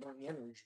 energy.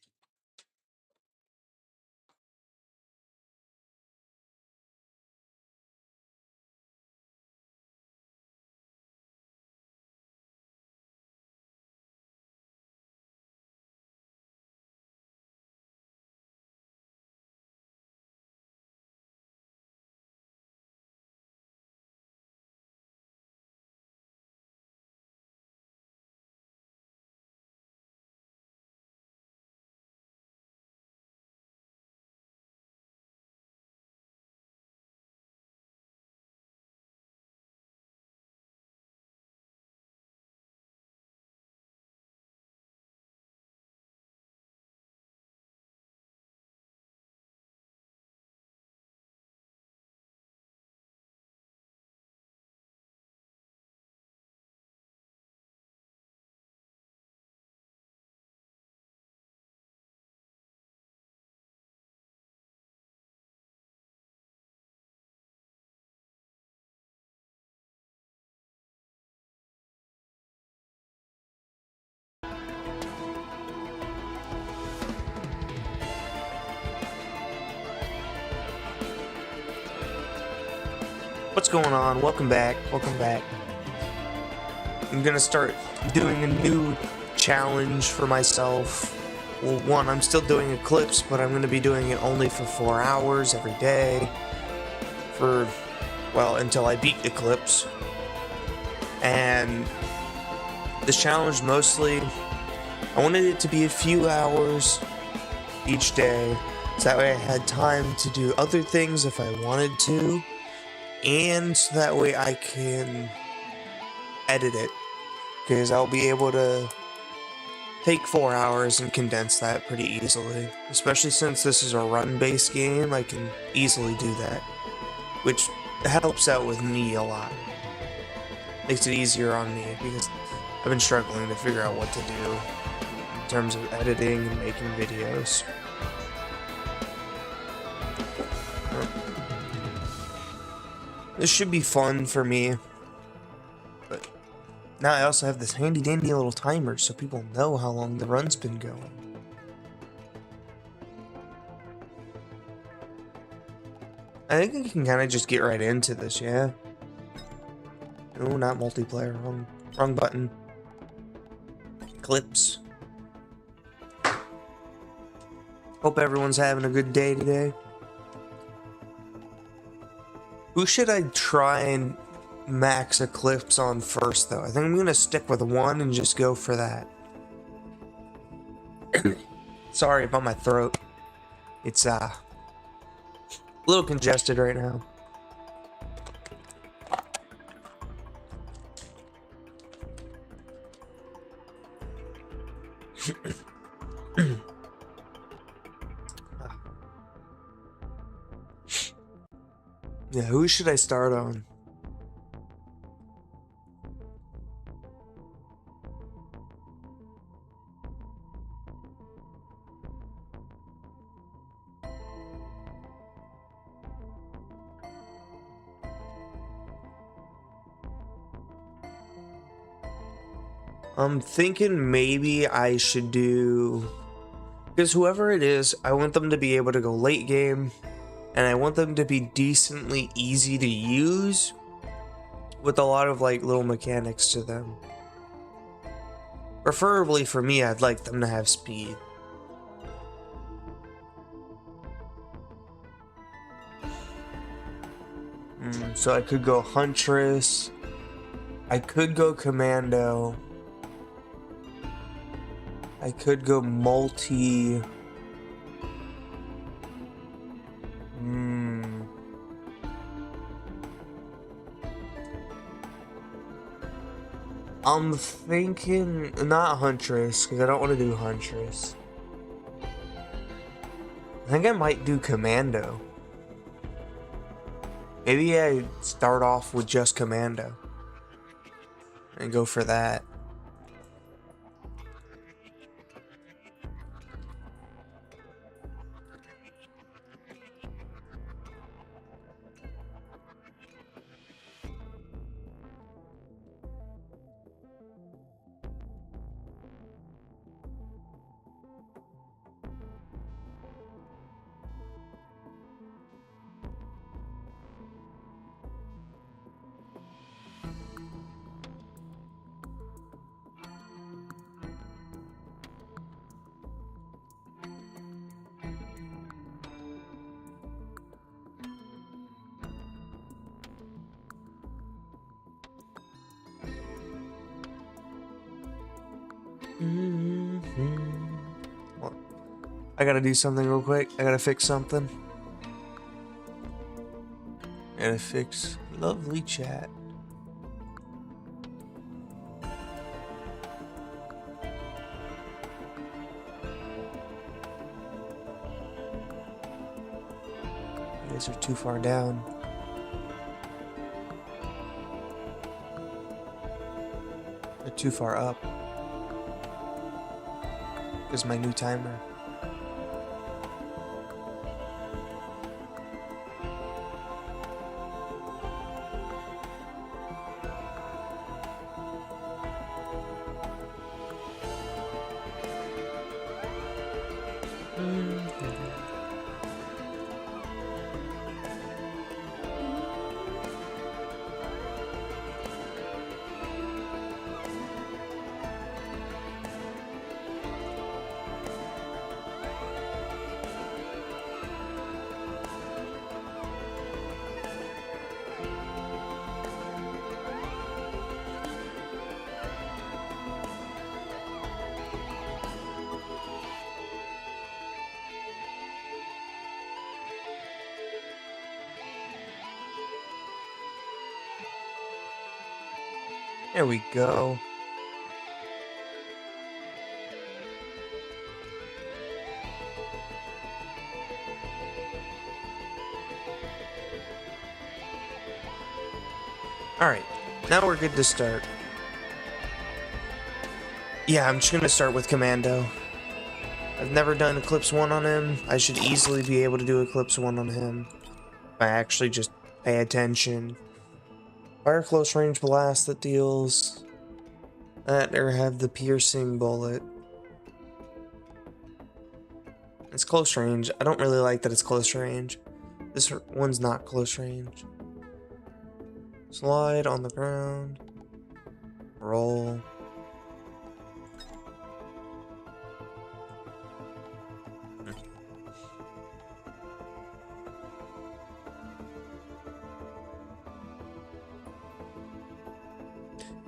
What's going on? Welcome back. Welcome back. I'm gonna start doing a new challenge for myself. Well, one, I'm still doing Eclipse, but I'm gonna be doing it only for 4 hours every day. Well, until I beat Eclipse. And this challenge mostly, I wanted it to be a few hours each day, so that way I had time to do other things if I wanted to, and so that way I can edit it, because I'll be able to take 4 hours and condense that pretty easily. Especially since this is a run-based game, I can easily do that, which helps out with me a lot. Makes it easier on me, because I've been struggling to figure out what to do in terms of editing and making videos. This should be fun for me, but now I also have this handy dandy little timer so people know how long the run's been going. I think we can kind of just get right into this, yeah? No, not multiplayer, wrong button. Eclipse. Hope everyone's having a good day today. Who should I try and max Eclipse on first, though? I think I'm gonna stick with one and just go for that. Sorry about my throat. It's a little congested right now. Yeah, who should I start on? I'm thinking maybe I should do... Because whoever it is, I want them to be able to go late game, and I want them to be decently easy to use, with a lot of like little mechanics to them. Preferably for me, I'd like them to have speed. So I could go Huntress, I could go Commando, I could go Multi. I'm thinking not Huntress, because I don't want to do Huntress. I think I might do Commando. Maybe I start off with just Commando and go for that. Well, I gotta do something real quick. I gotta fix something. I gotta fix lovely chat. You guys are too far down. They're too far up. Here's my new timer. There we go. Alright, now we're good to start. Yeah, I'm just gonna start with Commando. I've never done Eclipse 1 on him. I should easily be able to do Eclipse 1 on him. If I actually just pay attention. Fire close range blast that deals that, or have the piercing bullet. It's close range. I don't really like that it's close range. This one's not close range. Slide on the ground. Roll.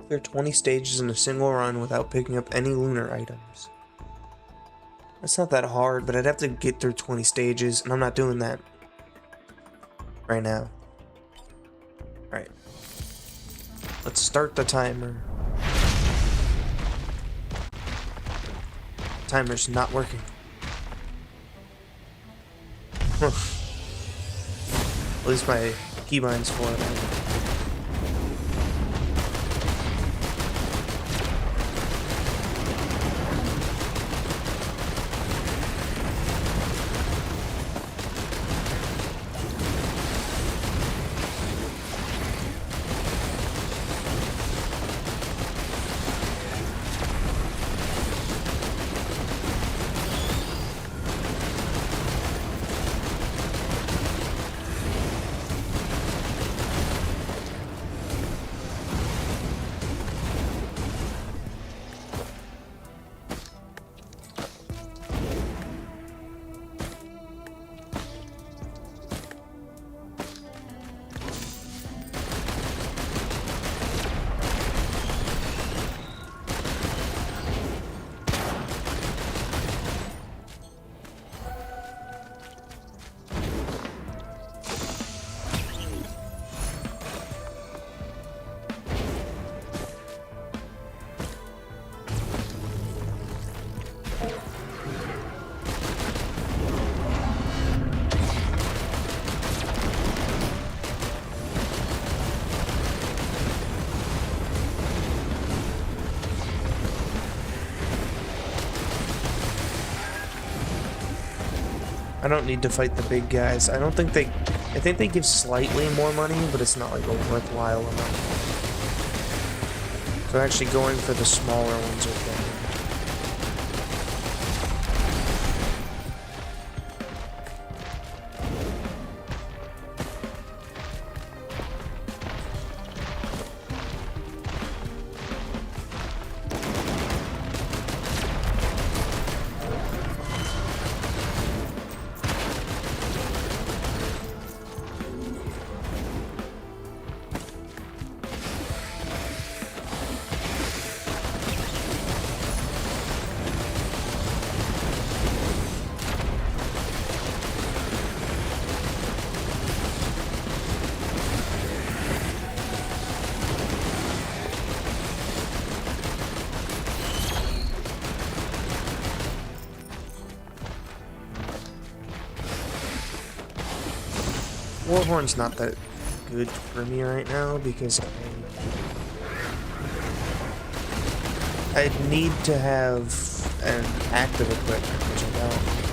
Clear 20 stages in a single run without picking up any lunar items. That's not that hard, but I'd have to get through 20 stages, and I'm not doing that right now. Alright. Let's start the timer. Timer's not working. At least my keybind's for it. I don't need to fight the big guys. I think they give slightly more money, but it's not like a worthwhile amount. So actually going for the smaller ones are better. Warhorn's not that good for me right now because I need to have an active equipment, which I don't.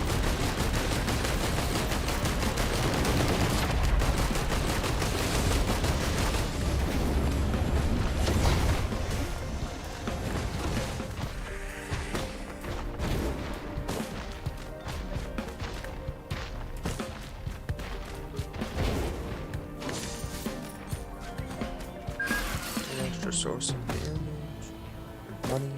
Source of damage, money.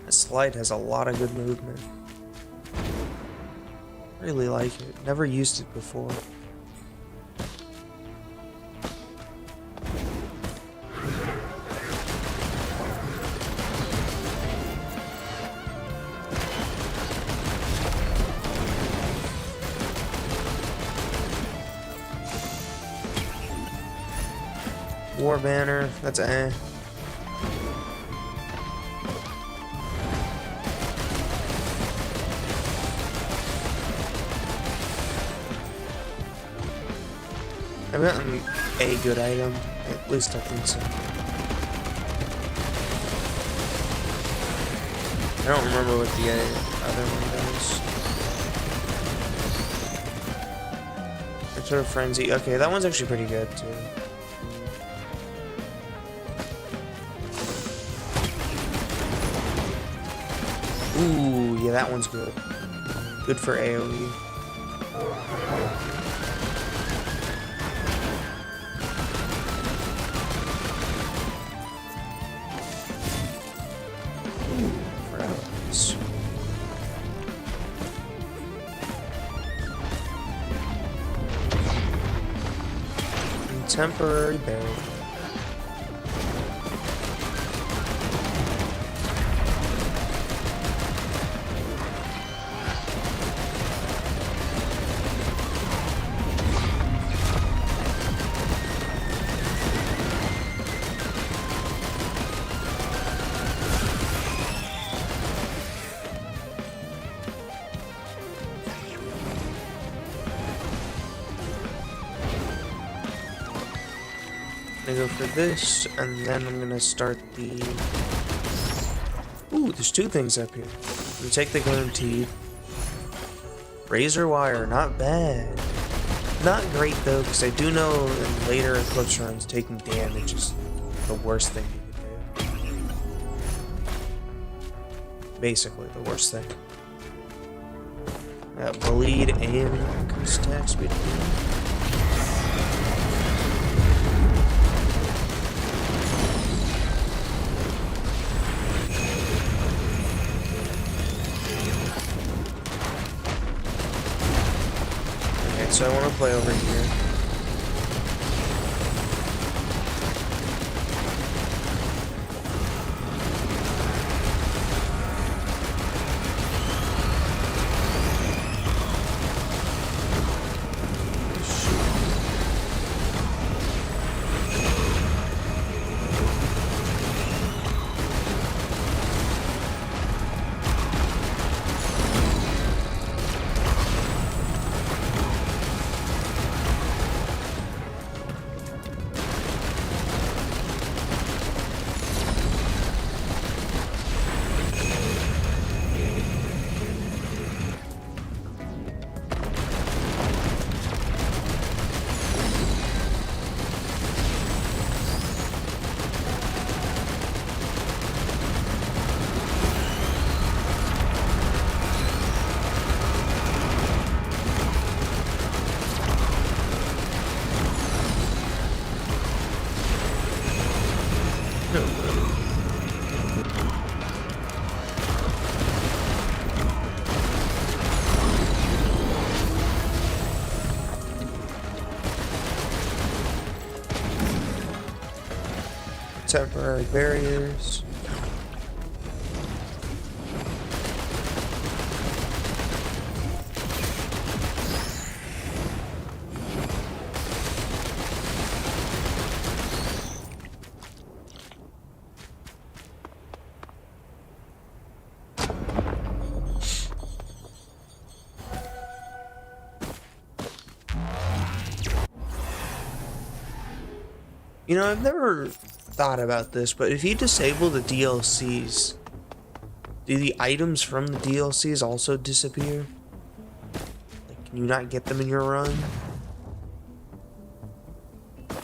This slide has a lot of good movement. Really like it. Never used it before. War banner, that's eh. I've gotten a good item, at least I think so. I don't remember what the other one does. Return Frenzy, okay, that one's actually pretty good too. Ooh, yeah, that one's good. Good for AoE. Frowns. Temporary barrier. I'm gonna go for this, and then I'm gonna start the... Ooh, there's two things up here. I'm gonna take the guaranteed. Razor wire, not bad. Not great though, because I do know in later Eclipse runs, taking damage is the worst thing you can do. Basically, the worst thing. Bleed and increase attack speed. So I want to play over here. Temporary barriers. You know, I've never thought about this, but if you disable the DLCs, do the items from the DLCs also disappear? Like, can you not get them in your run? 'Cause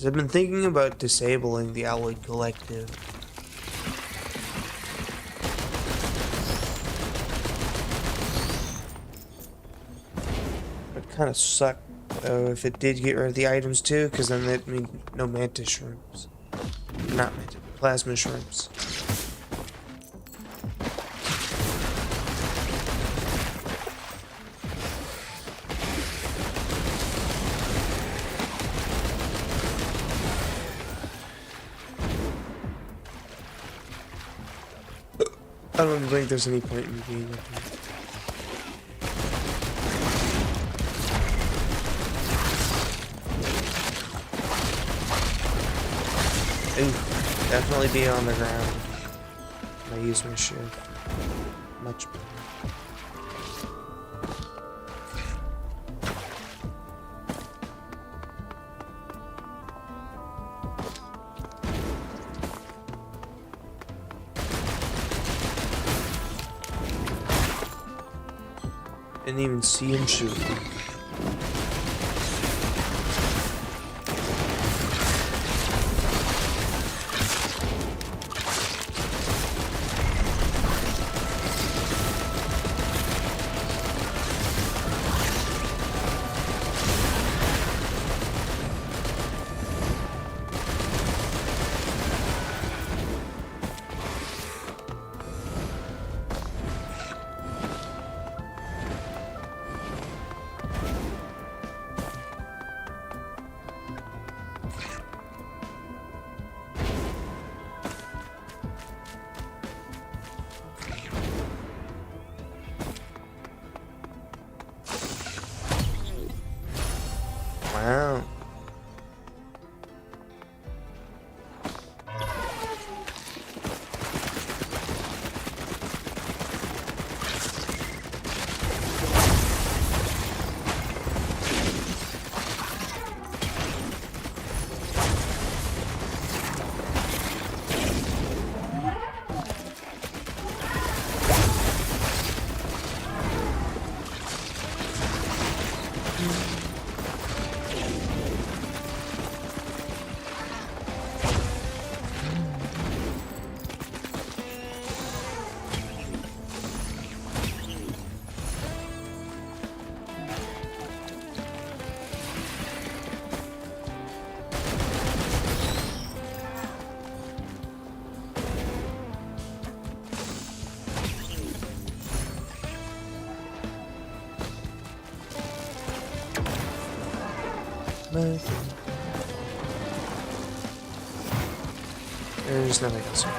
I've been thinking about disabling the Alloyed Collective. It kind of suck if it did get rid of the items too, because then that means no mantis shrooms. Not mantis, plasma shrimps. I don't think there's any point in me being up here. Ooh, definitely be on the ground. I use my shift. Much better. Didn't even see him shoot. Wow. There's nothing else here.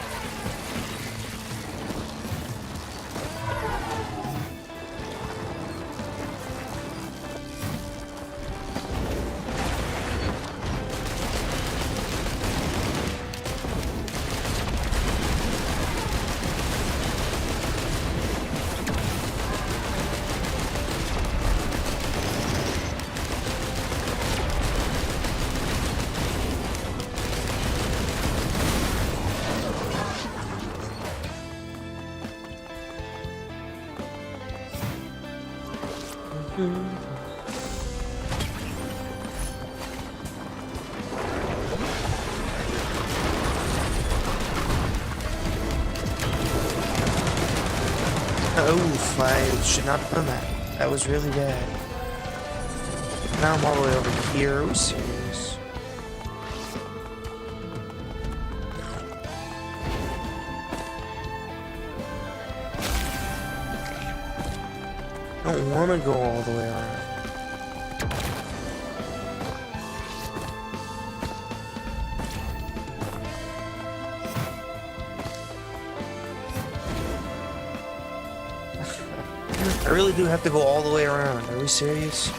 Oof, I should not have done that. That was really bad. Now I'm all the way over here. Are we serious? I don't want to go all the way around. I really do have to go all the way around. Are we serious?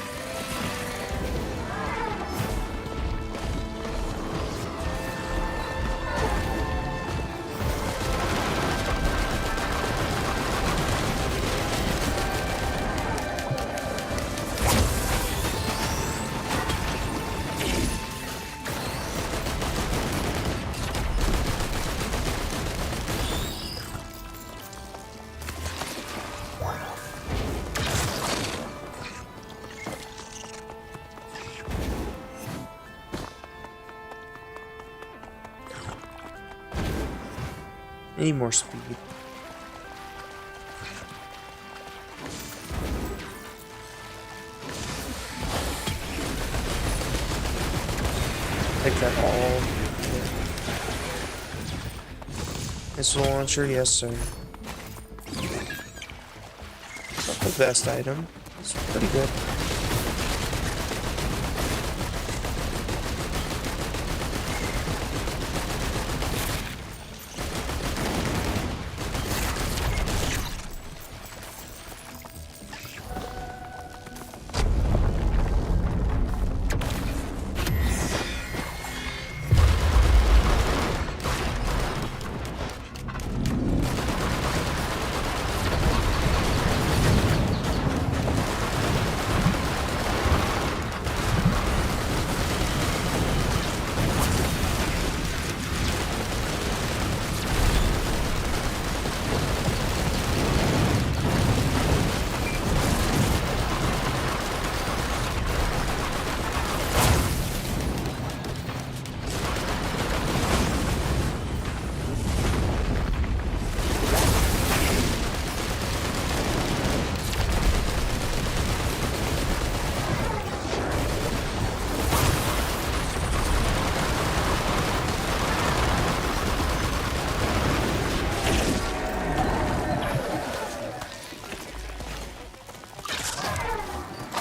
I need more speed. Take that all. Missile launcher, yes sir. Not the best item. It's pretty good.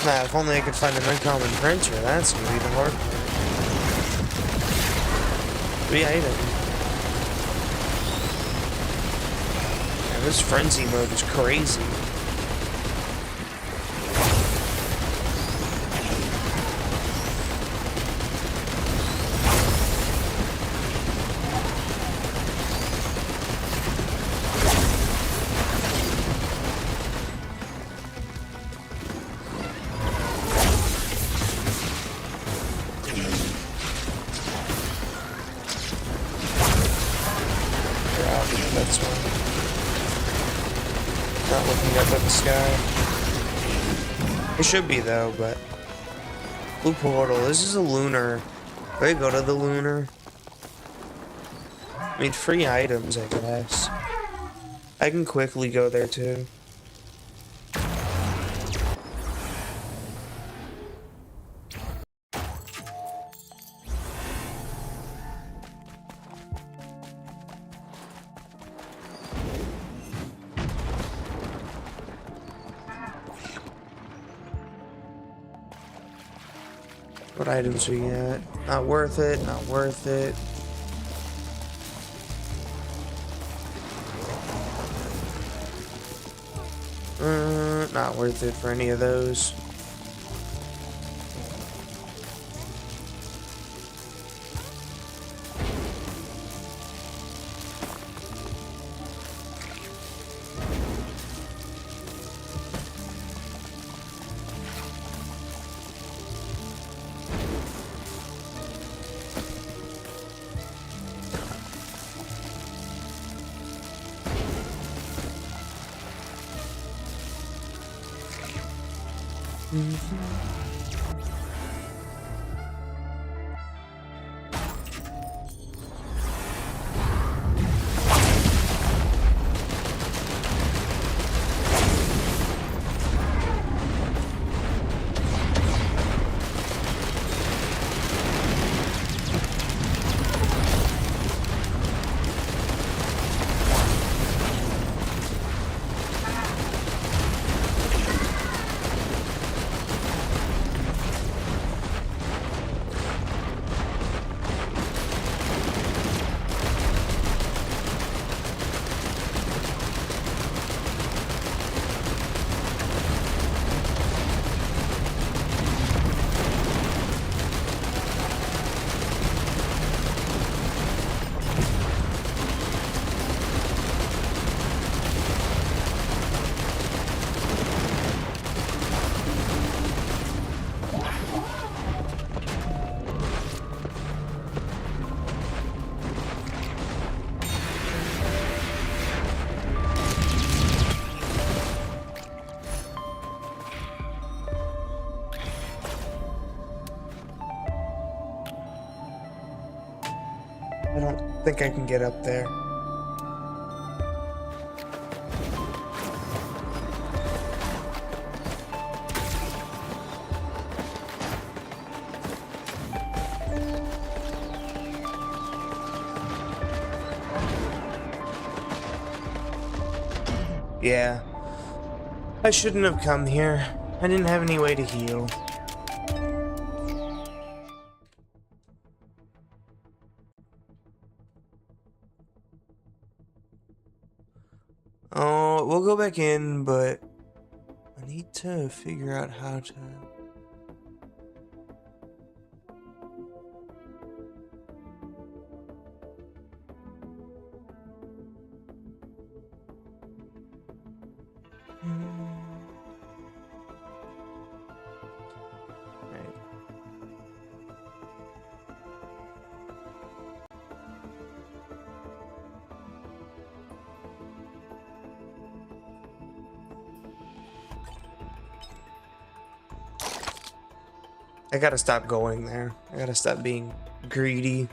Nah, if only I could find an uncommon printer, that's gonna be the hard part. 3 items. Yeah, this frenzy mode is crazy. That's one. Not looking up at the sky. It should be though, but blue portal. This is a lunar. Do I go to the lunar? I mean, free items, I guess. I can quickly go there too. What items we got? Not worth it, not worth it. Not worth it for any of those. I don't think I can get up there. Yeah. I shouldn't have come here. I didn't have any way to heal. Oh, we'll go back in, but I need to figure out how to... Right. I gotta stop going there. I gotta stop being greedy.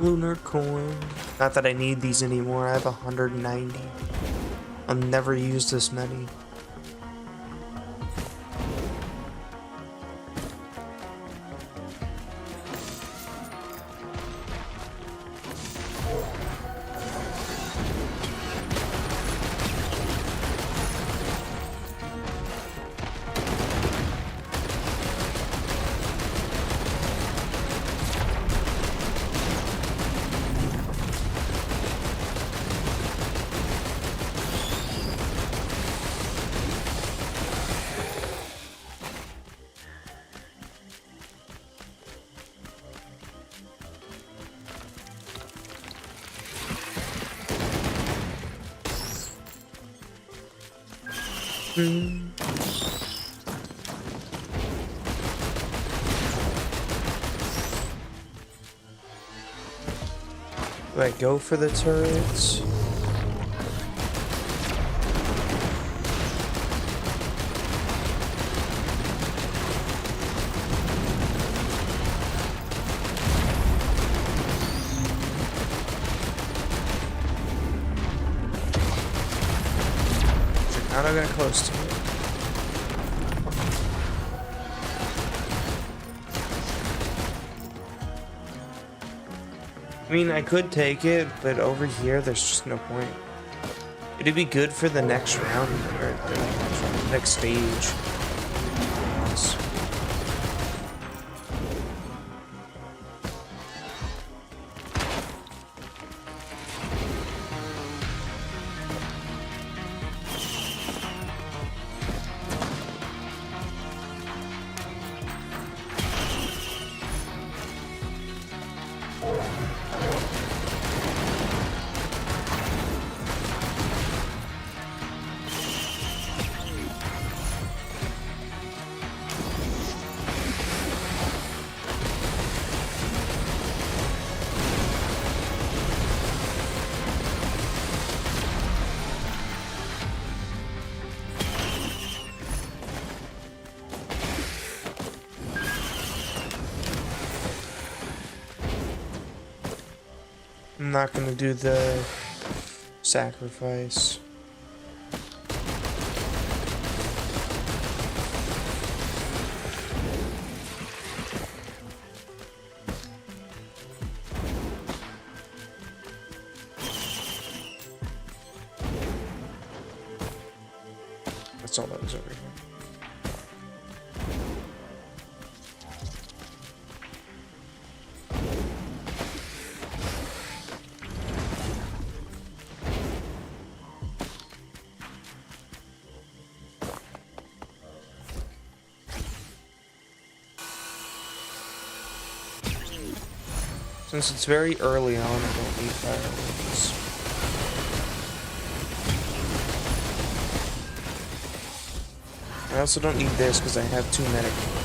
Lunar coin. Not that I need these anymore. I have 190. I'll never use this many. Do I go for the turrets? How do I get close to it? I mean, I could take it, but over here, there's just no point. It'd be good for the next round, or the next stage. not gonna do the sacrifice. That's all that was over here. Since it's very early on, I don't need fireworks. I also don't need this because I have 2 medic cards.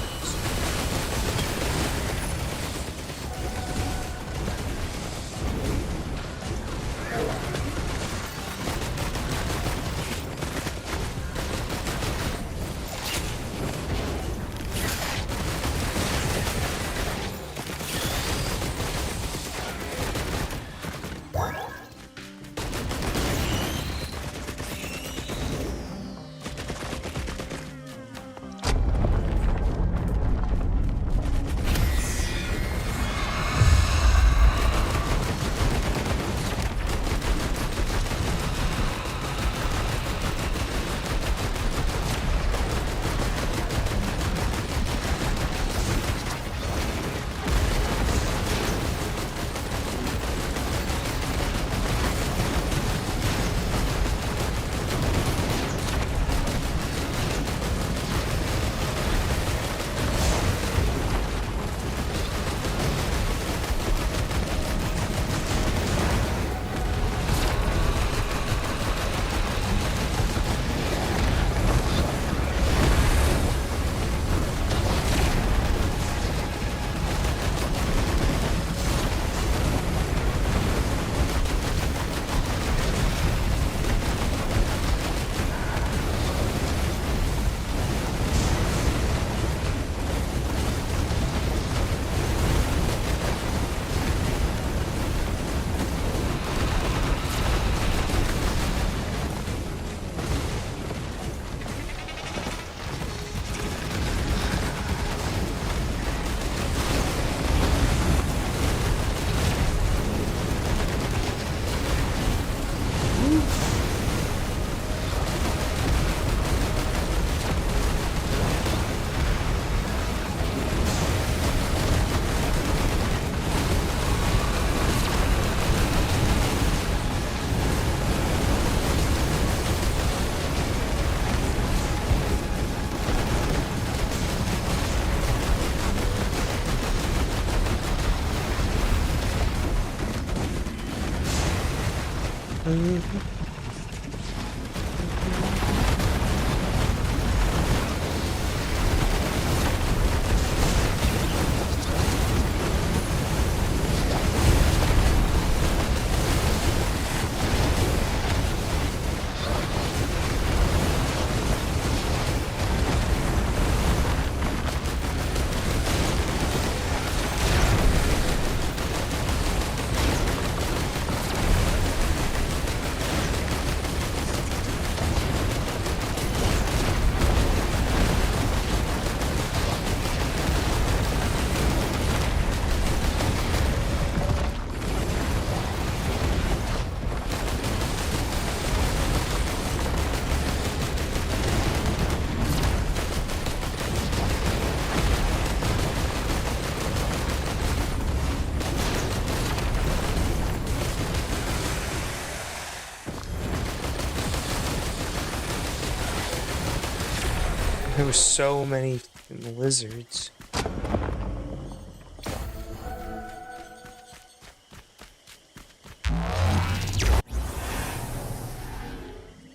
There were so many lizards.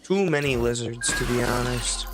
Too many lizards, to be honest.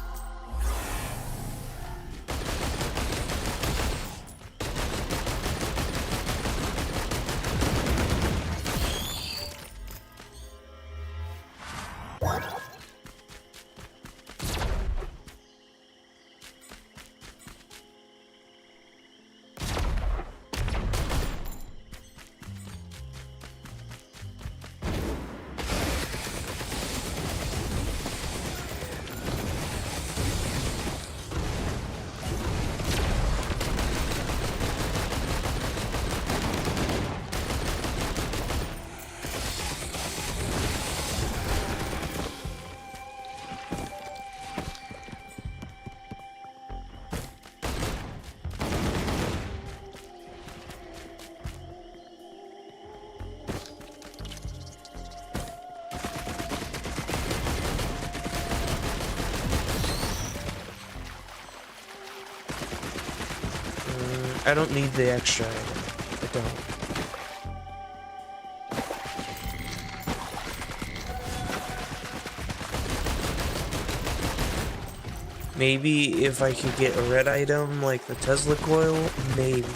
I don't need the extra item. I don't. Maybe if I could get a red item like the Tesla coil, maybe.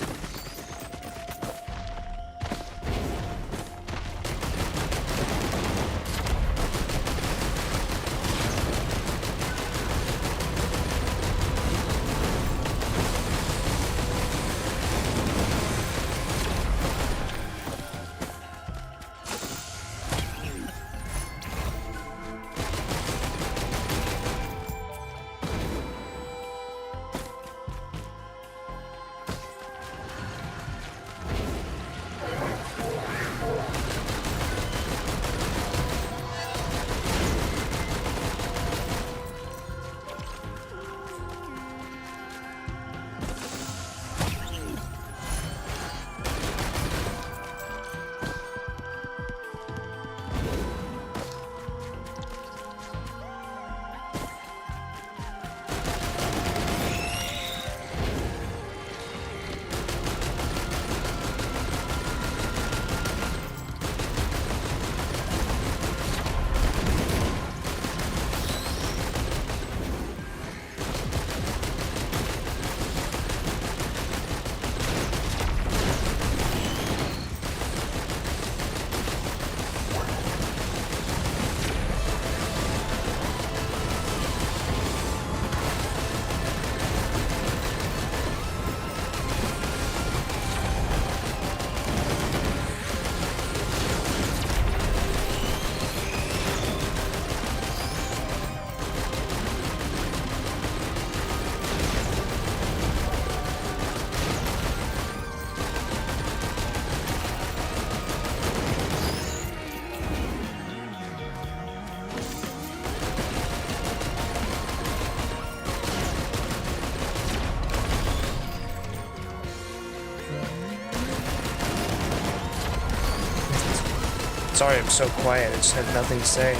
Sorry I'm so quiet, I just had nothing to say.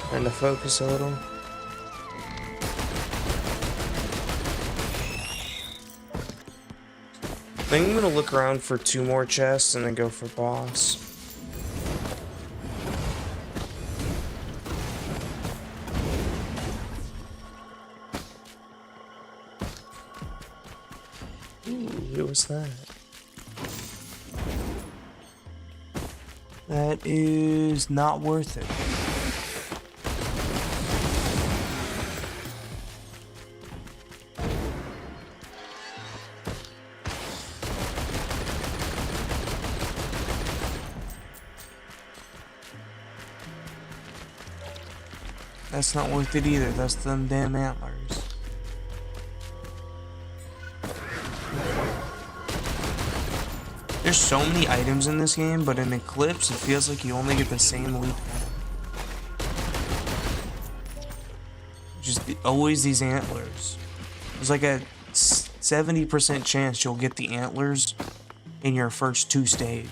Trying to focus a little. I think I'm gonna look around for 2 more chests and then go for boss. What was that? That is not worth it. That's not worth it either. That's them damn antlers. There's so many items in this game, but in Eclipse, it feels like you only get the same loot. Just always these antlers. There's like a 70% chance you'll get the antlers in your first 2 stages.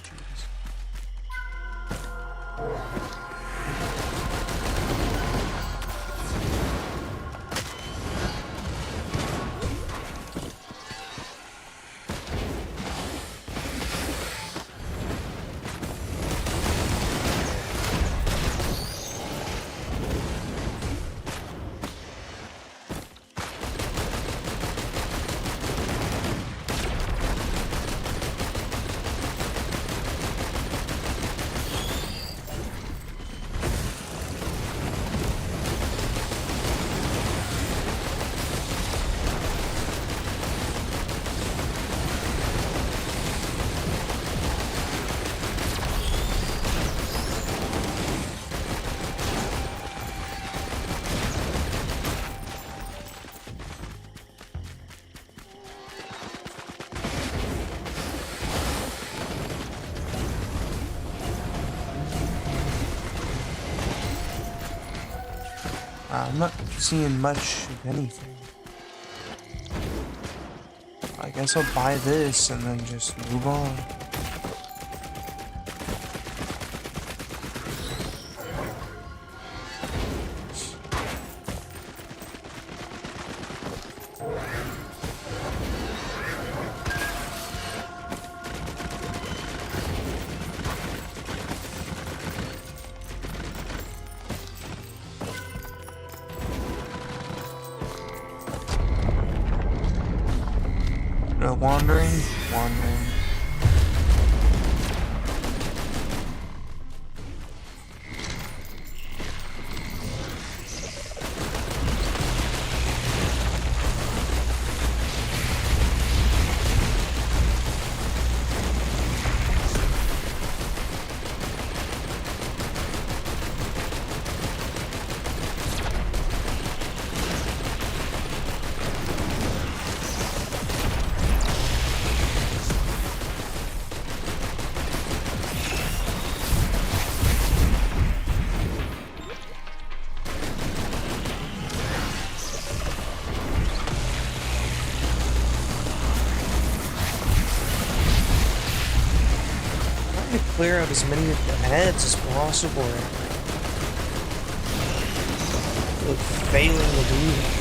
I'm not seeing much of anything. I guess I'll buy this and then just move on. Wandering, wandering. Clear out as many of the heads as possible. Look, failing to do that.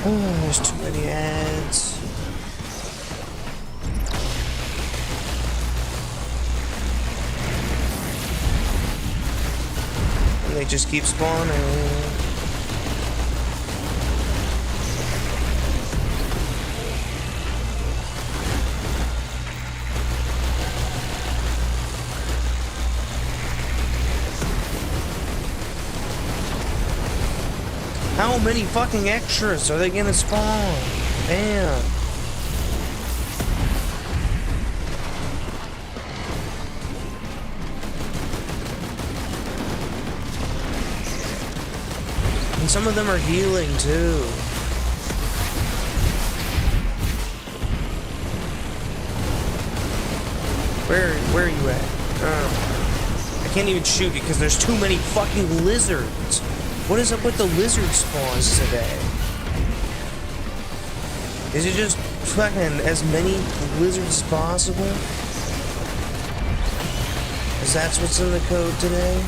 Oh, there's too many ads. And they just keep spawning. How many fucking extras are they gonna spawn? Damn. And some of them are healing too. Where are you at? I can't even shoot because there's too many fucking lizards. What is up with the lizard spawns today? Is it just fucking as many lizards as possible? Because that's what's in the code today?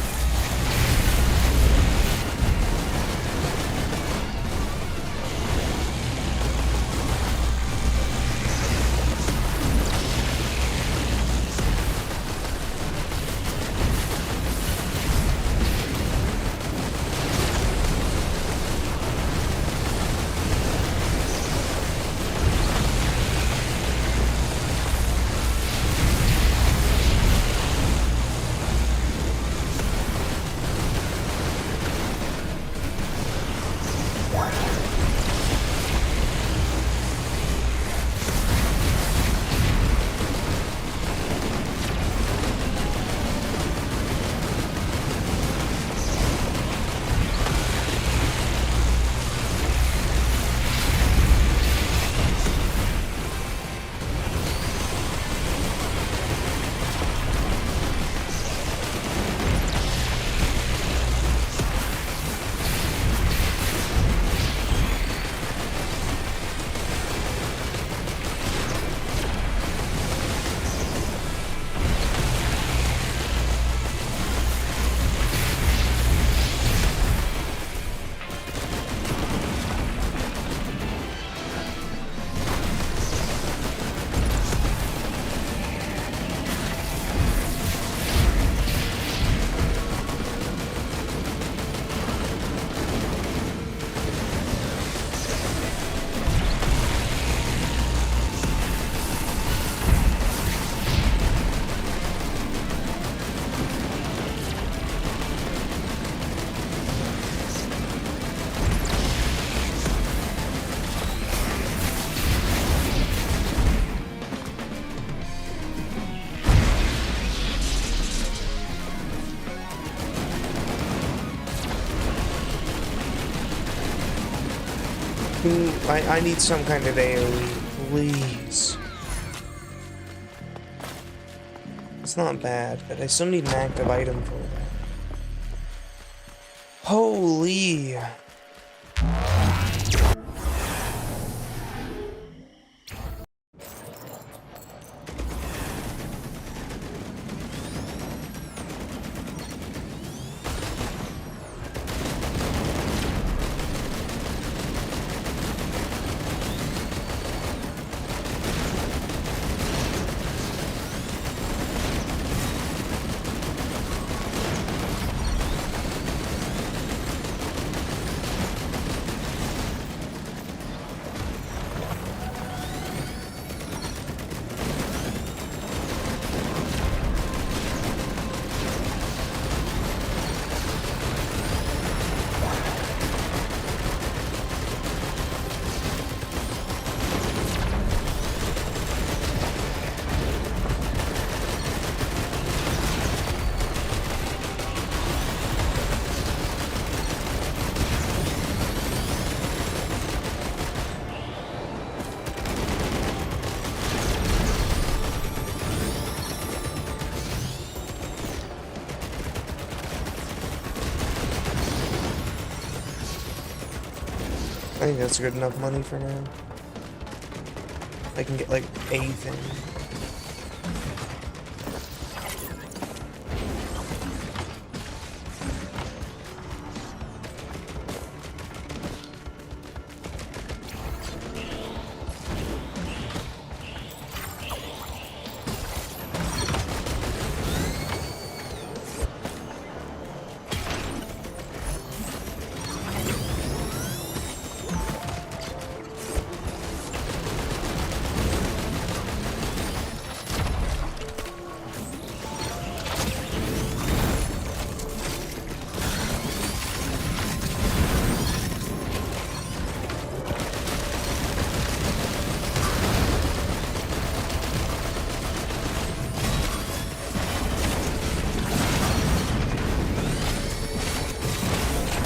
I need some kind of AoE, please. It's not bad, but I still need an active item for that. Holy! I think that's good enough money for now. I can get like anything.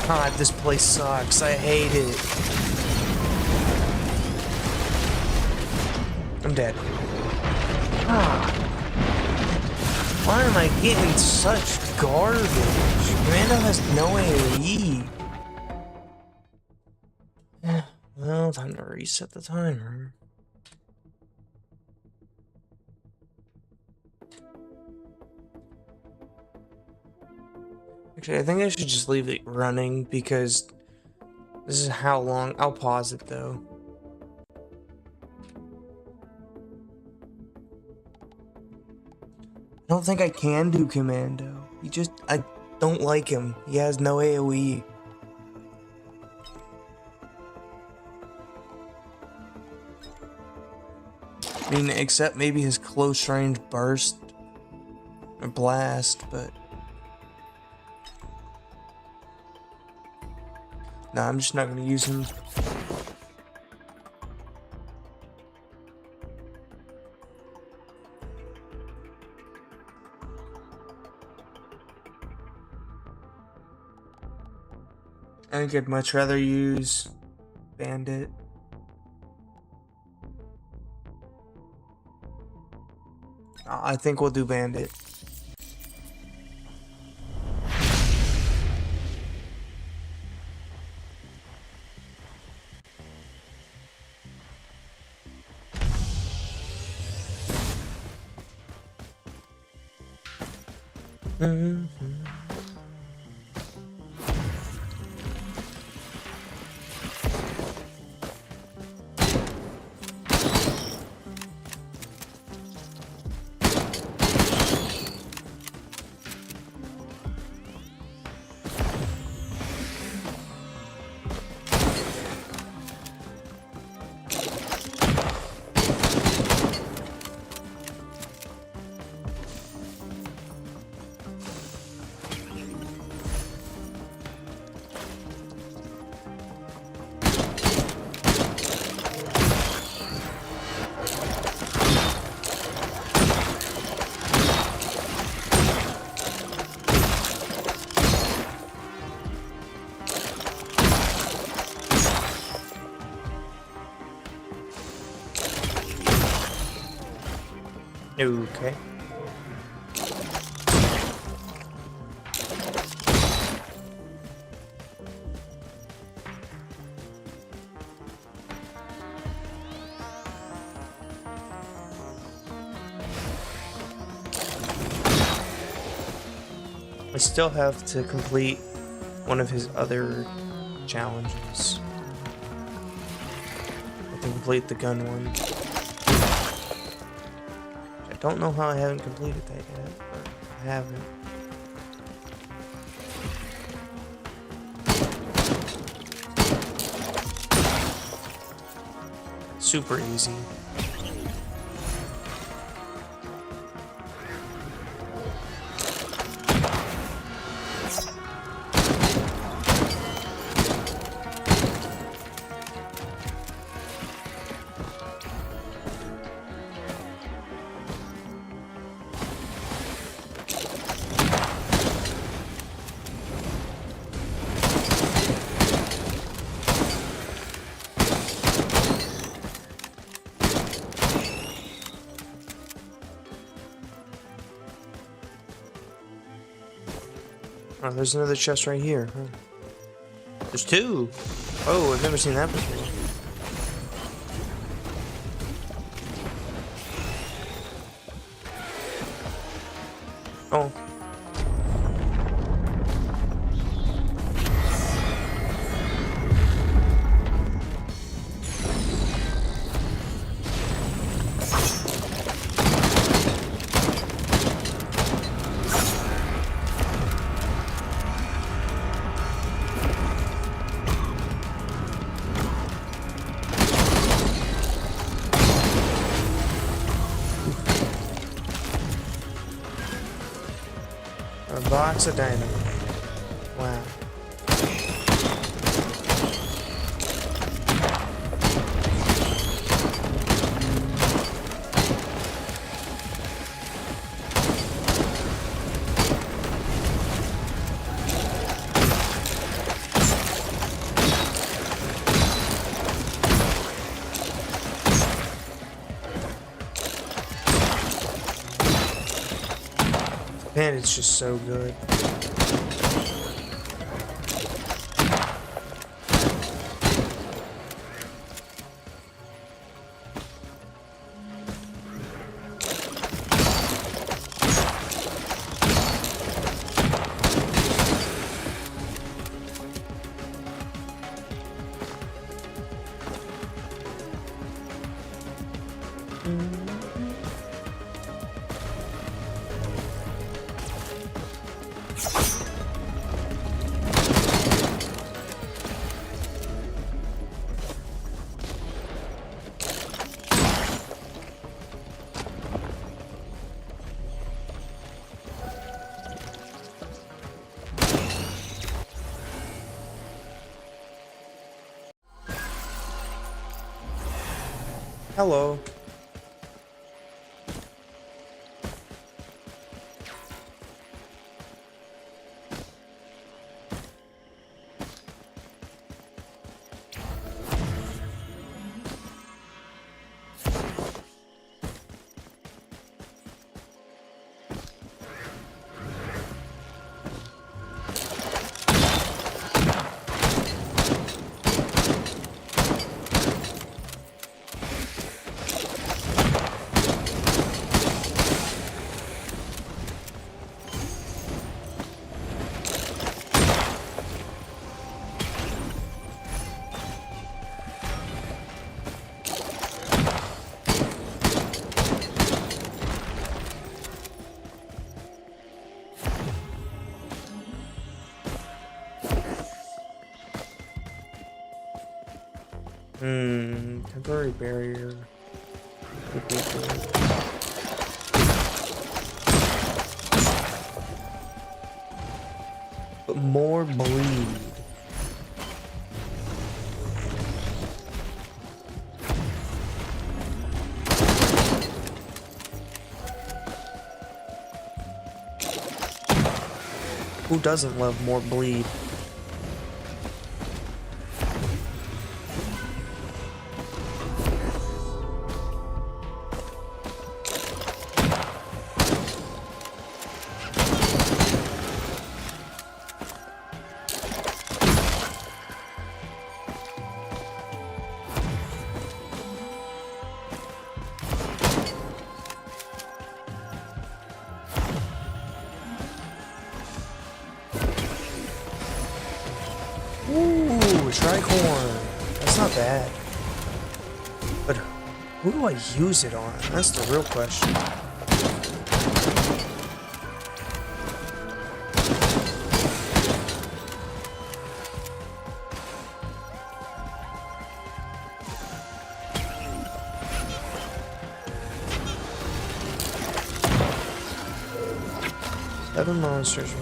God, this place sucks. I hate it. I'm dead. Ah. Why am I getting such garbage? Commando has no AoE. Well, time to reset the timer. Actually, I think I should just leave it running because this is how long. I'll pause it though. I don't think I can do Commando. I don't like him. He has no AoE. I mean, except maybe his close range burst or blast, but no, I'm just not gonna use him. I think I'd much rather use Bandit. I think we'll do Bandit. Okay. I still have to complete one of his other challenges. I have to complete the gun one. I don't know how I haven't completed that yet, but I haven't. Super easy. Oh, there's another chest right here. Huh? There's two. Oh, I've never seen that before. Oh. A box of dynamite. Wow. Man, it's just so good. Hello. Temporary barrier. But more bleed. Who doesn't love more bleed? Ooh, tricorn. That's not bad. But who do I use it on? That's the real question. Seven monsters.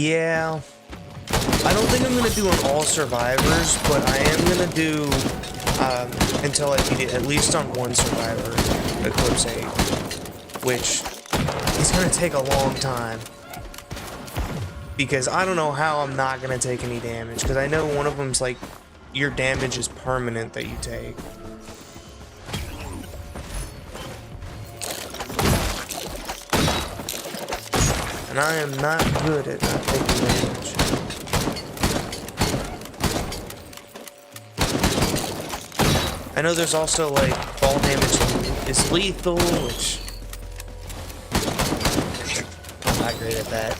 Yeah. I don't think I'm gonna do an all survivors, but I am gonna do until I beat it at least on one survivor, Eclipse 8, which is gonna take a long time because I don't know how I'm not gonna take any damage, because I know one of them's like your damage is permanent that you take. And I am not good at not taking damage. I know there's also like fall damage is lethal, which I'm not great at that.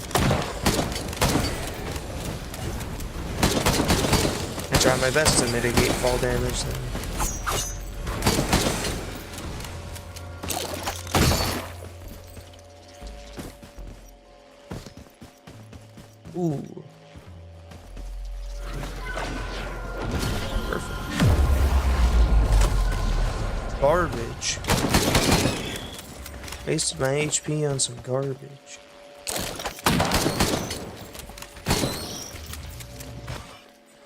I try my best to mitigate fall damage then. Ooh. Perfect. Garbage. Wasted my HP on some garbage.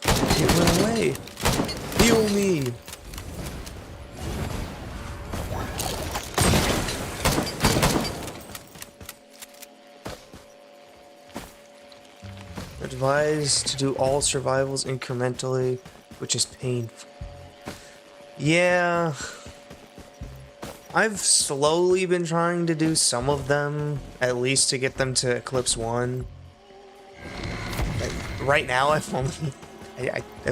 It went away. Heal me. Advised to do all survivals incrementally, which is painful. Yeah, I've slowly been trying to do some of them, at least to get them to Eclipse 1. Like, right now, I've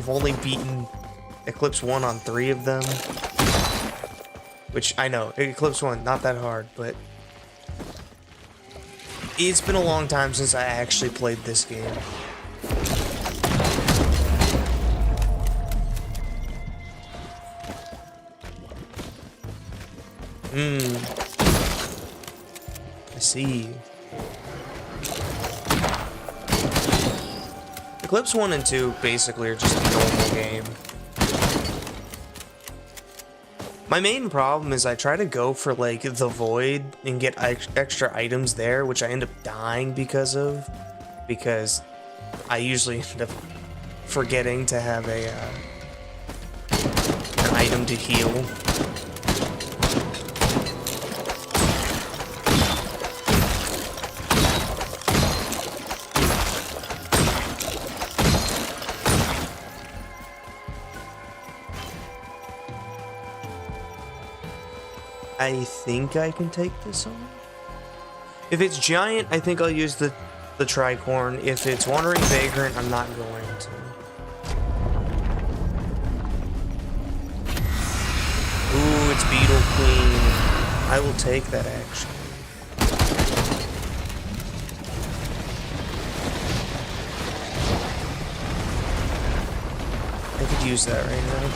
only beaten Eclipse 1 on 3 of them, which I know Eclipse 1 not that hard, but it's been a long time since I actually played this game. I see. Eclipse 1 and 2 basically are just a normal game. My main problem is I try to go for like the void and get extra items there, which I end up dying because I usually end up forgetting to have an item to heal. I think I can take this on. If it's giant, I think I'll use the tricorn. If it's wandering vagrant, I'm not going to. Ooh, it's Beetle Queen. I will take that action. I could use that right now.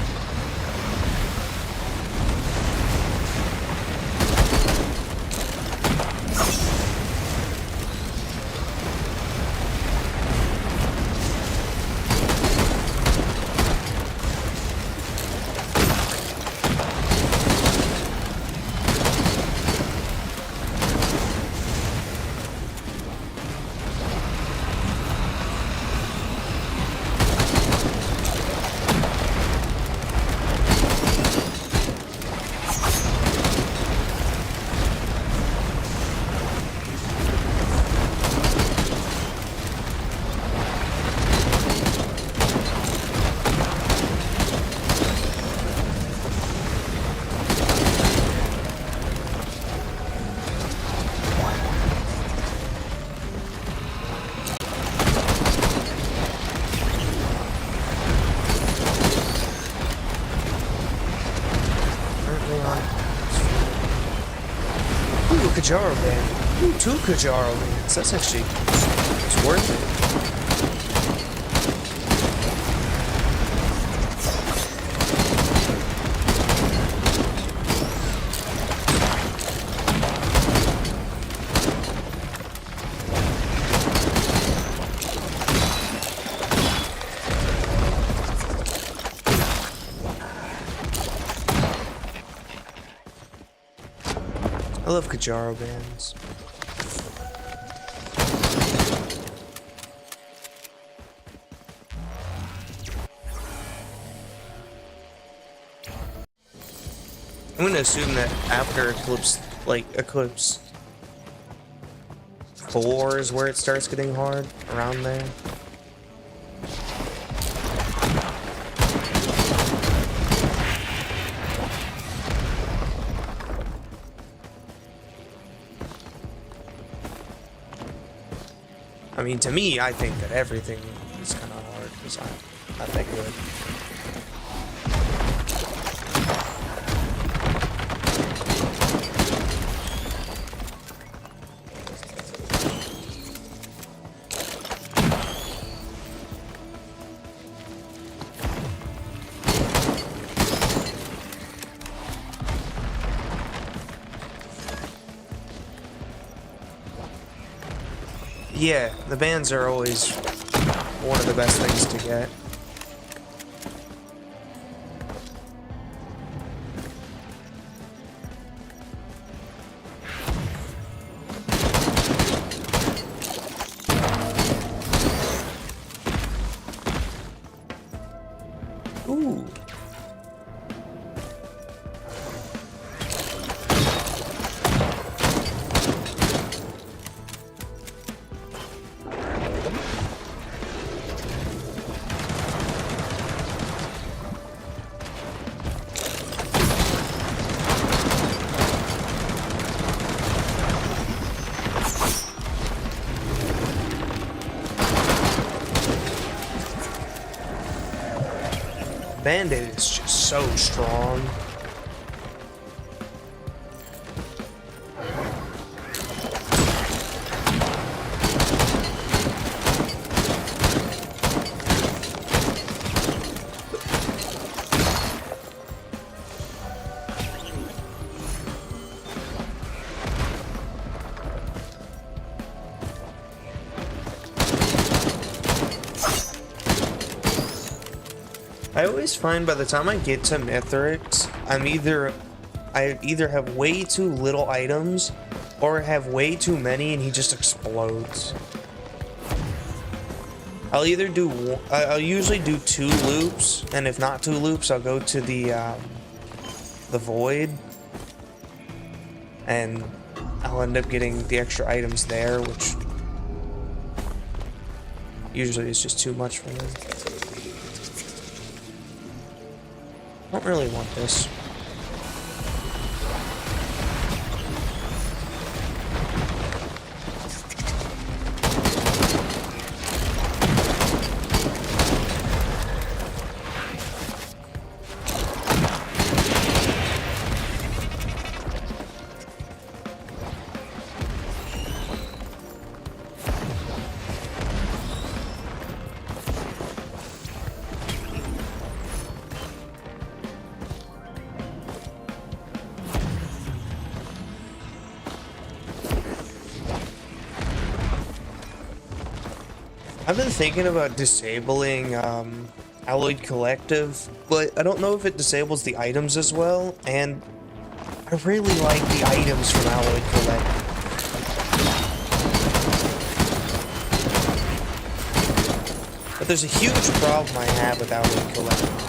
Kajaro Band. Ooh, 2 Kajaro Bands. That's actually, it's worth it. I love Kajaro bands. I'm gonna assume that after Eclipse, like Eclipse 4 is where it starts getting hard, around there. I mean, to me, I think that everything is kind of hard because I'm not that good. Yeah, the bands are always one of the best things to get. Ooh. Band-Aid is just so strong. I always find by the time I get to Mithrix, I either have way too little items or have way too many and he just explodes. I'll usually do 2 loops, and if not 2 loops, I'll go to the void, and I'll end up getting the extra items there, which usually is just too much for me. I don't really want this. I've been thinking about disabling Alloyed Collective, but I don't know if it disables the items as well, and I really like the items from Alloyed Collective. But there's a huge problem I have with Alloyed Collective.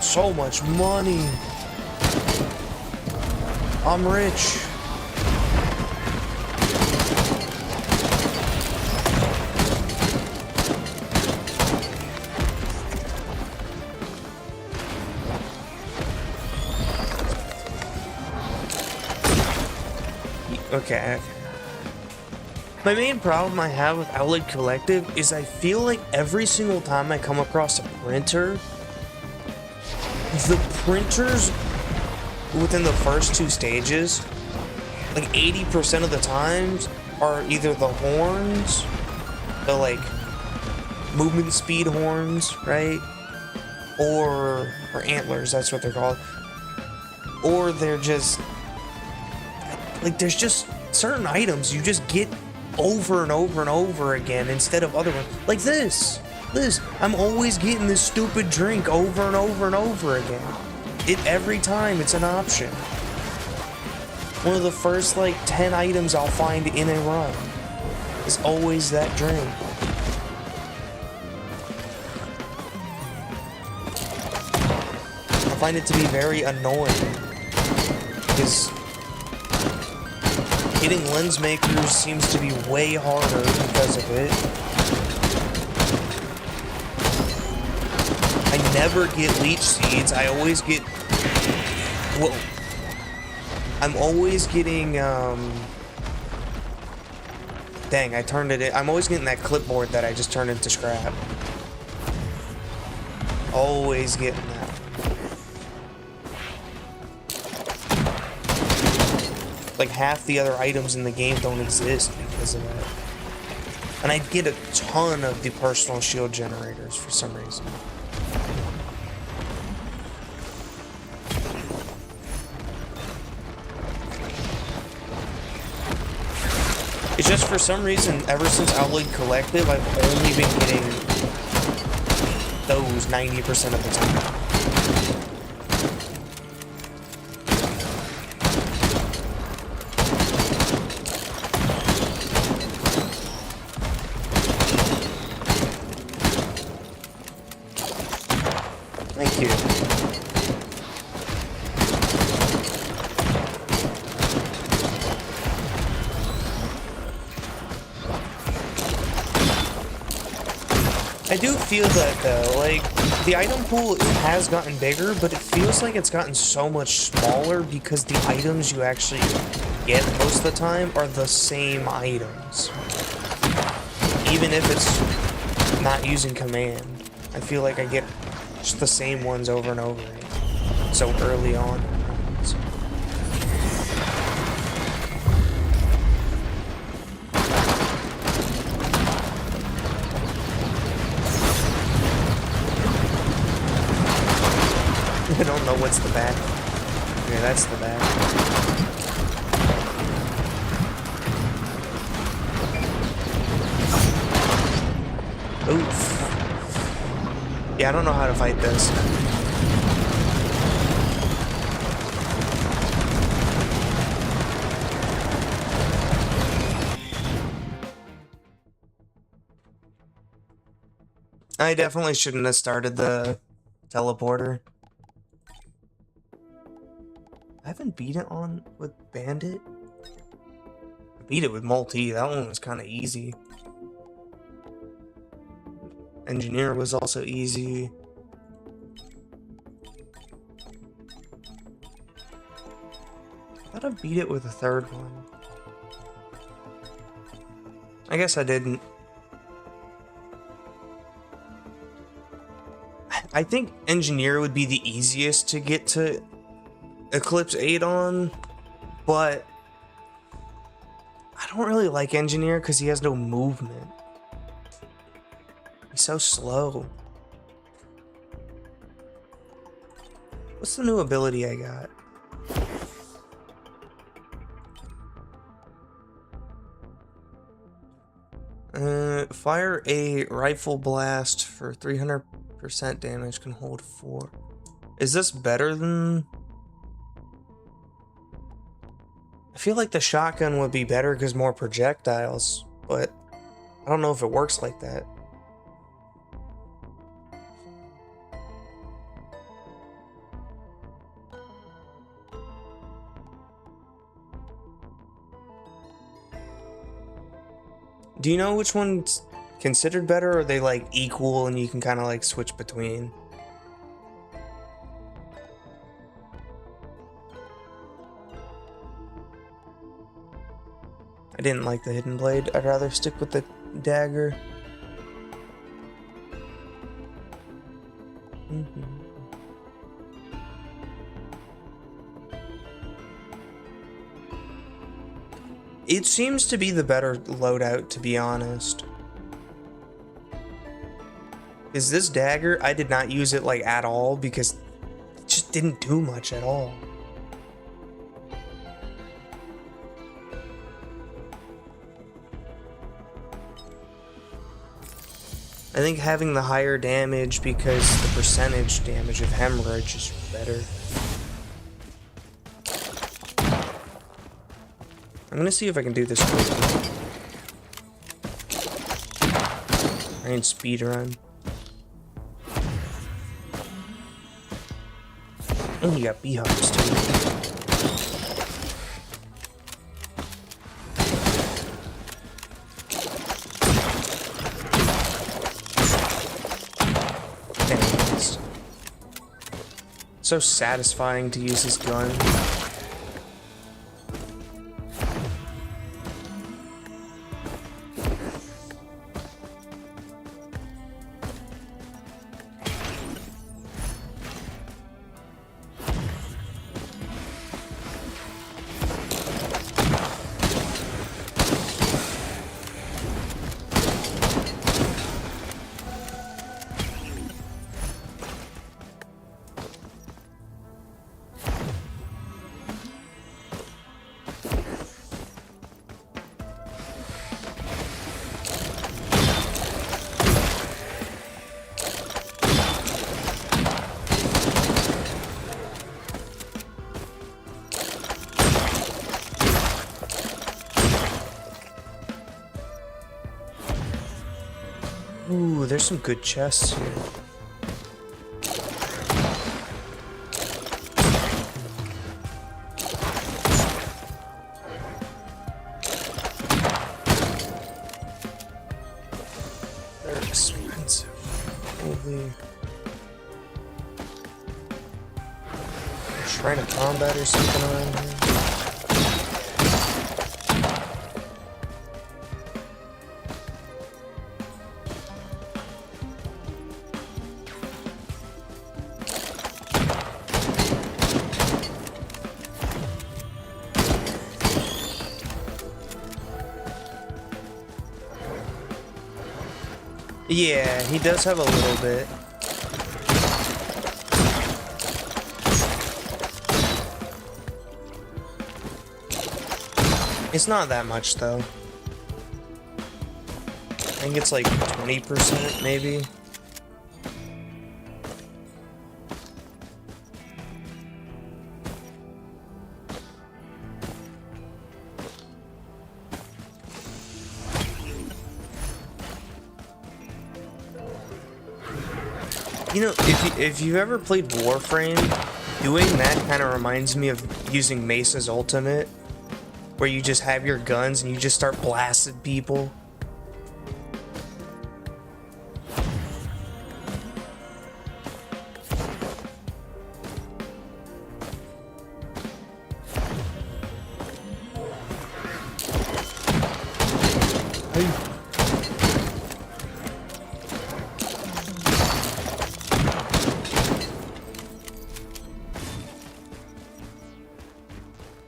So much money. I'm rich. Okay. My main problem I have with Alloyed Collective is I feel like every single time I come across a printer, the printers within the first 2 stages, like 80% of the times, are either the horns, the like movement speed horns, right? Or antlers, that's what they're called. Or they're just like, there's just certain items you just get over and over and over again instead of other ones. Like this. I'm always getting this stupid drink over and over and over again. Every time it's an option. One of the first like 10 items I'll find in a run. is always that drink. I find it to be very annoying because hitting lens makers seems to be way harder because of it. I never get leech seeds. I always get... Whoa. I'm always getting, Dang, I turned it in. I'm always getting that clipboard that I just turned into scrap. Always getting that. Like, half the other items in the game don't exist because of that. And I get a ton of the personal shield generators for some reason. It's just for some reason, ever since Outlaid Collective, I've only been getting those 90% of the time. Thank you. I do feel that though, like, the item pool has gotten bigger, but it feels like it's gotten so much smaller because the items you actually get most of the time are the same items. Even if it's not using command, I feel like I get just the same ones over and over again so early on. I don't know what's the back. Yeah, that's the back. Oof. Yeah, I don't know how to fight this. I definitely shouldn't have started the teleporter. I haven't beat it on with Bandit. I beat it with Multi. That one was kind of easy. Engineer was also easy. I thought I beat it with a third one. I guess I didn't. I think Engineer would be the easiest to get to Eclipse 8 on, but I don't really like Engineer because he has no movement. He's so slow. What's the new ability I got? Fire a rifle blast for 300% damage, can hold 4. Is this better than... I feel like the shotgun would be better because more projectiles, but I don't know if it works like that. Do you know which one's considered better, or are they like equal and you can kind of like switch between? I didn't like the hidden blade. I'd rather stick with the dagger. It seems to be the better loadout, to be honest. Is this dagger? I did not use it like at all because it just didn't do much at all. I think having the higher damage because the percentage damage of hemorrhage is better. I'm gonna see if I can do this quickly. and speed run. And you got beehives too. Anyways. So satisfying to use this gun. Ooh, there's some good chests here. They're expensive. Holy. Shrine of combat or something around here. Yeah, he does have a little bit. It's not that much though. I think it's like 20% maybe. You know, if you've ever played Warframe, doing that kind of reminds me of using Mesa's ultimate, where you just have your guns and you just start blasting people.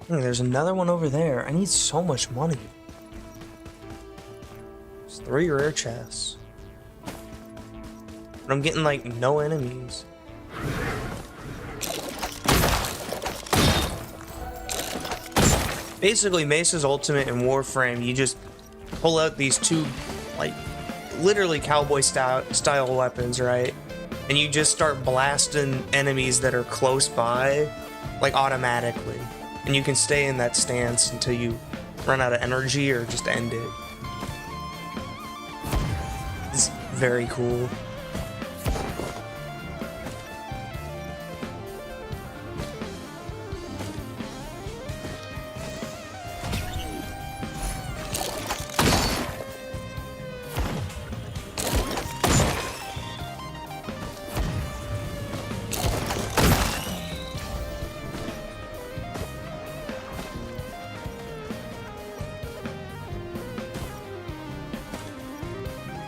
There's another one over there. I need so much money. There's 3 rare chests. But I'm getting like no enemies. Basically, Mesa's ultimate in Warframe, you just pull out these 2, like, literally cowboy style weapons, right? And you just start blasting enemies that are close by, like, automatically. And you can stay in that stance until you run out of energy or just end it. It's very cool.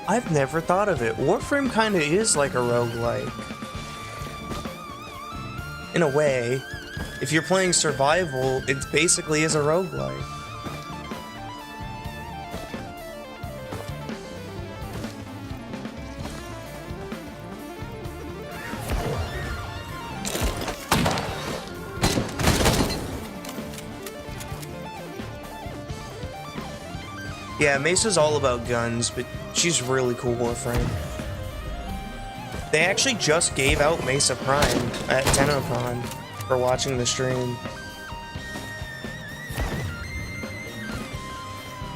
I've never thought of it. Warframe kind of is like a roguelike. In a way, if you're playing survival, it basically is a roguelike. Yeah, Mesa's all about guns, but she's really cool Warframe. They actually just gave out Mesa Prime at TennoCon for watching the stream.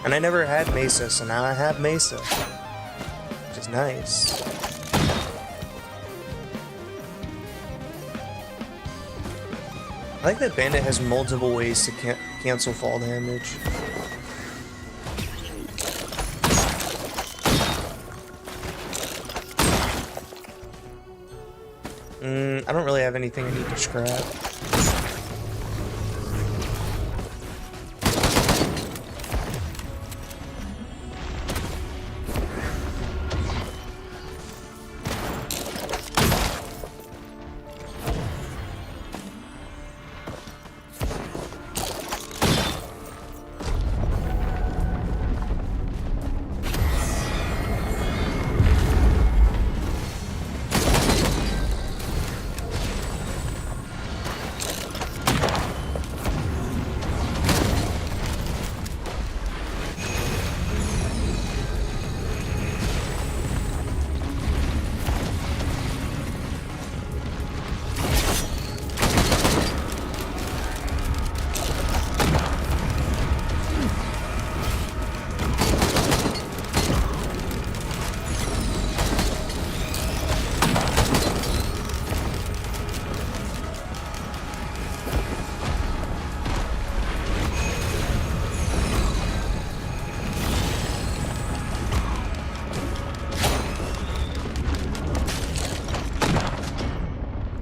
And I never had Mesa, so now I have Mesa. which is nice. I like that Bandit has multiple ways to cancel fall damage. I don't really have anything I need to scrap.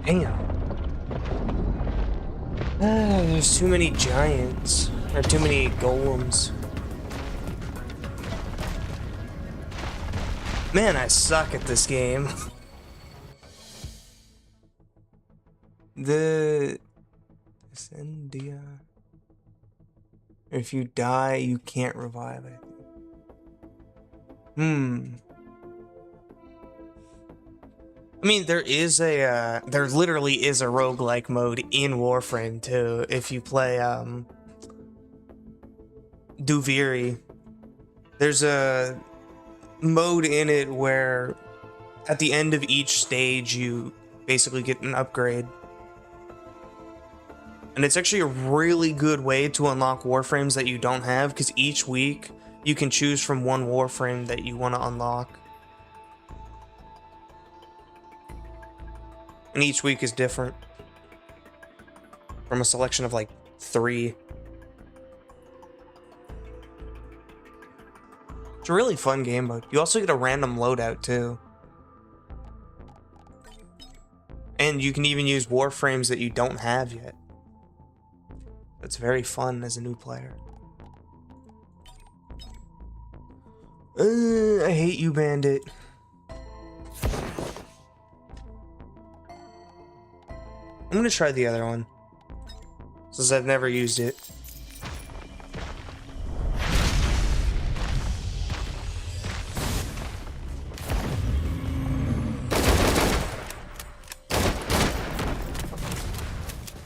Damn. There's too many giants. Or too many golems. Man, I suck at this game. The... Incendia... If you die, you can't revive it. I mean, there literally is a roguelike mode in Warframe too, if you play, Duviri. There's a mode in it where at the end of each stage you basically get an upgrade. And it's actually a really good way to unlock Warframes that you don't have, because each week you can choose from one Warframe that you want to unlock. And each week is different. From a selection of like 3. It's a really fun game mode. You also get a random loadout too. And you can even use Warframes that you don't have yet. It's very fun as a new player. I hate you, Bandit. I'm gonna try the other one, since I've never used it.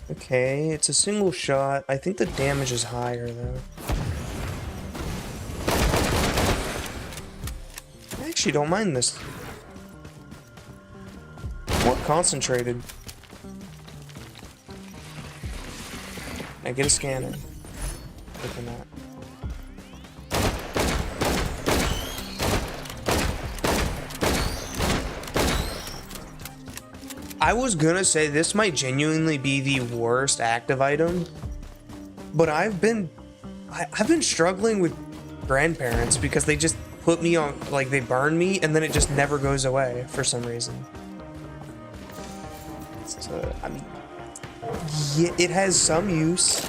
Okay, it's a single shot. I think the damage is higher, though. I actually don't mind this. More concentrated. I get a scanner. Open that. I was gonna say this might genuinely be the worst active item, but I've been struggling with grandparents because they just put me on, like, they burn me and then it just never goes away for some reason. So, I mean, yeah, it has some use.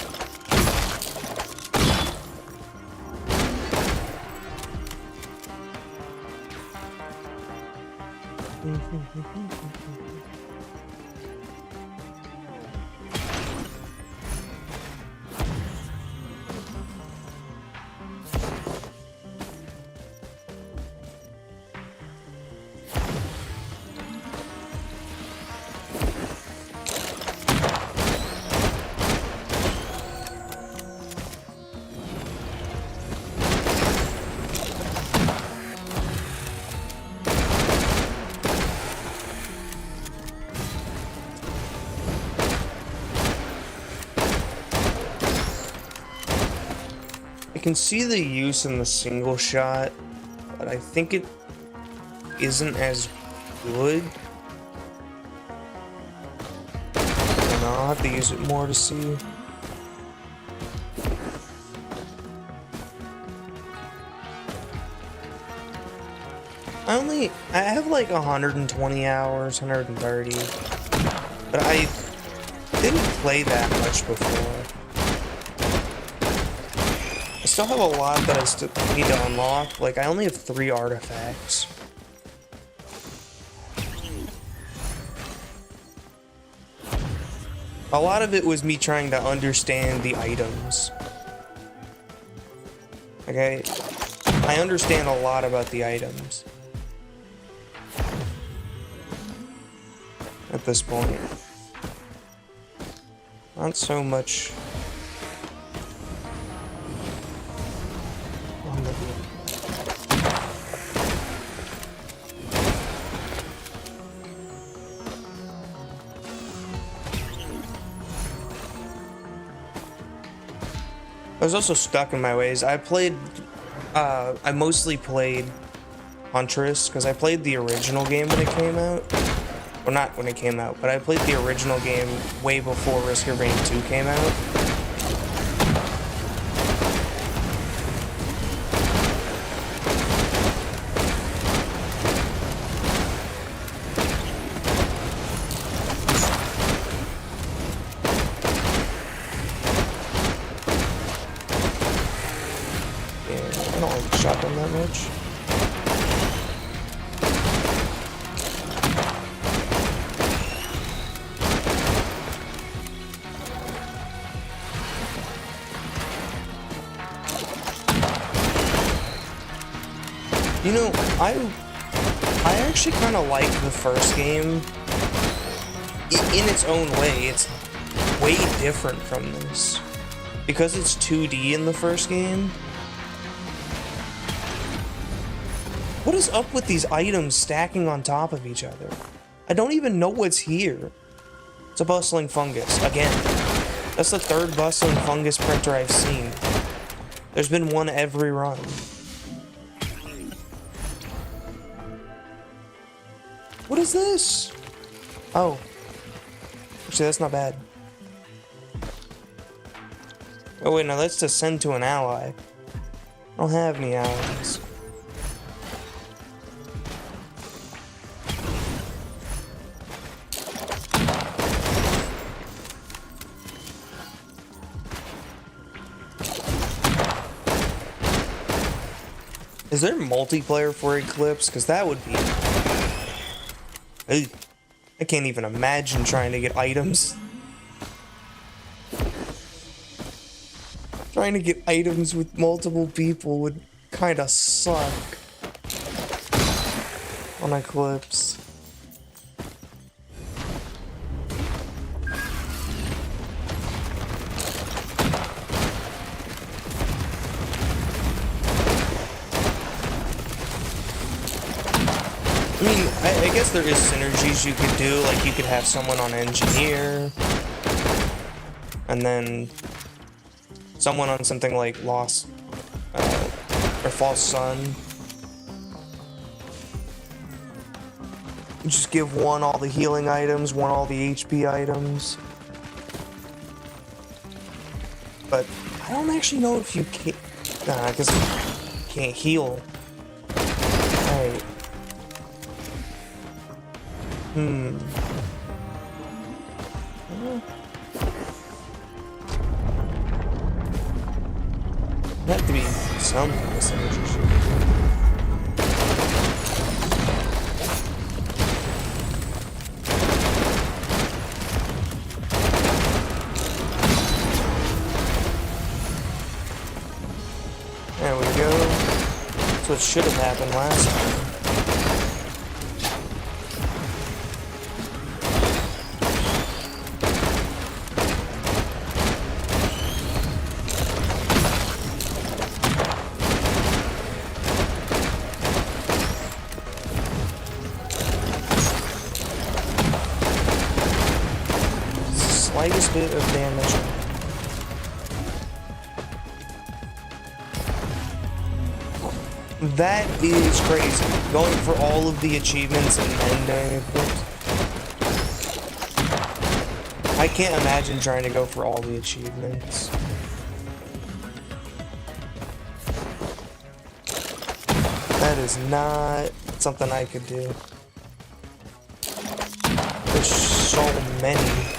I can see the use in the single shot, but I think isn't as good. I don't know, I'll have to use it more to see. I have like 120 hours, 130, but I didn't play that much before. I still have a lot that I still need to unlock. Like, I only have 3 artifacts. A lot of it was me trying to understand the items. Okay, I understand a lot about the items at this point. Not so much on the I was also stuck in my ways. I mostly played Huntress because I played the original game when it came out. Well, not when it came out, but I played the original game way before Risk of Rain 2 came out. Yeah, I don't like the shotgun that much. You know, I actually kind of like the first game. In its own way, it's way different from this. Because it's 2D in the first game. What is up with these items stacking on top of each other? I don't even know what's here. It's a bustling fungus. Again, that's the 3rd bustling fungus printer I've seen. There's been one every run. What is this? Oh. Actually, that's not bad. Oh wait, no, that's to send to an ally. I don't have any allies. Is there multiplayer for Eclipse? Because that would be... Ugh. I can't even imagine trying to get items. Trying to get items with multiple people would kind of suck on Eclipse. I mean, I guess there is synergies you could do, like you could have someone on engineer, and then someone on something like Lost, or False Sun. You just give one all the healing items, one all the HP items. But I don't actually know if you can, I guess you can't heal. Alright. There have to be some synergy. There we go. That's what should have happened last time. Slightest bit of damage. That is crazy. Going for all of the achievements and then I can't imagine trying to go for all the achievements. That is not something I could do. There's so many.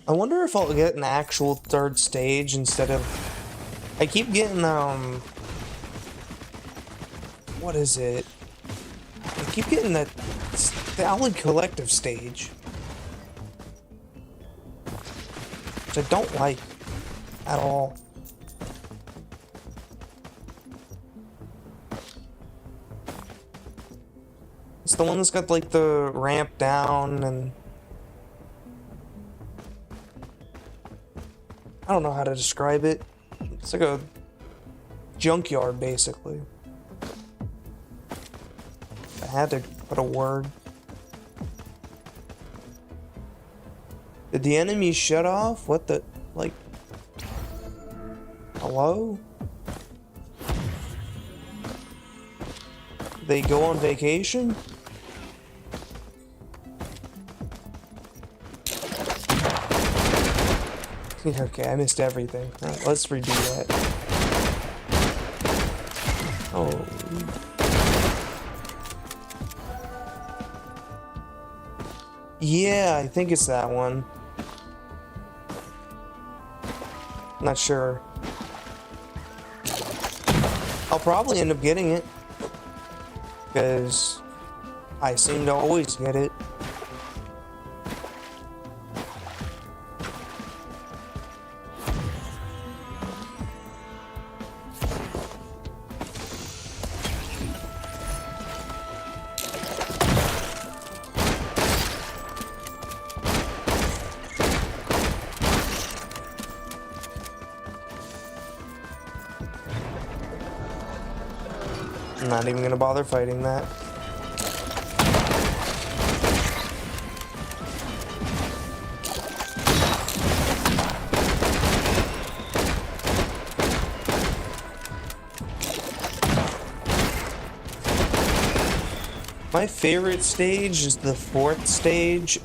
I wonder if I'll get an actual third stage instead of... I keep getting, what is it? I keep getting the Allen Collective stage. Which I don't like at all. It's the one that's got, like, the ramp down and... I don't know how to describe it. It's like a junkyard, basically. I had to put a word. Did the enemy shut off? What the... like... Hello? Did they go on vacation? Okay, I missed everything. Right, let's redo that. Oh. Yeah, I think it's that one. Not sure. I'll probably end up getting it. Because I seem to always get it. I'm not even gonna bother fighting that. My favorite stage is the fourth stage,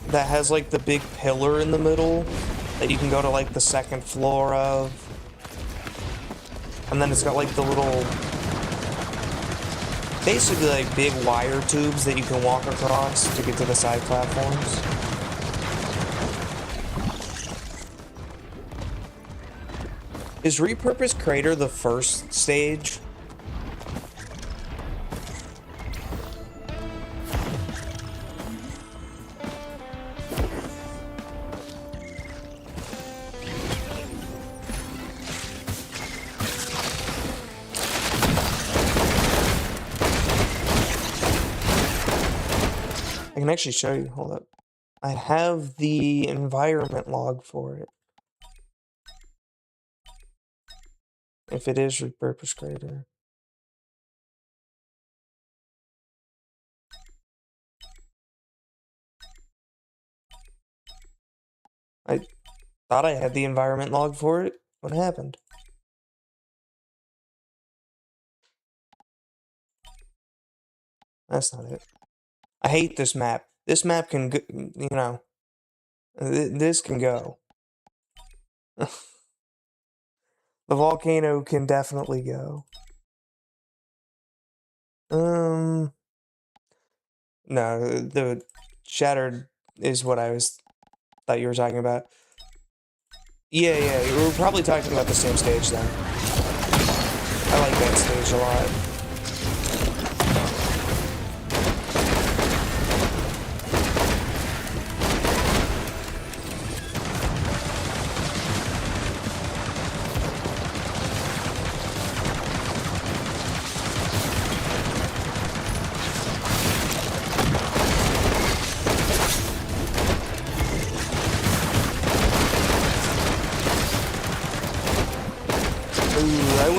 that has like the big pillar in the middle that you can go to like the second floor of. And then it's got like the little, basically like big wire tubes that you can walk across to get to the side platforms. Is Repurposed Crater the first stage? I can actually show you, hold up. I have the environment log for it. If it is Repurposed Crater. I thought I had the environment log for it. What happened? That's not it. I hate this map. This map can go, you know, this can go. The volcano can definitely go. No, the shattered is what I thought you were talking about. Yeah, we were probably talking about the same stage then. I like that stage a lot.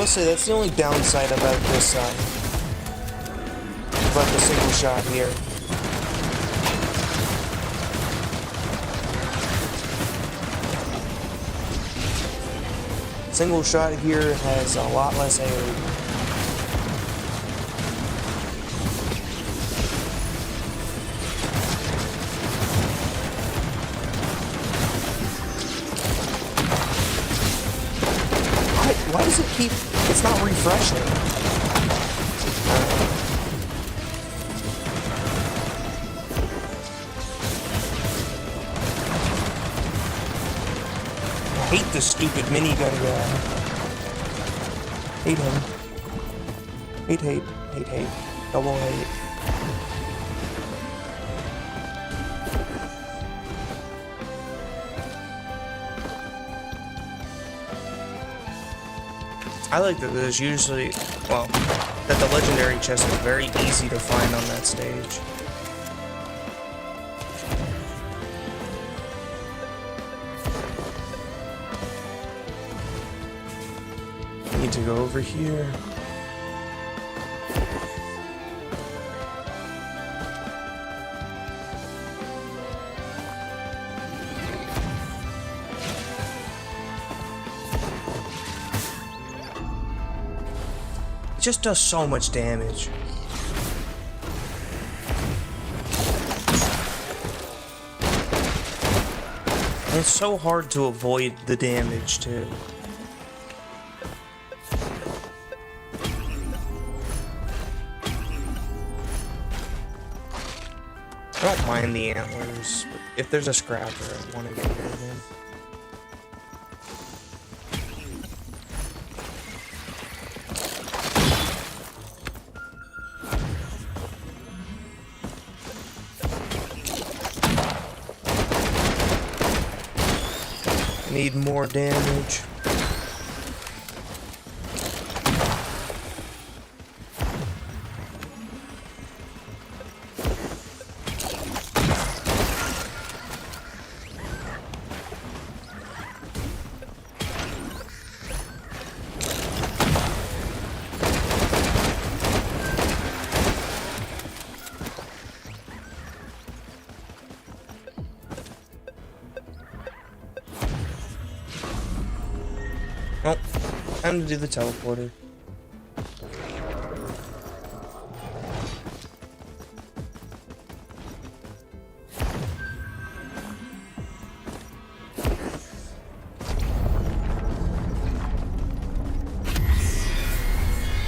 will say that's the only downside about this about the single shot here. Single shot here has a lot less air. Why does it keep... It's not refreshing. I hate this stupid minigun guy. Hate him. Hate. Double hate. I like that there's usually, well, that the legendary chest is very easy to find on that stage. Need to go over here. It just does so much damage. And it's so hard to avoid the damage too. I don't mind the antlers, but if there's a scrapper, I want to get rid of him. Need more damage. Oh, time to do the teleporter.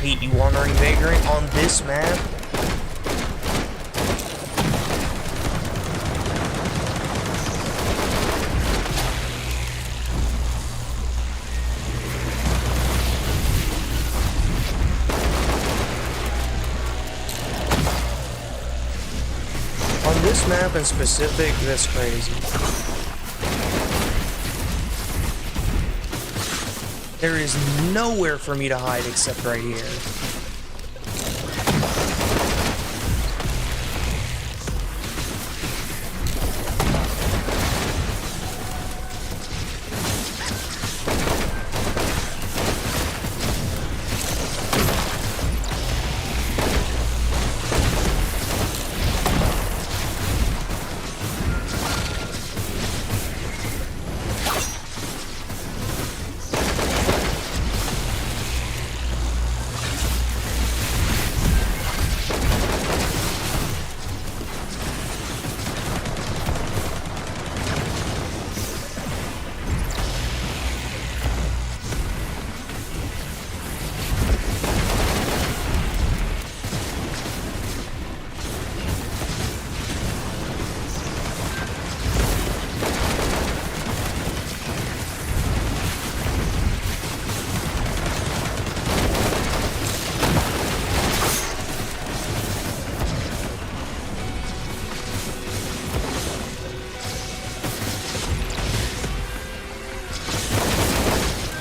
Hey, you wandering vagrant on this map? This map in specific, that's crazy. There is nowhere for me to hide except right here.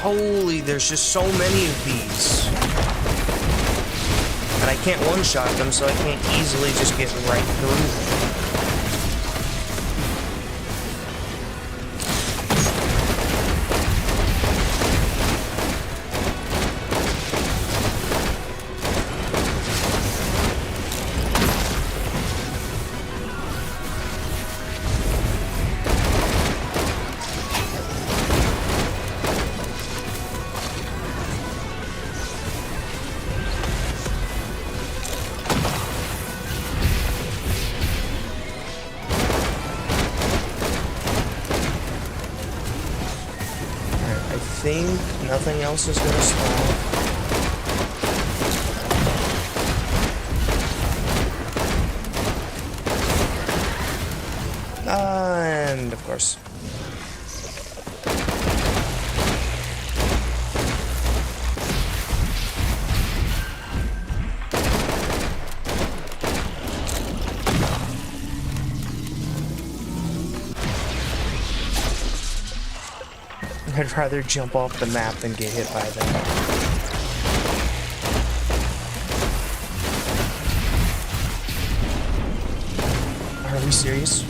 Holy, there's just so many of these. And I can't one-shot them, so I can't easily just get right through them. think nothing else is gonna spawn. And of course. I'd rather jump off the map than get hit by that. Are we serious?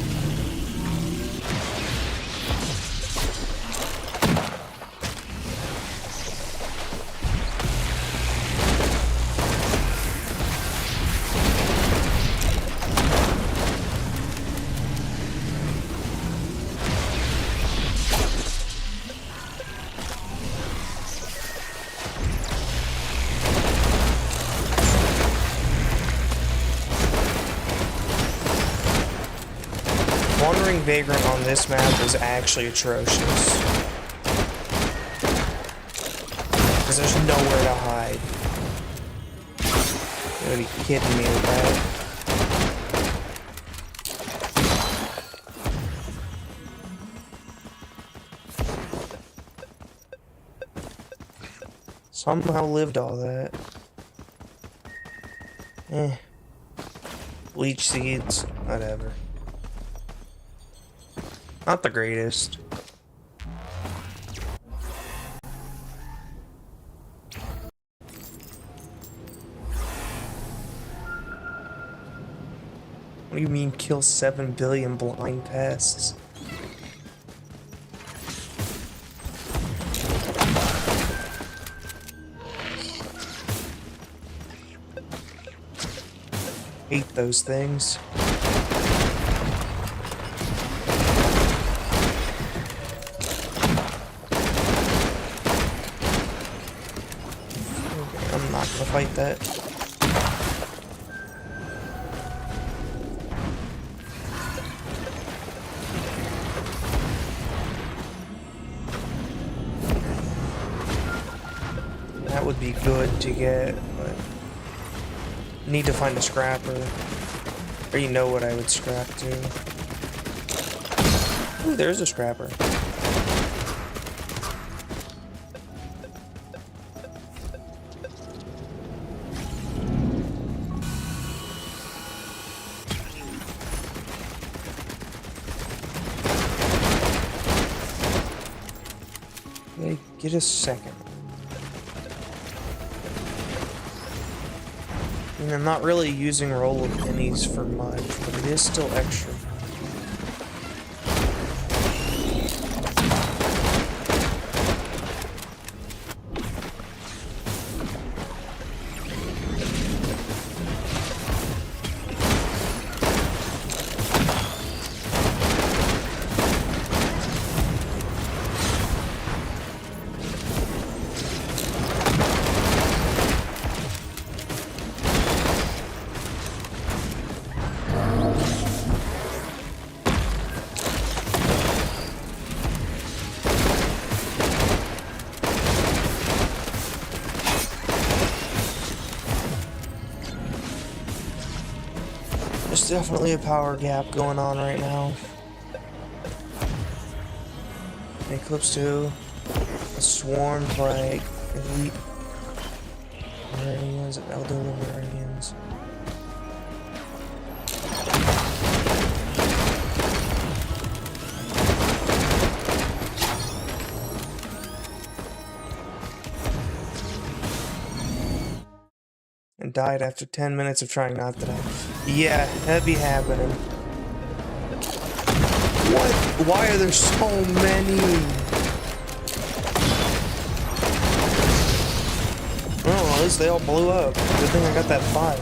Wandering Vagrant on this map is actually atrocious. Because there's nowhere to hide. You gotta be kidding me with that. Somehow lived all that. Leech seeds, whatever. Not the greatest. What do you mean kill 7 billion blind pests? Hate those things. I'm not gonna fight that. That would be good to get, but need to find a scrapper. I already know what I would scrap to. Ooh, there's a scrapper. Okay, get a second. I mean, I'm not really using roll of pennies for much, but it is still extra. There's definitely a power gap going on right now. Eclipse 2, a swarmed like elite Meridians and elderly Meridians. And died after 10 minutes of trying not to die. Yeah, that'd be happening. What? Why are there so many? Oh, at least they all blew up. Good thing I got that fire.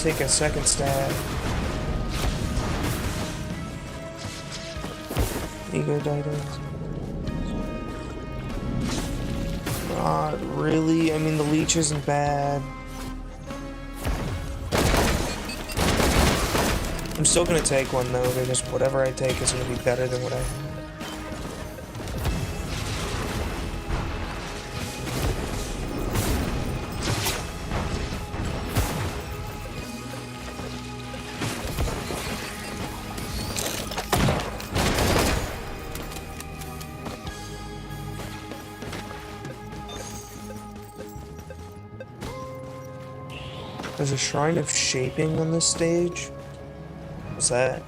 Take a second stab. Any good items? Not really. I mean, the leech isn't bad. I'm still gonna take one though, because whatever I take is gonna be better than what I have. There's a shrine of shaping on this stage. What's that?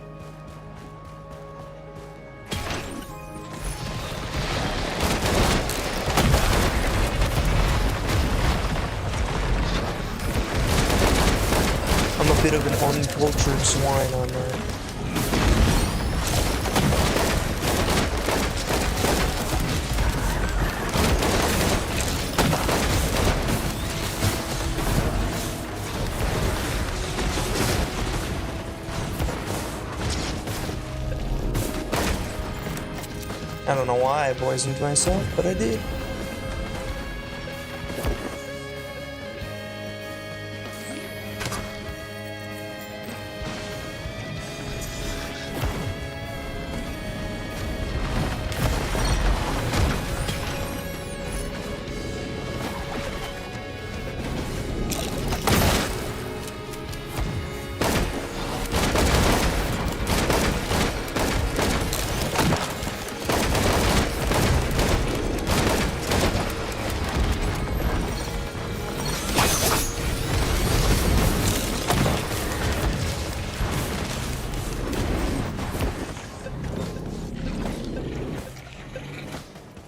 I'm a bit of an uncultured swine on that. I don't know why I poisoned myself, but I did.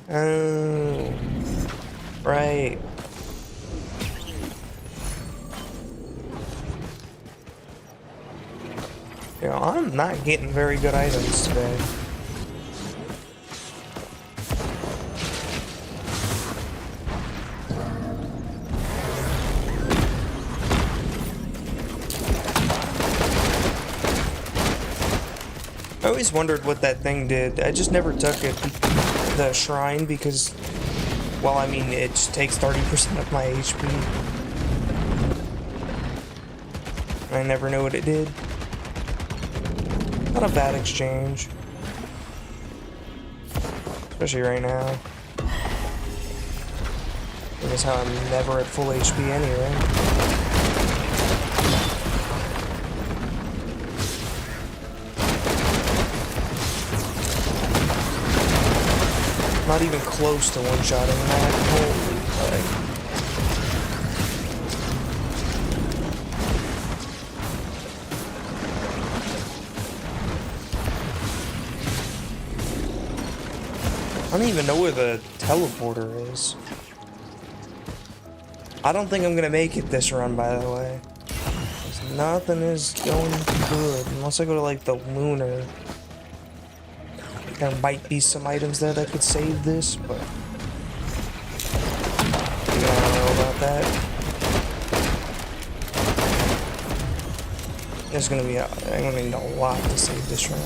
Oh, right. Yeah, I'm not getting very good items today. I always wondered what that thing did. I just never took it, the shrine, because, well, I mean, it takes 30% of my HP. I never knew what it did. Not a bad exchange. Especially right now. That's how I'm never at full HP anyway. Not even close to one-shotting that. Holy fuck. I don't even know where the teleporter is. I don't think I'm gonna make it this run, by the way. 'Cause nothing is going good. Unless I go to, like, the lunar. There might be some items there that could save this, but I don't know about that. There's gonna be I'm gonna need a lot to save this run.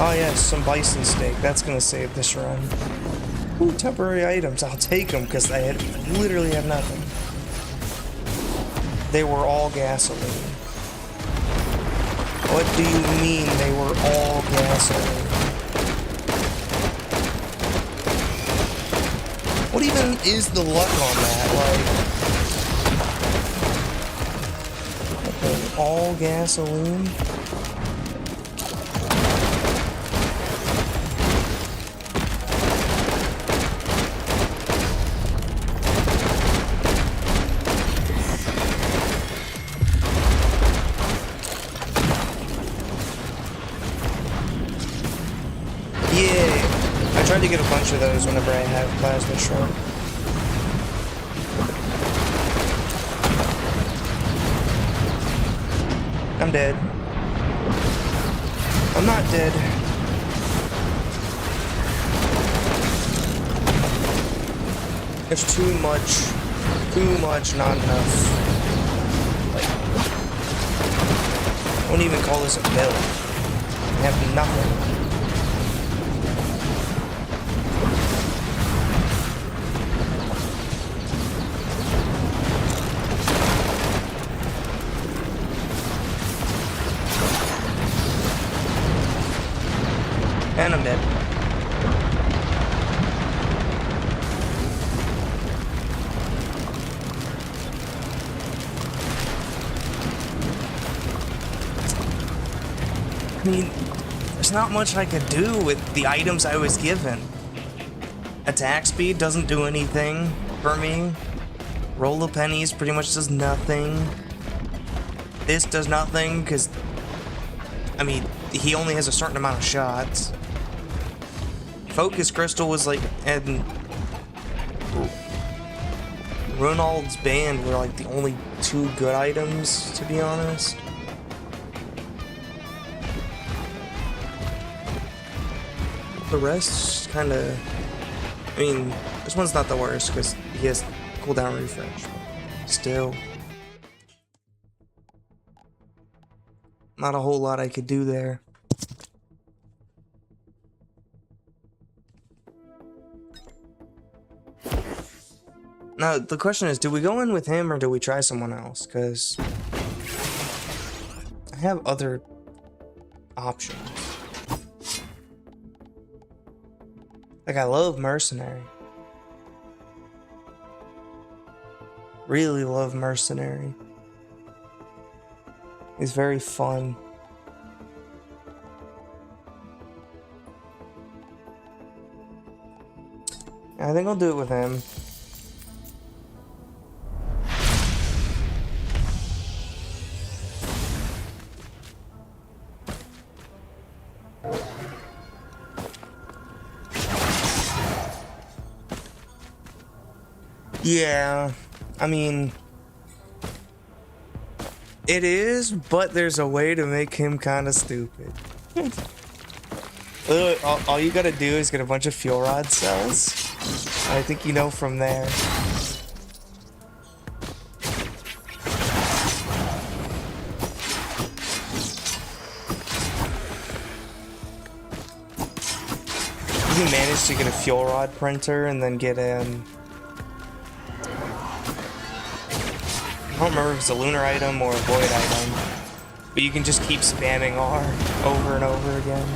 Oh yes, some bison steak. That's gonna save this run. Ooh, temporary items. I'll take them because I literally have nothing. They were all gasoline. What do you mean they were all gasoline? What even is the luck on that? Like, okay, all gasoline? I tried to get a bunch of those whenever I have plasma shrimp. I'm dead. I'm not dead. There's too much, not enough. Like, I wouldn't even call this a build. I have nothing. And I'm dead. I mean, there's not much I could do with the items I was given. Attack speed doesn't do anything for me. Roll of pennies pretty much does nothing. This does nothing because, I mean, he only has a certain amount of shots. Focus Crystal was like, and Ronald's Band were like the only two good items, to be honest. The rest kind of, I mean, this one's not the worst because he has cooldown refresh, but still. Not a whole lot I could do there. Now, the question is, do we go in with him or do we try someone else? Because I have other options. Like, I love Mercenary. Really love Mercenary. He's very fun. I think I'll do it with him. Yeah, I mean, it is, but there's a way to make him kind of stupid. All you gotta do is get a bunch of fuel rod cells. I think you know from there. You can manage to get a fuel rod printer and then get I don't remember if it's a lunar item or a void item, but you can just keep spamming R over and over again.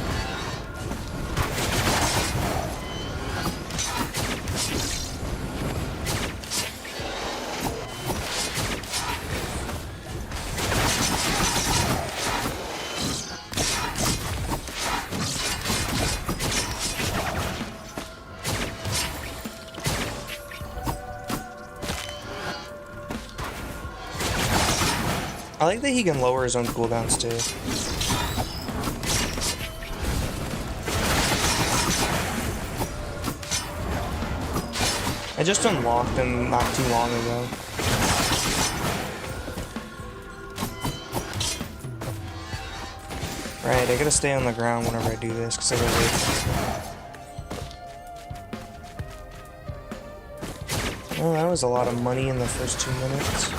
I like that he can lower his own cooldowns too. I just unlocked him not too long ago. Right, I gotta stay on the ground whenever I do this because I gotta wait. Oh, that was a lot of money in the first 2 minutes.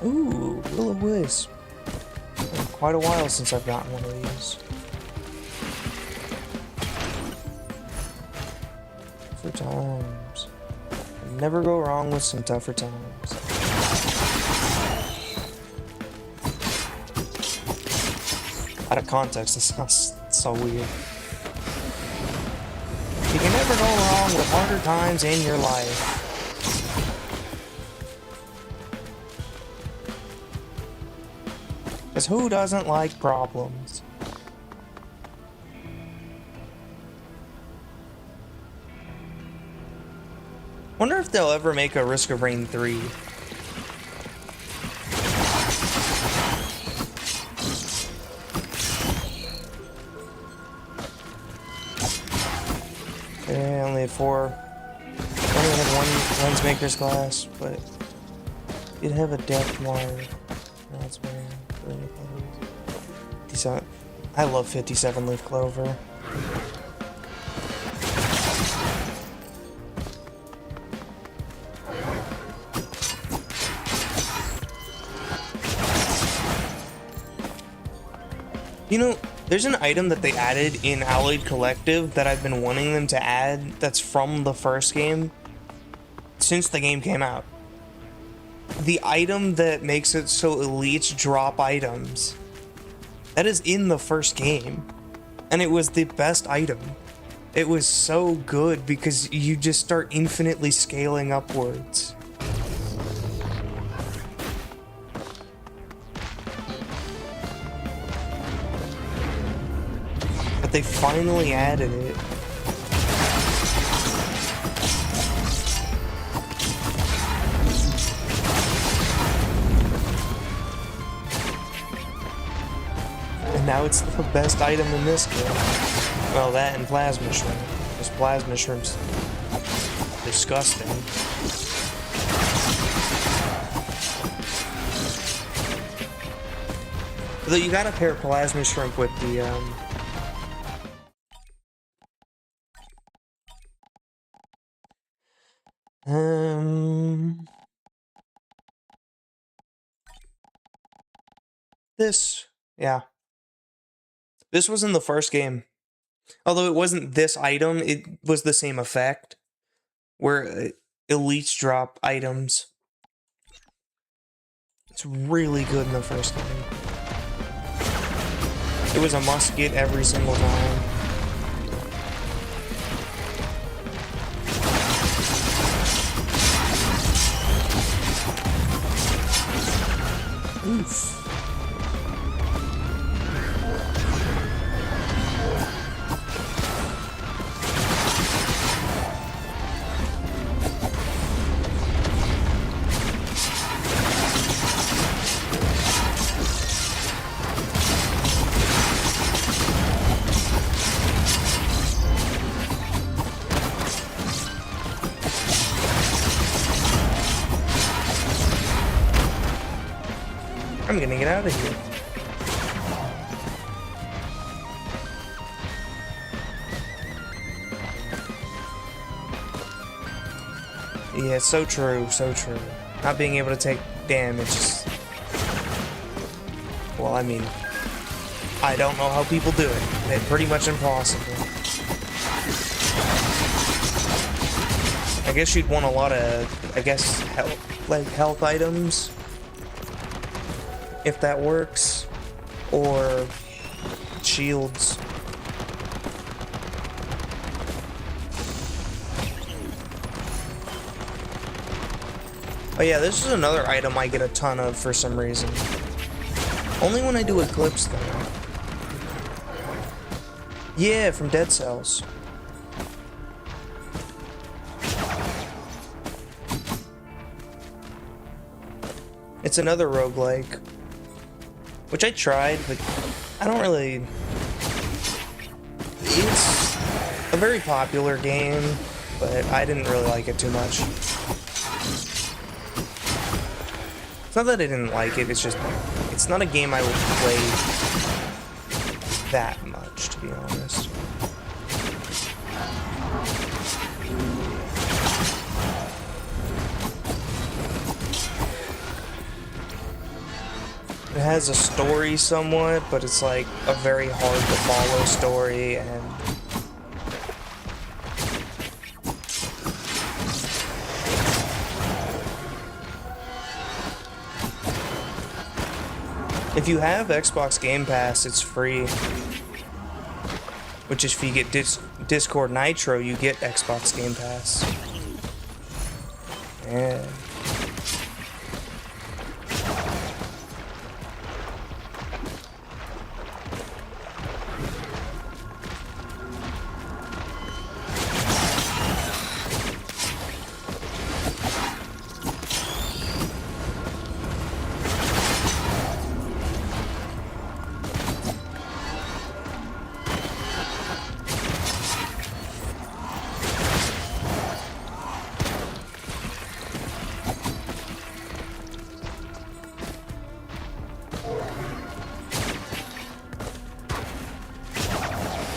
Ooh, Will-O-Wisp. Been quite a while since I've gotten one of these. Tougher times. Never go wrong with some tougher times. Out of context, this sounds so weird. You can never go wrong with harder times in your life. Because who doesn't like problems? Wonder if they'll ever make a Risk of Rain 3. Okay, I only had 4. I only had Lensmaker's class, but you'd have a depth wire. That's very 57. I love 57 leaf clover. You know, there's an item that they added in Alloyed Collective that I've been wanting them to add that's from the first game since the game came out. The item that makes it so elites drop items. That is in the first game. And it was the best item. It was so good because you just start infinitely scaling upwards. But they finally added it. And now it's the best item in this game. Well, that and Plasma Shrimp. Because Plasma Shrimp's disgusting. Though you gotta pair Plasma Shrimp with the, this, yeah. This was in the first game. Although it wasn't this item, it was the same effect. Where elites drop items. It's really good in the first game. It was a must get every single time. Oof. I'm gonna get out of here. Yeah, it's so true, so true. Not being able to take damage is... Well, I mean... I don't know how people do it. It's pretty much impossible. I guess you'd want a lot of, health items. If that works, or shields. Oh yeah, this is another item I get a ton of for some reason. Only when I do Eclipse though. Yeah, from Dead Cells. It's another roguelike. Which I tried, but I don't really... It's a very popular game, but I didn't really like it too much. It's not that I didn't like it, it's just... It's not a game I would play that much, to be honest. It has a story somewhat, but it's like a very hard to follow story, and if you have Xbox Game Pass, it's free. Which is if you get Discord Nitro, you get Xbox Game Pass. Yeah.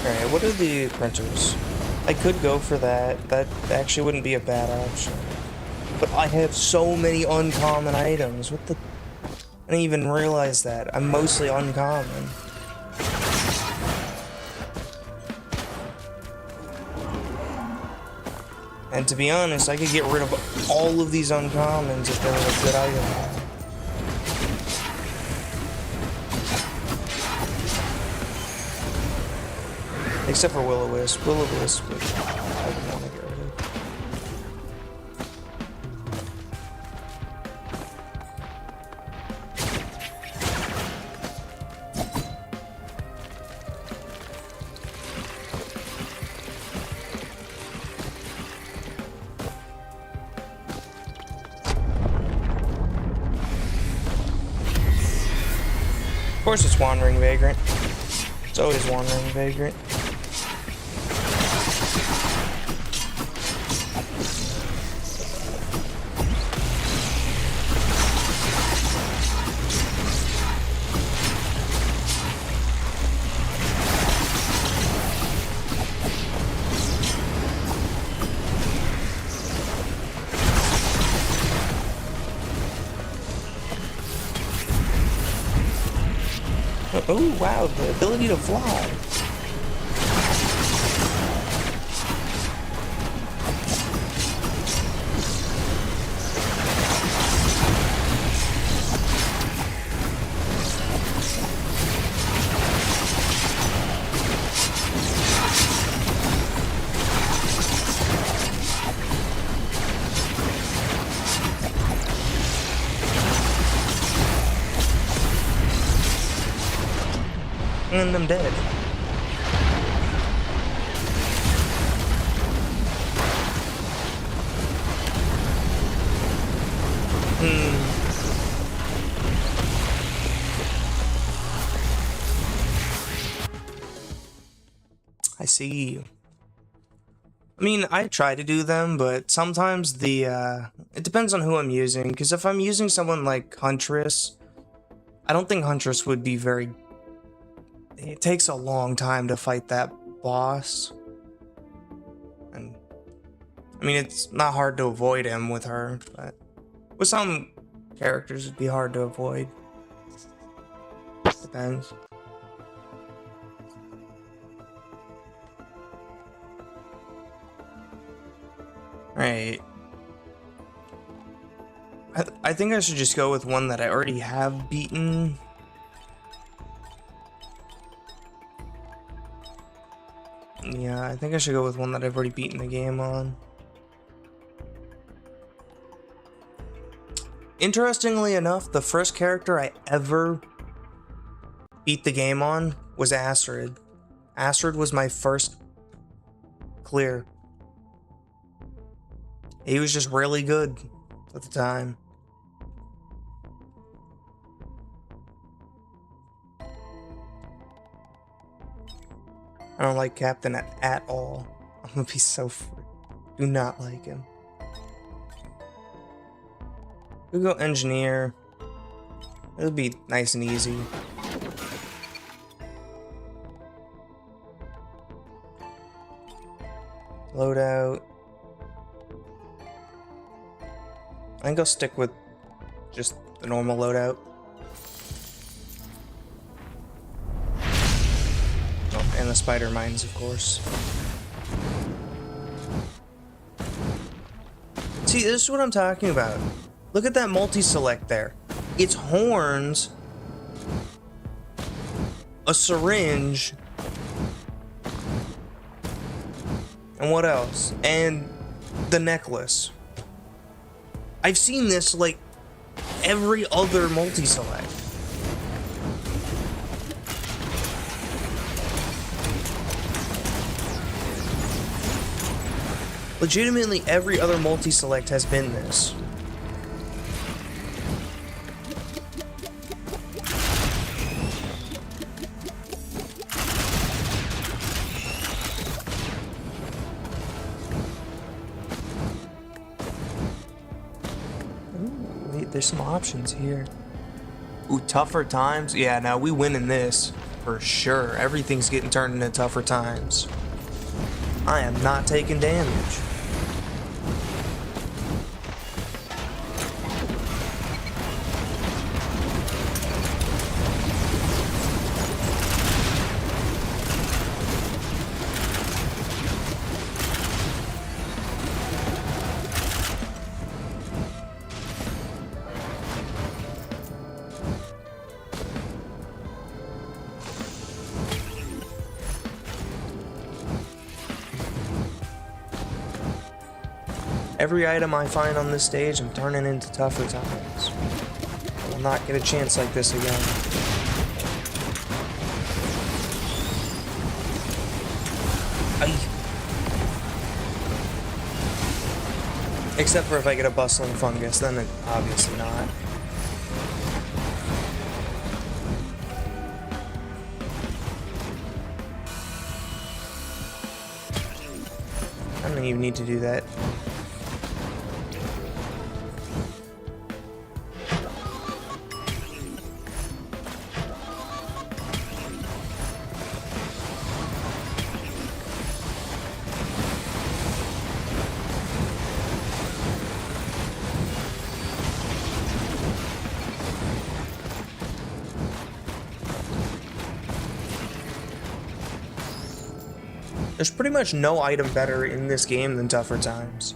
Alright, what are the printers? I could go for that. That actually wouldn't be a bad option. But I have so many uncommon items. What the... I didn't even realize that. I'm mostly uncommon. And to be honest, I could get rid of all of these uncommons if there was a good item. Except for Will-O-Wisp. Will-O-Wisp, I would want to get rid of. Of course it's Wandering Vagrant. It's always Wandering Vagrant. Oh wow, the ability to fly. And I'm dead. I see. I mean, I try to do them, but sometimes it depends on who I'm using, because if I'm using someone like Huntress, I don't think Huntress would be very... It takes a long time to fight that boss. And I mean, it's not hard to avoid him with her, but with some characters it'd be hard to avoid. Depends. Right. I think I should just go with one that I already have beaten. Yeah, I think I should go with one that I've already beaten the game on. Interestingly enough, the first character I ever beat the game on was Astrid. Astrid was my first clear. He was just really good at the time. I don't like Captain at all. I'm gonna be so do not like him. We'll go Engineer. It'll be nice and easy. Loadout. I think I'll stick with just the normal loadout. And the spider mines, of course. See, this is what I'm talking about. Look at that multi-select there. It's horns, a syringe, and what else? And the necklace. I've seen this like every other multi-select. Legitimately, every other multi-select has been this. Ooh, wait, there's some options here. Ooh, tougher times? Yeah, no, we win in this. For sure, everything's getting turned into tougher times. I am not taking damage. Every item I find on this stage, I'm turning into tougher times. I will not get a chance like this again. Except for if I get a bustling fungus, then it, obviously not. I don't even need to do that. There's pretty much no item better in this game than Tougher Times.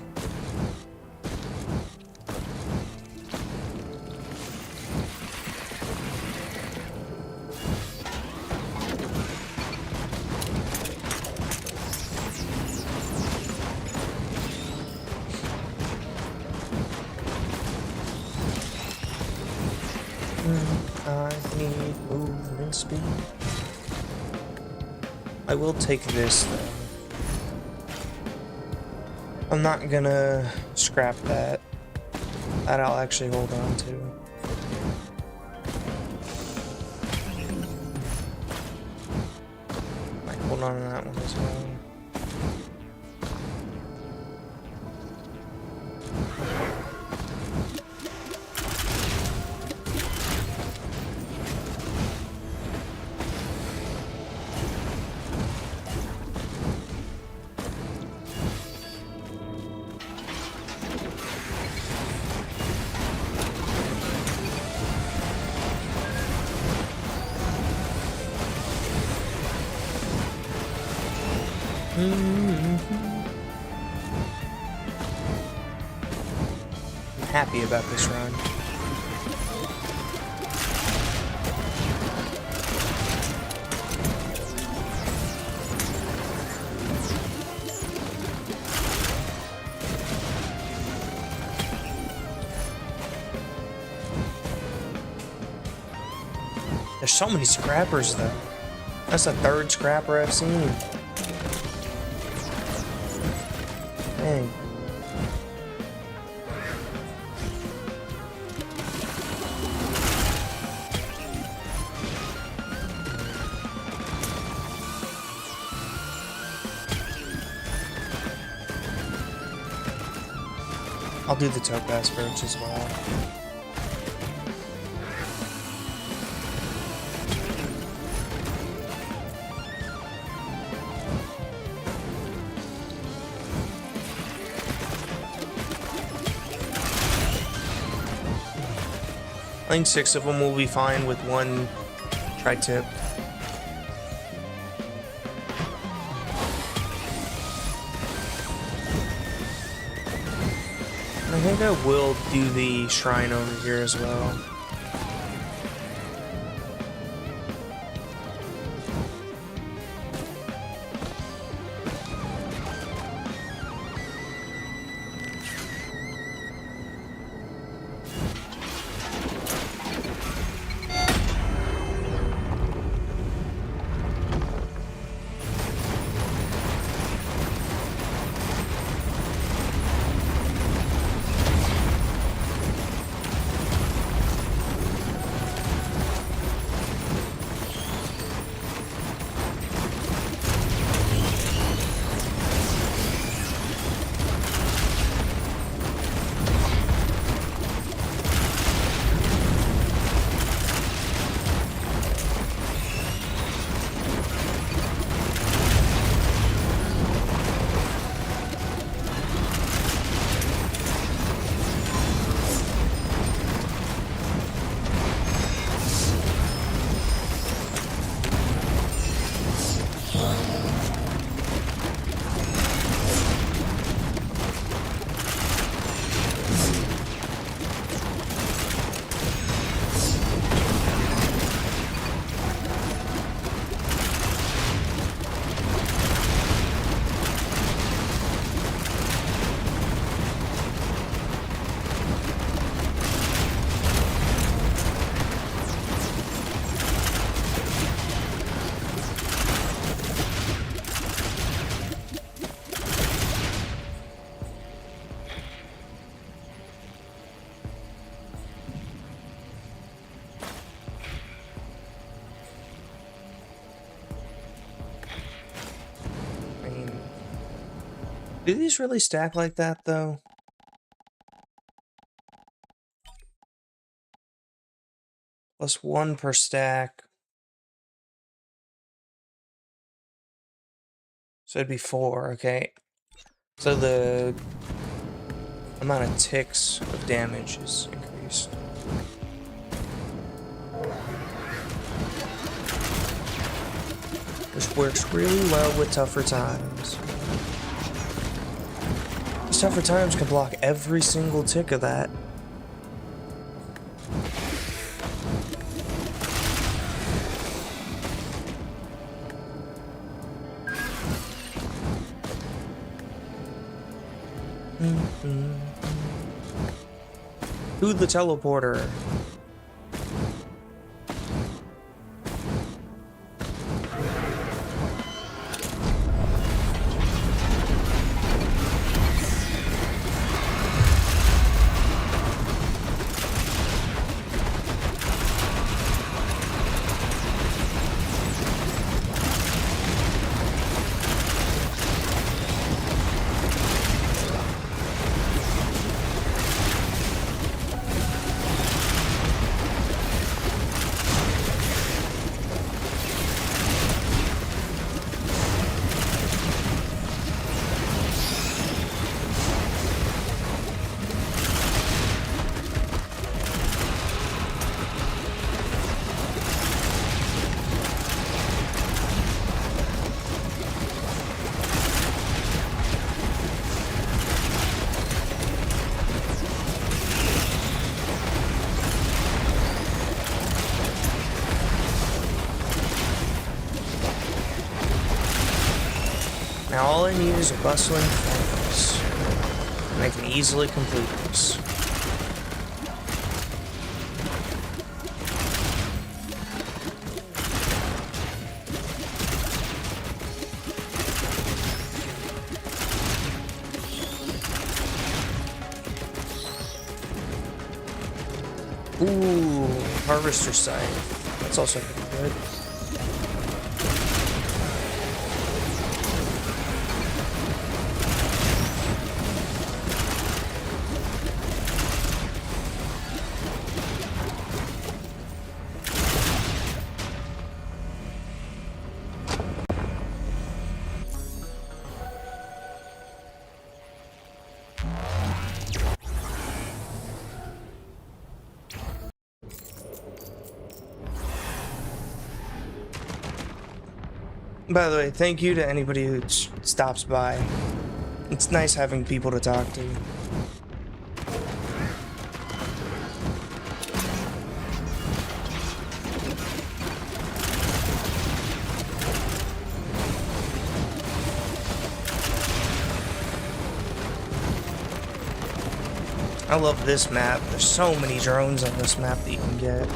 I need movement speed. I will take this though. I'm not gonna scrap that. That I'll actually hold on to. Might hold on to that one as well. I'm happy about this run. There's so many scrappers though. That's the third scrapper I've seen. Dang. I'll do the topaz birch as well. I think 6 of them will be fine with one tri-tip. I think I will do the shrine over here as well. Do these really stack like that, though? Plus 1 per stack. So it'd be 4, okay. So the amount of ticks of damage is increased. Which works really well with tougher times. These tougher times can block every single tick of that. To the teleporter. Now all I need is a bustling focus, and I can easily complete this. Ooh, Harvester Scythe. That's also pretty good. By the way, thank you to anybody who stops by. It's nice having people to talk to. I love this map. There's so many drones on this map that you can get.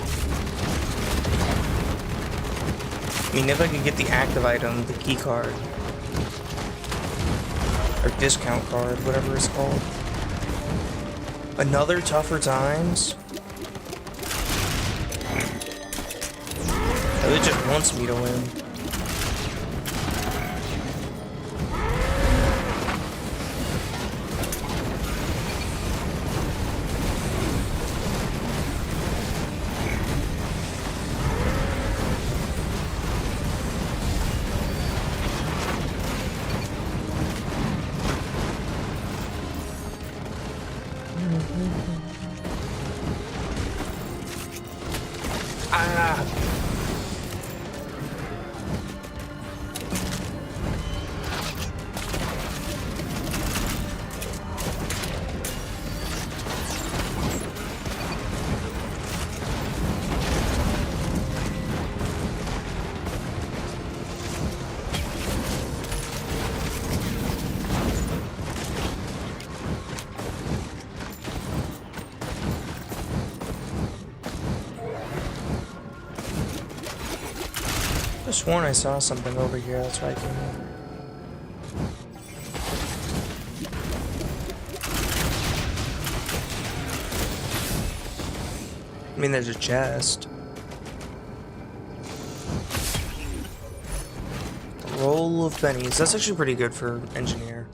I mean, if I could get the active item, the key card, or discount card, whatever it's called. Another tougher times? Oh, it just wants me to win. Ah! I sworn I saw something over here, that's why I came over. I mean, there's a chest. Roll of pennies. That's actually pretty good for engineer.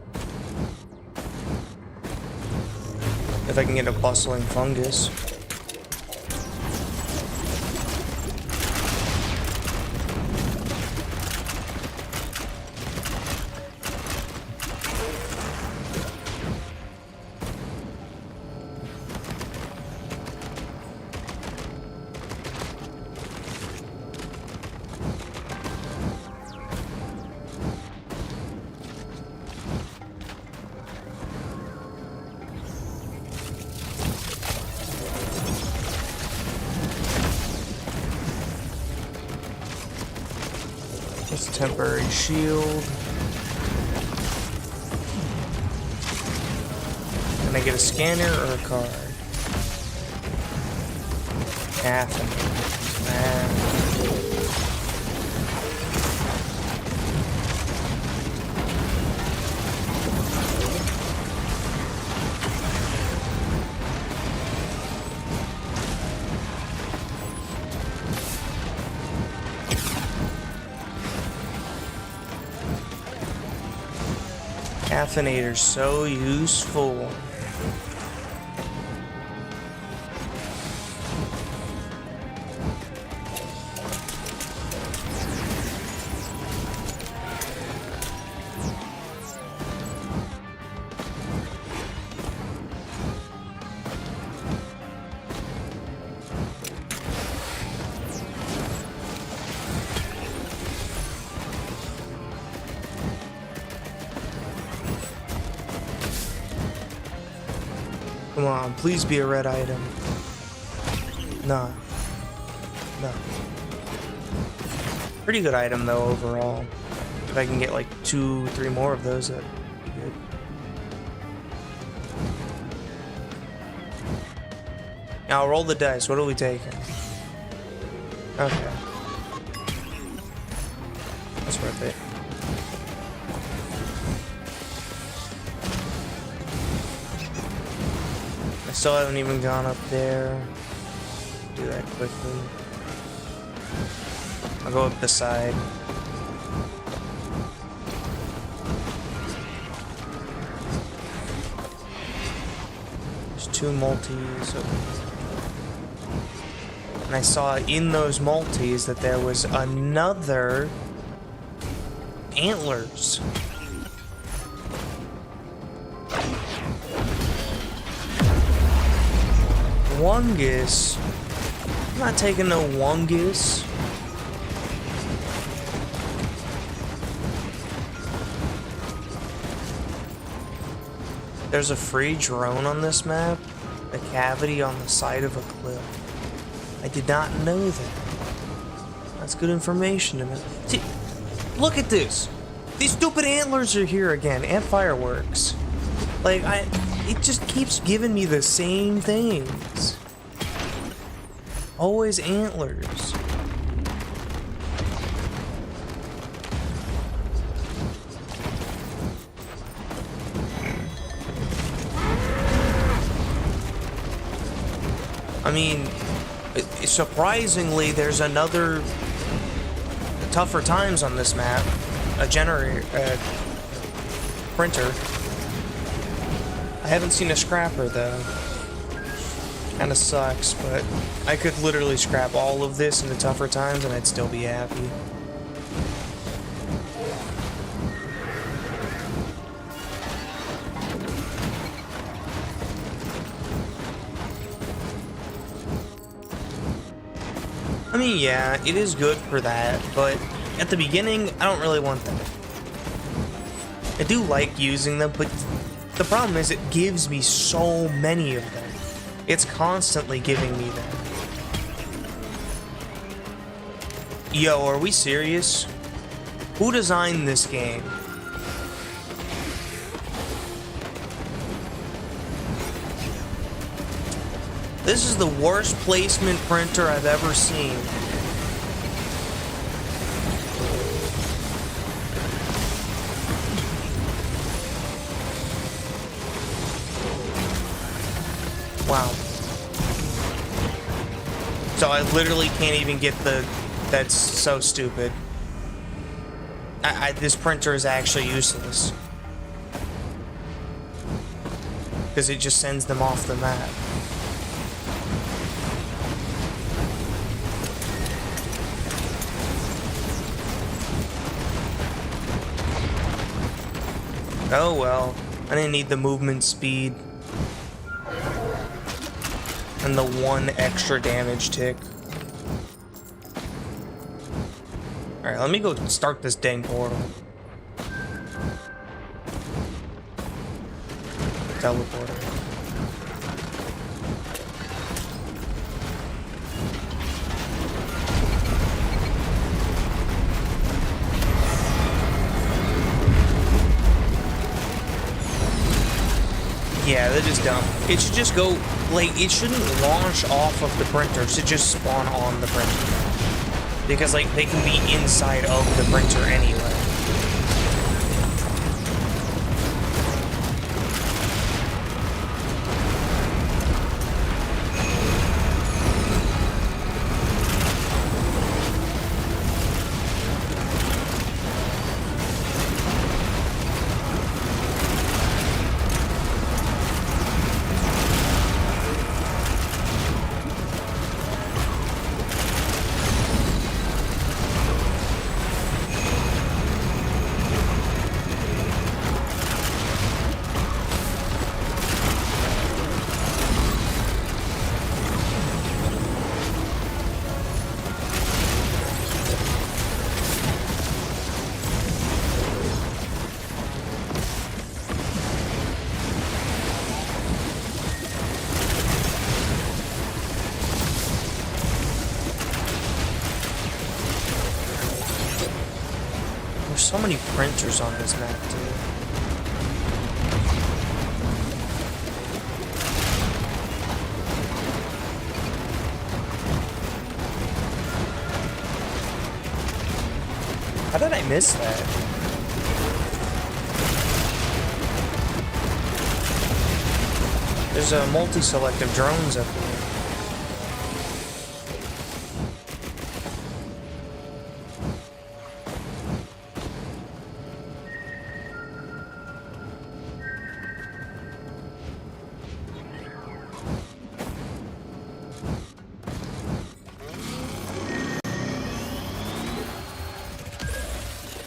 If I can get a bustling fungus. It's a temporary shield. Can I get a scanner or a card? Caffeinator's so useful. Come on, please be a red item. Nah. No. Pretty good item though overall. If I can get like 2-3 more of those, that'd be good. Now roll the dice. What are we taking? Okay. That's worth it. I still haven't even gone up there. Do that quickly. I'll go up the side. There's 2 multis. And I saw in those multis that there was another antlers. Wungus. I'm not taking no wungus. There's a free drone on this map. A cavity on the side of a cliff. I did not know that. That's good information to me. See, look at this. These stupid antlers are here again, and fireworks. Like, it just keeps giving me the same things. Always antlers. I mean, surprisingly, there's another tougher times on this map. A generator, printer. I haven't seen a scrapper though. Kinda sucks, but I could literally scrap all of this into tougher times and I'd still be happy. I mean, yeah, it is good for that, but at the beginning, I don't really want that. I do like using them, but the problem is it gives me so many of them. It's constantly giving me them. Yo, are we serious? Who designed this game? This is the worst placement printer I've ever seen. Wow. So I literally can't even get the... That's so stupid. This printer is actually useless. because it just sends them off the map. Oh well, I didn't need the movement speed and the 1 extra damage tick. Alright, let me go start this dang portal. Teleporter. Yeah, that is dumb. It should just go, like, it shouldn't launch off of the printer. It should just spawn on the printer. Because, like, they can be inside of the printer anyway. So many printers on this map, dude. How did I miss that? There's a multi-selective drones up here.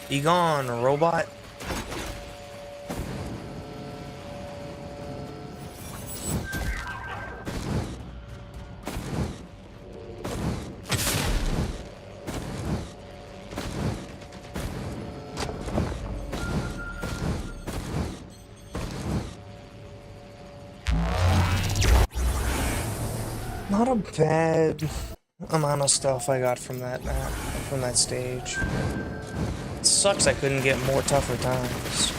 Be gone, robot. Not a bad amount of stuff I got from that map, from that stage. It sucks I couldn't get more tougher times.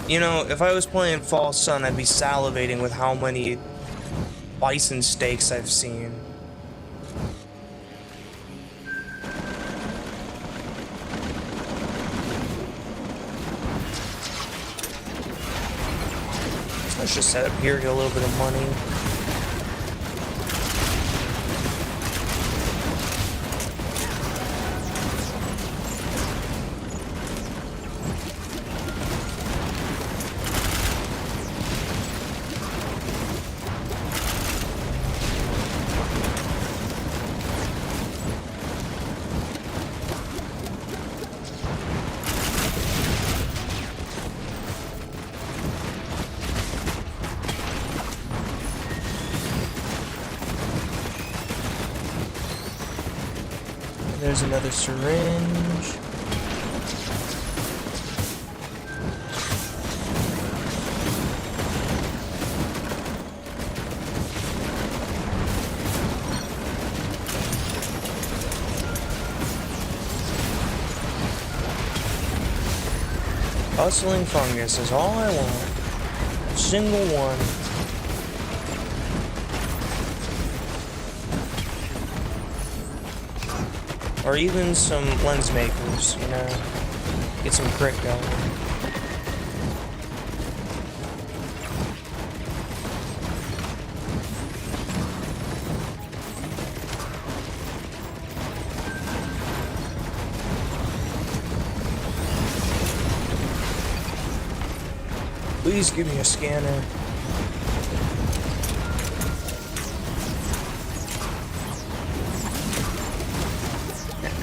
You know, if I was playing False Sun, I'd be salivating with how many bison steaks I've seen. So let's just set up here, get a little bit of money. There's another syringe. Hustling fungus is all I want. Single one. Or even some lens makers, you know, get some crit going. Please give me a scanner.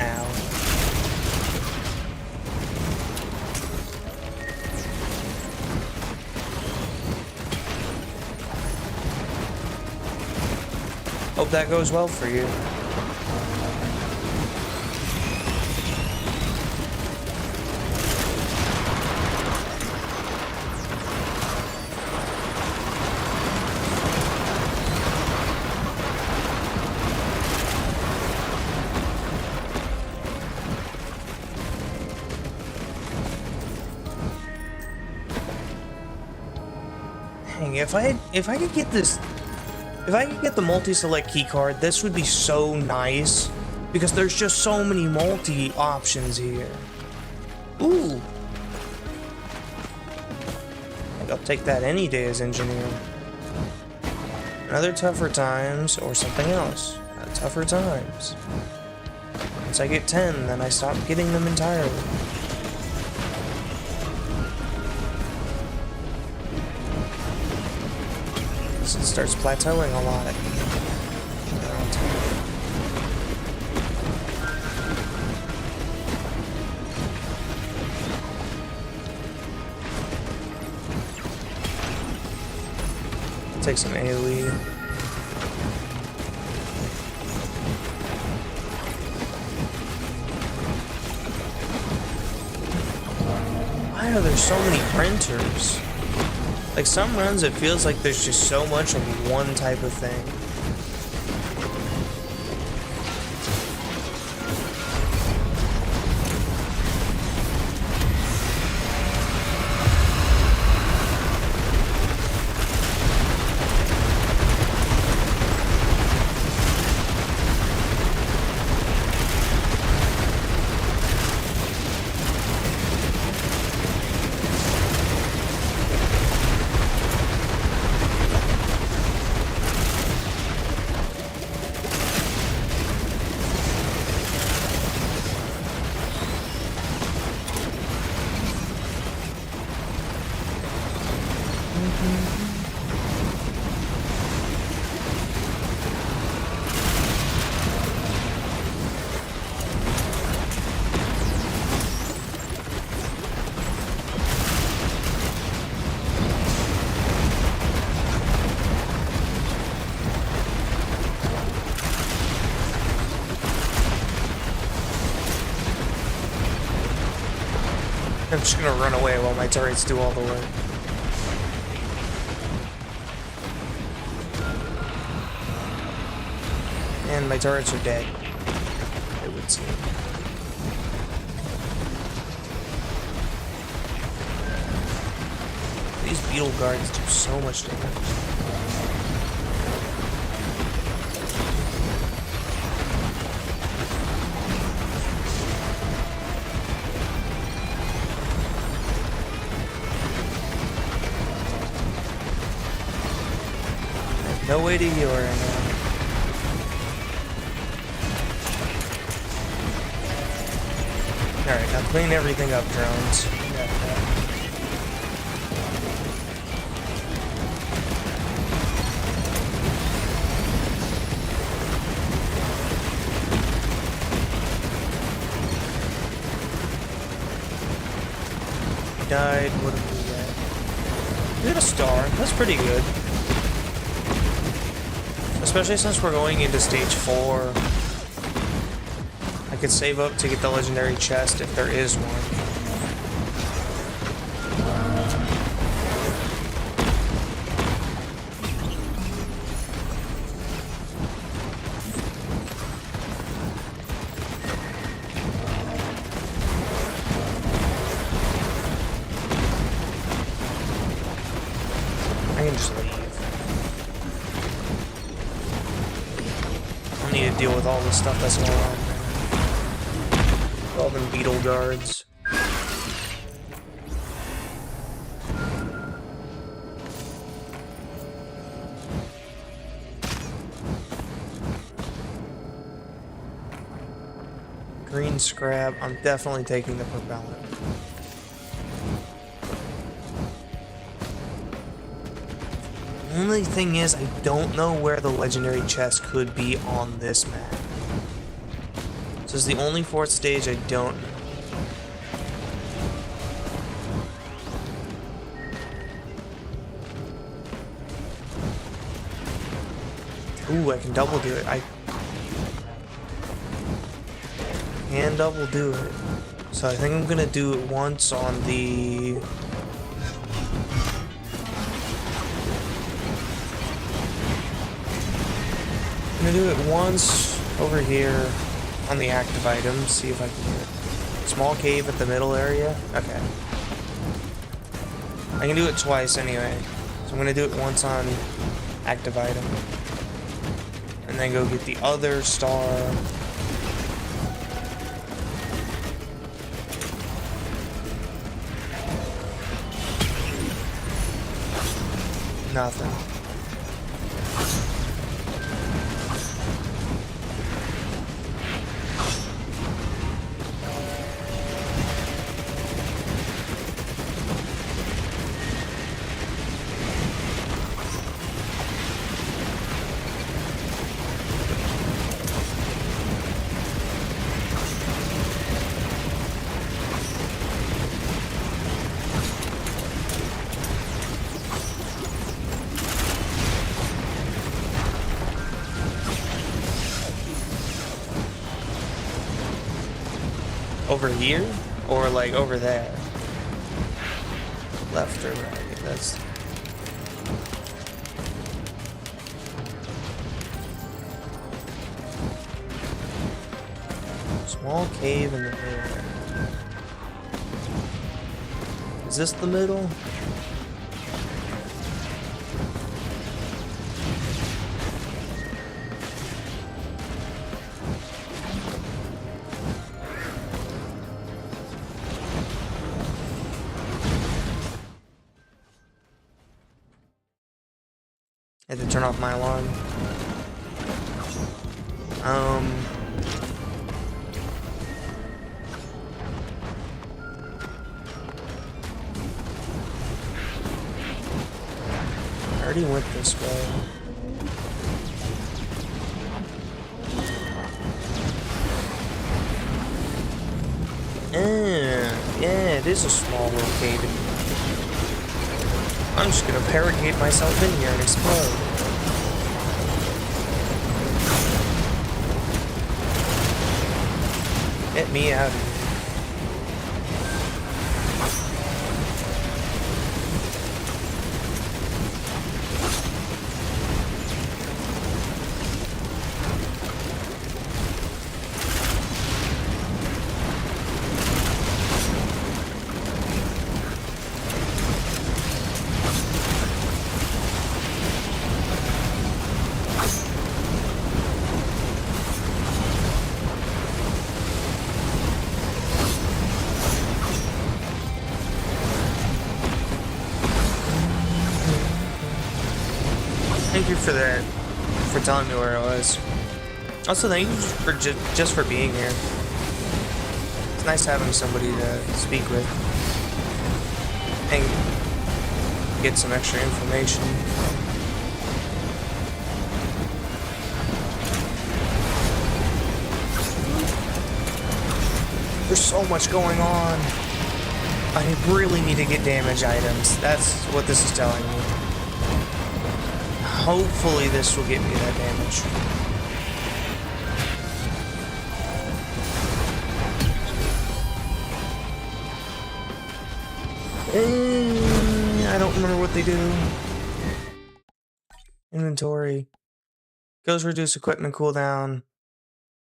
Ow. Hope that goes well for you. Dang, if I could get this. If I could get the multi-select keycard, this would be so nice, because there's just so many multi-options here. Ooh. I think I'll take that any day as engineer. Another tougher times, or something else. Tougher times. Once I get 10, then I stop getting them entirely. It starts plateauing a lot. Take some AoE. Why are there so many printers? Like, some runs, it feels like there's just so much of one type of thing. I'm just gonna run away while my turrets do all the work. And my turrets are dead, it would seem. These beetle guards do so much damage. No way to heal right now. Alright, now clean everything up, drones. We died. What did we get? We got a star. That's pretty good. Especially since we're going into stage 4. I could save up to get the legendary chest if there is one. I can just leave. I need to deal with all this stuff that's going on. All them beetle guards. Green scrap. I'm definitely taking the propellant. Only thing is, I don't know where the legendary chest could be on this map. This is the only fourth stage I don't know. Ooh, I can double do it. I can double do it. So I think I'm gonna do it once on the... I'm gonna do it once over here on the active items, see if I can do it. Small cave at the middle area? Okay. I can do it twice anyway. So I'm gonna do it once on active item. And then go get the other star. Nothing. Over here? Or like over there? Left or right? That's... Small cave in the middle. Is this the middle? I had to turn off my alarm. I already went this way. Yeah, it is a small little cave. I'm just gonna barricade myself in here and explode. Get me out of here. Thank you for that, for telling me where I was. Also, thank you for just for being here. It's nice having somebody to speak with and get some extra information. There's so much going on. I really need to get damage items. That's what this is telling me. Hopefully this will get me that damage. I don't remember what they do. Inventory. Goes reduce equipment cooldown.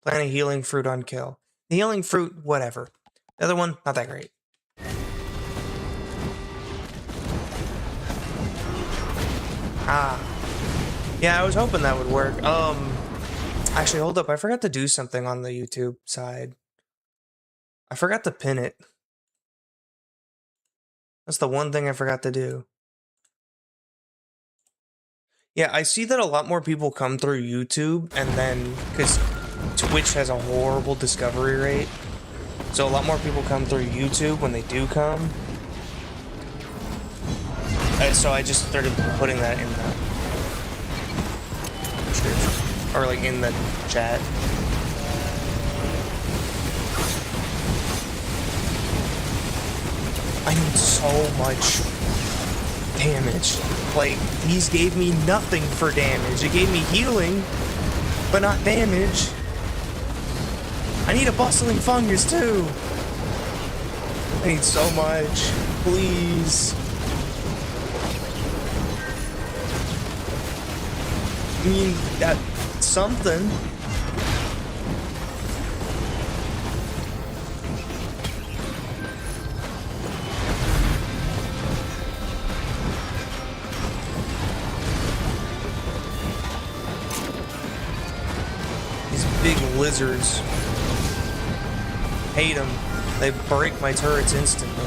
Plant a healing fruit on kill. The healing fruit, whatever. The other one, not that great. Ah. Yeah, I was hoping that would work. Actually, hold up. I forgot to do something on the YouTube side. I forgot to pin it. That's the one thing I forgot to do. Yeah, I see that a lot more people come through YouTube, and then, because Twitch has a horrible discovery rate, so a lot more people come through YouTube when they do come. So I just started putting that in the description. Or like in the chat. I need so much damage. Like, these gave me nothing for damage. It gave me healing, but not damage. I need a bustling fungus too. I need so much. Please. I mean, that's something. These big lizards. Hate them. They break my turrets instantly.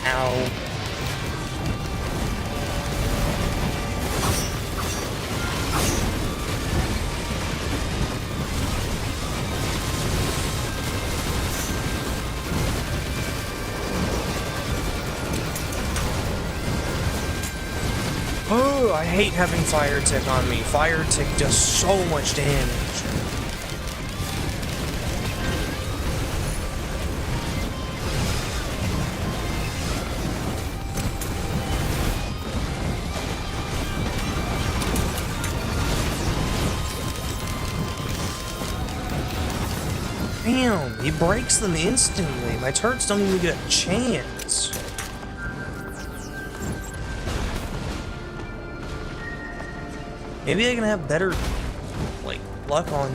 Ow. Oh, I hate having fire tick on me. Fire tick does so much damage. Damn, he breaks them instantly. My turrets don't even get a chance. Maybe I can have better, like, luck on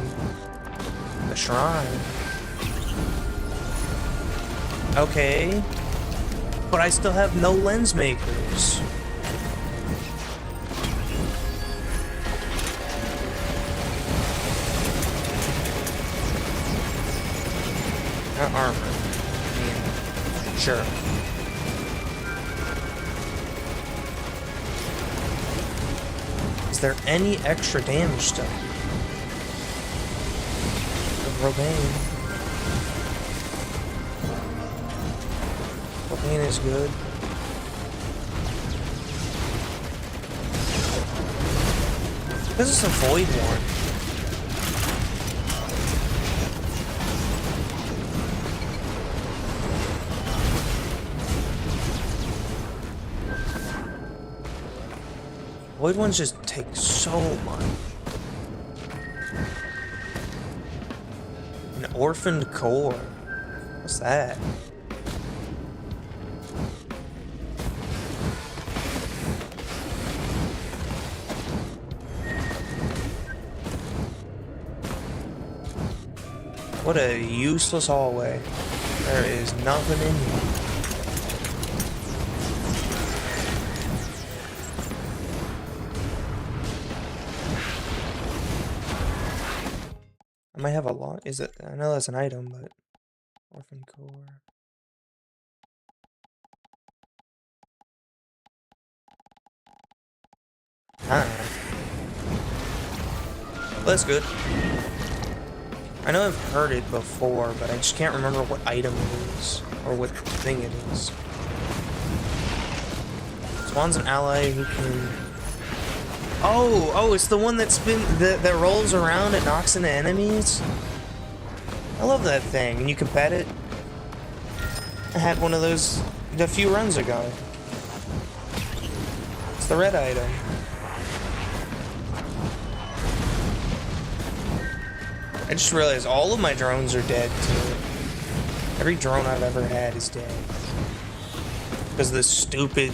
the shrine. Okay. But I still have no lens makers. Not armor. I mean, sure. Is there any extra damage stuff? Robane. Robane is good. This is a void one. Void ones just take so much. An orphaned core. What's that? What a useless hallway. There is nothing in here. I might have a lot. Is it? I know that's an item, but orphan core. Ah, that's good. I know I've heard it before, but I just can't remember what item it is or what thing it is. Spawn's an ally who can. Oh, it's the one that that rolls around and knocks into enemies? I love that thing, and you can pet it. I had one of those a few runs ago. It's the red item. I just realized all of my drones are dead, too. Every drone I've ever had is dead. Because of this stupid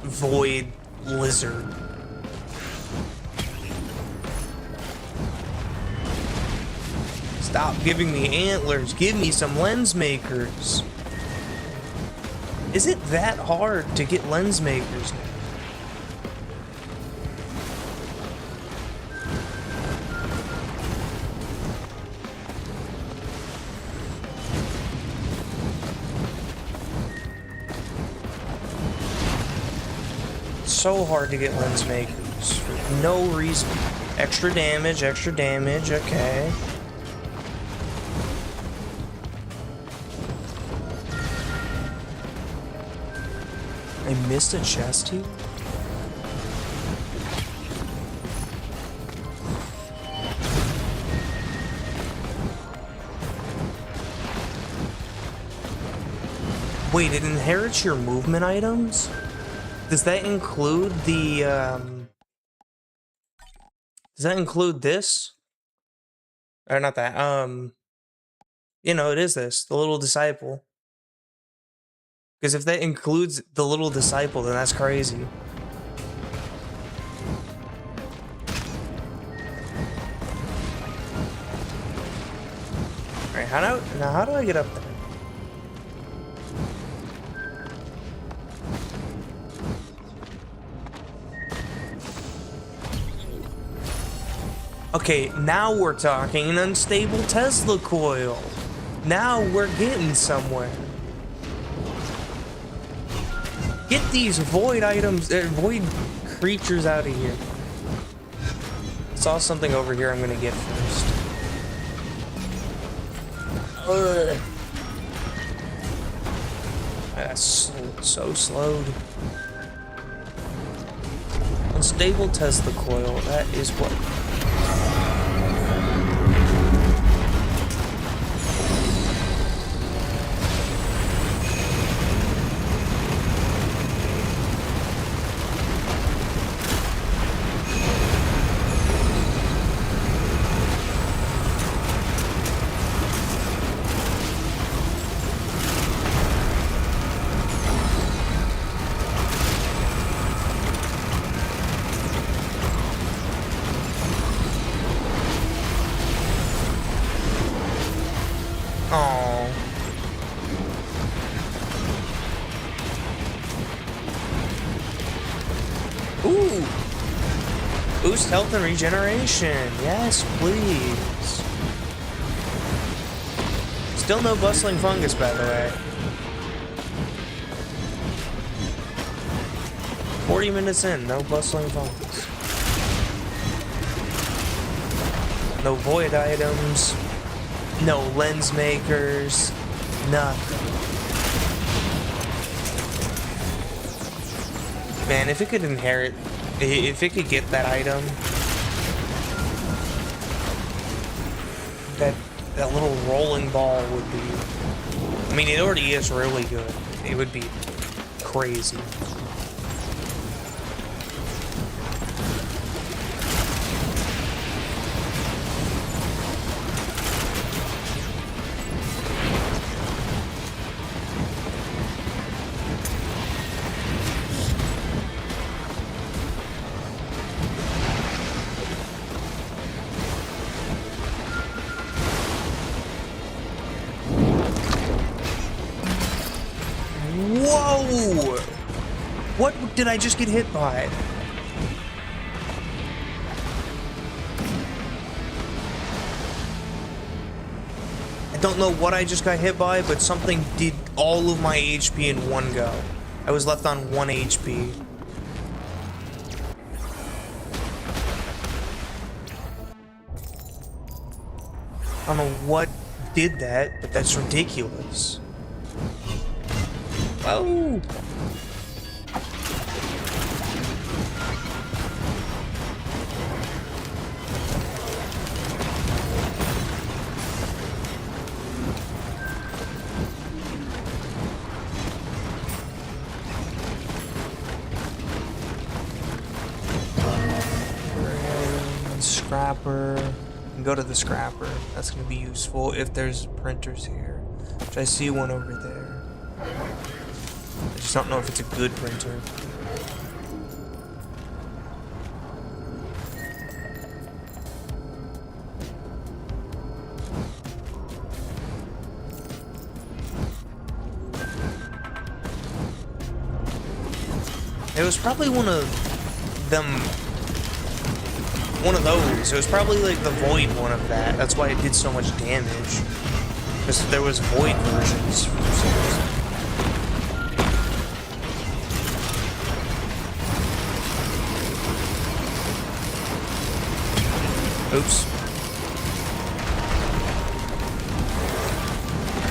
void lizard. Stop giving me antlers. Give me some lens makers. Is it that hard to get lens makers now? So hard to get lens makers for no reason. Extra damage, okay. I missed a chest here? Wait, it inherits your movement items? Does that include the, Does that include this? Or not that, you know, it is this, the little disciple. Because if that includes the little disciple, then that's crazy. Alright, how do I get up there? Okay, now we're talking. An unstable Tesla coil. Now we're getting somewhere. Get these void items, void creatures out of here. Saw something over here I'm gonna get first. Ugh. That's so slowed. Unstable Tesla coil, that is what... Boost health and regeneration. Yes, please. Still no bustling fungus, by the way. 40 minutes in, no bustling fungus. No void items. No lens makers. Nothing. Man, if it could inherit... If it could get that item, that little rolling ball would be... I mean, it already is really good. It would be crazy. Whoa! What did I just get hit by? I don't know what I just got hit by, but something did all of my HP in one go. I was left on 1 HP. I don't know what did that, but that's ridiculous. Oh! Scrapper. Go to the scrapper. That's going to be useful if there's printers here. Which I see one over there. I just don't know if it's a good printer. It was probably one of them. One of those. It was probably like the void one of that. That's why it did so much damage. Because there was void versions for some reason. Oops.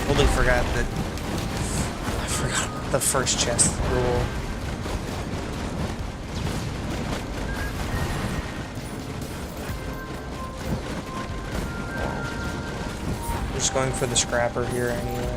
Totally forgot that. I forgot the first chest rule. just going for the scrapper here anyway.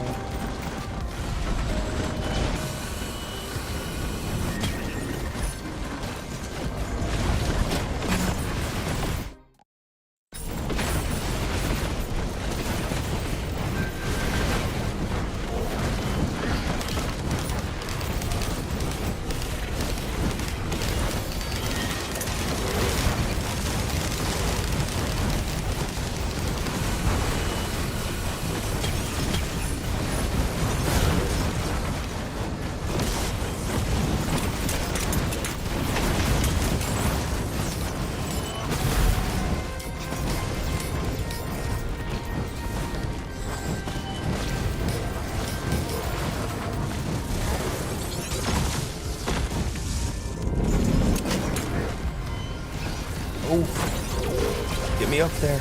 Oh, get me up there.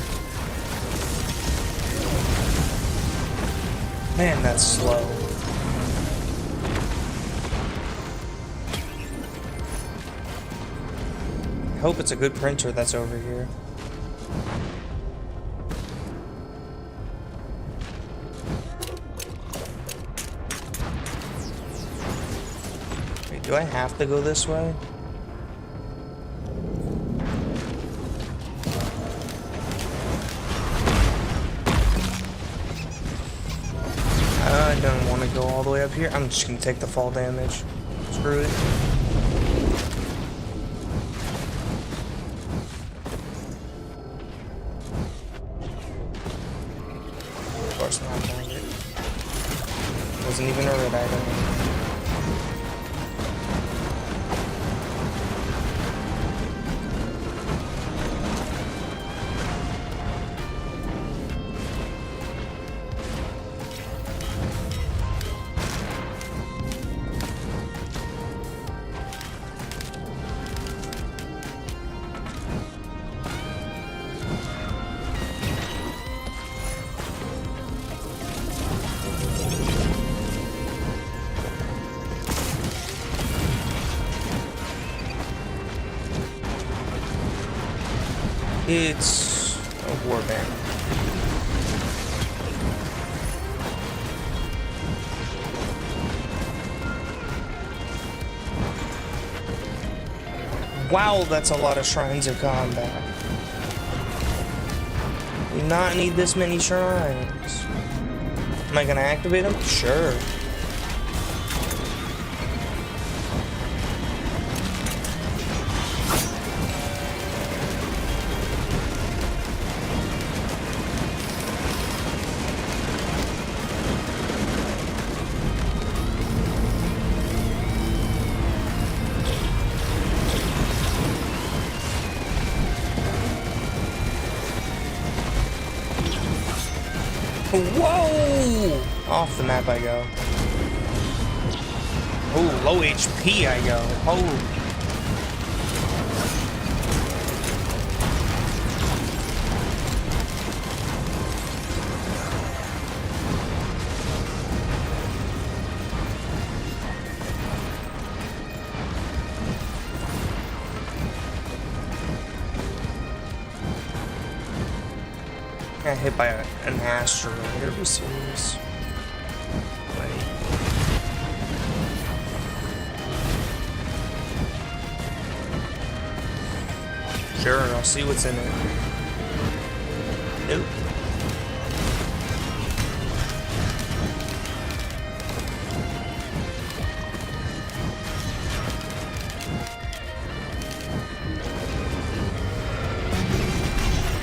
Man, that's slow. I hope it's a good printer that's over here. Wait, do I have to go this way? I don't want to go all the way up here. I'm just going to take the fall damage. Screw it. Of course not. Dang it. Wasn't even a red item. It's a warband. Wow, that's a lot of shrines of combat. Do not need this many shrines. Am I gonna activate them? Sure. Whoa! Off the map I go. Oh, low HP I go. Oh. Got hit by an asteroid. I gotta be serious. Wait. Sure, I'll see what's in it. Nope.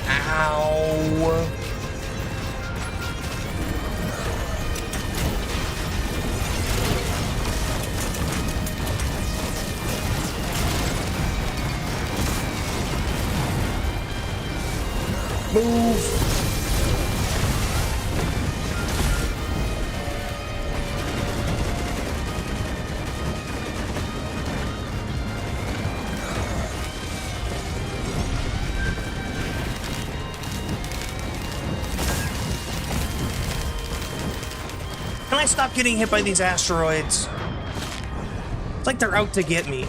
Ow. Move. Can I stop getting hit by these asteroids? It's like they're out to get me.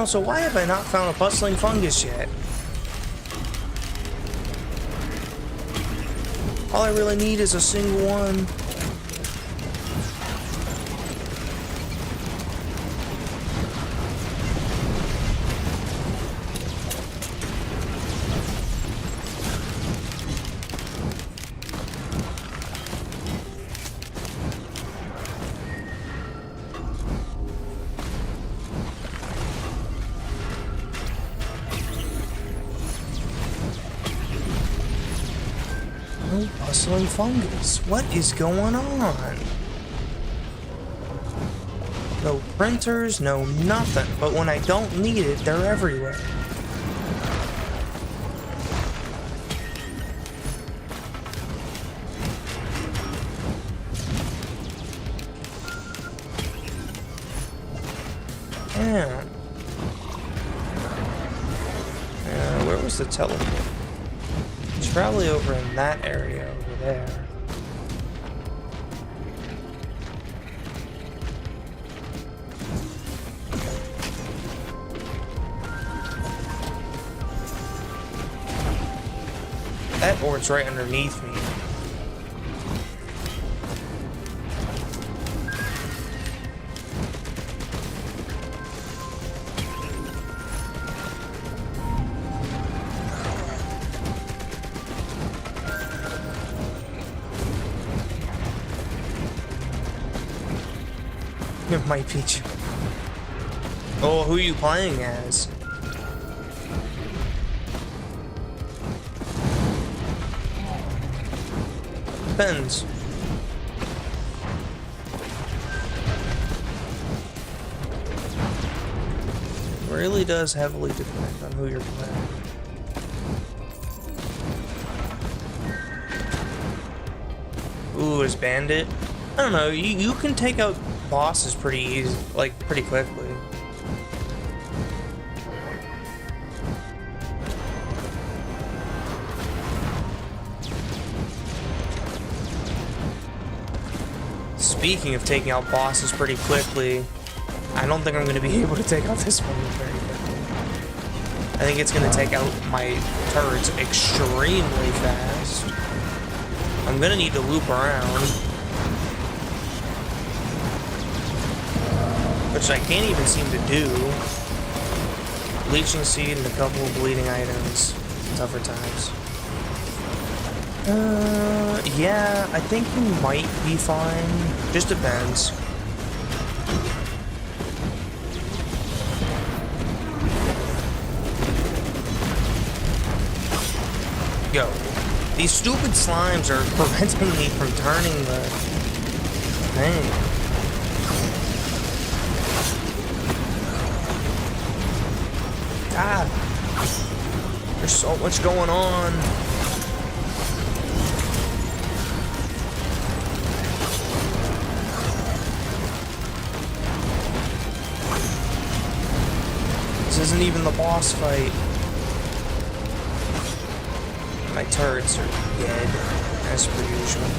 Also, why have I not found a bustling fungus yet? All I really need is a single one. No bustling fungus. What is going on? No printers, no nothing. But when I don't need it, they're everywhere. Damn. Where was the teleport? It's probably over in that area over there. That board's right underneath me. It might be. Oh, who are you playing as? Depends. Really does heavily depend on who you're playing. Ooh, is Bandit? I don't know, you can take out bosses pretty easy, like pretty quickly. Speaking of taking out bosses pretty quickly, I don't think I'm going to be able to take out this one very quickly. I think it's going to take out my turrets extremely fast. I'm going to need to loop around, which I can't even seem to do. Bleaching Seed and a couple of bleeding items. Tougher times. Yeah, I think you might be fine. Just depends. Yo, these stupid slimes are preventing me from turning the thing. God, there's so much going on. This isn't even the boss fight. My turrets are dead, as per usual.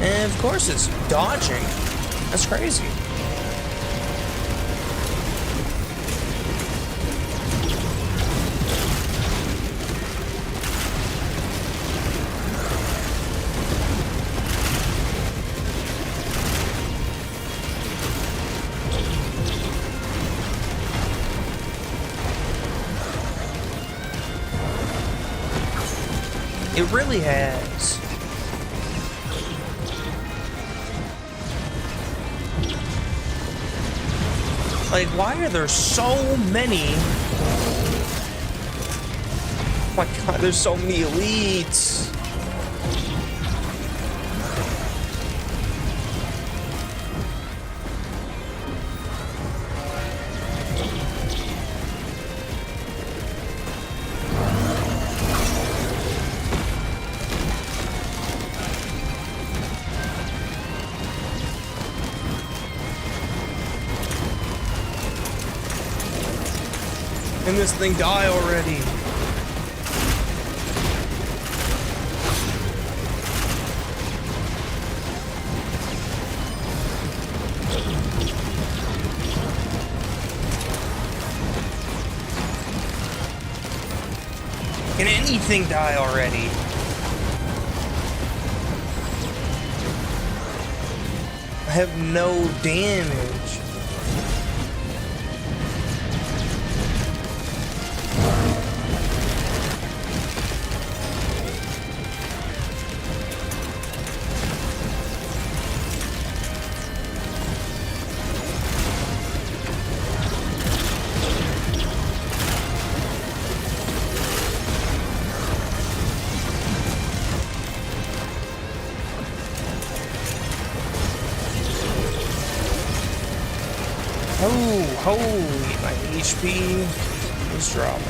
And of course it's dodging. That's crazy. It really has. Like, why are there so many? Oh my god, there's so many elites. Can this thing die already? Can anything die already? I have no damage. Oh, holy, my HP is dropping.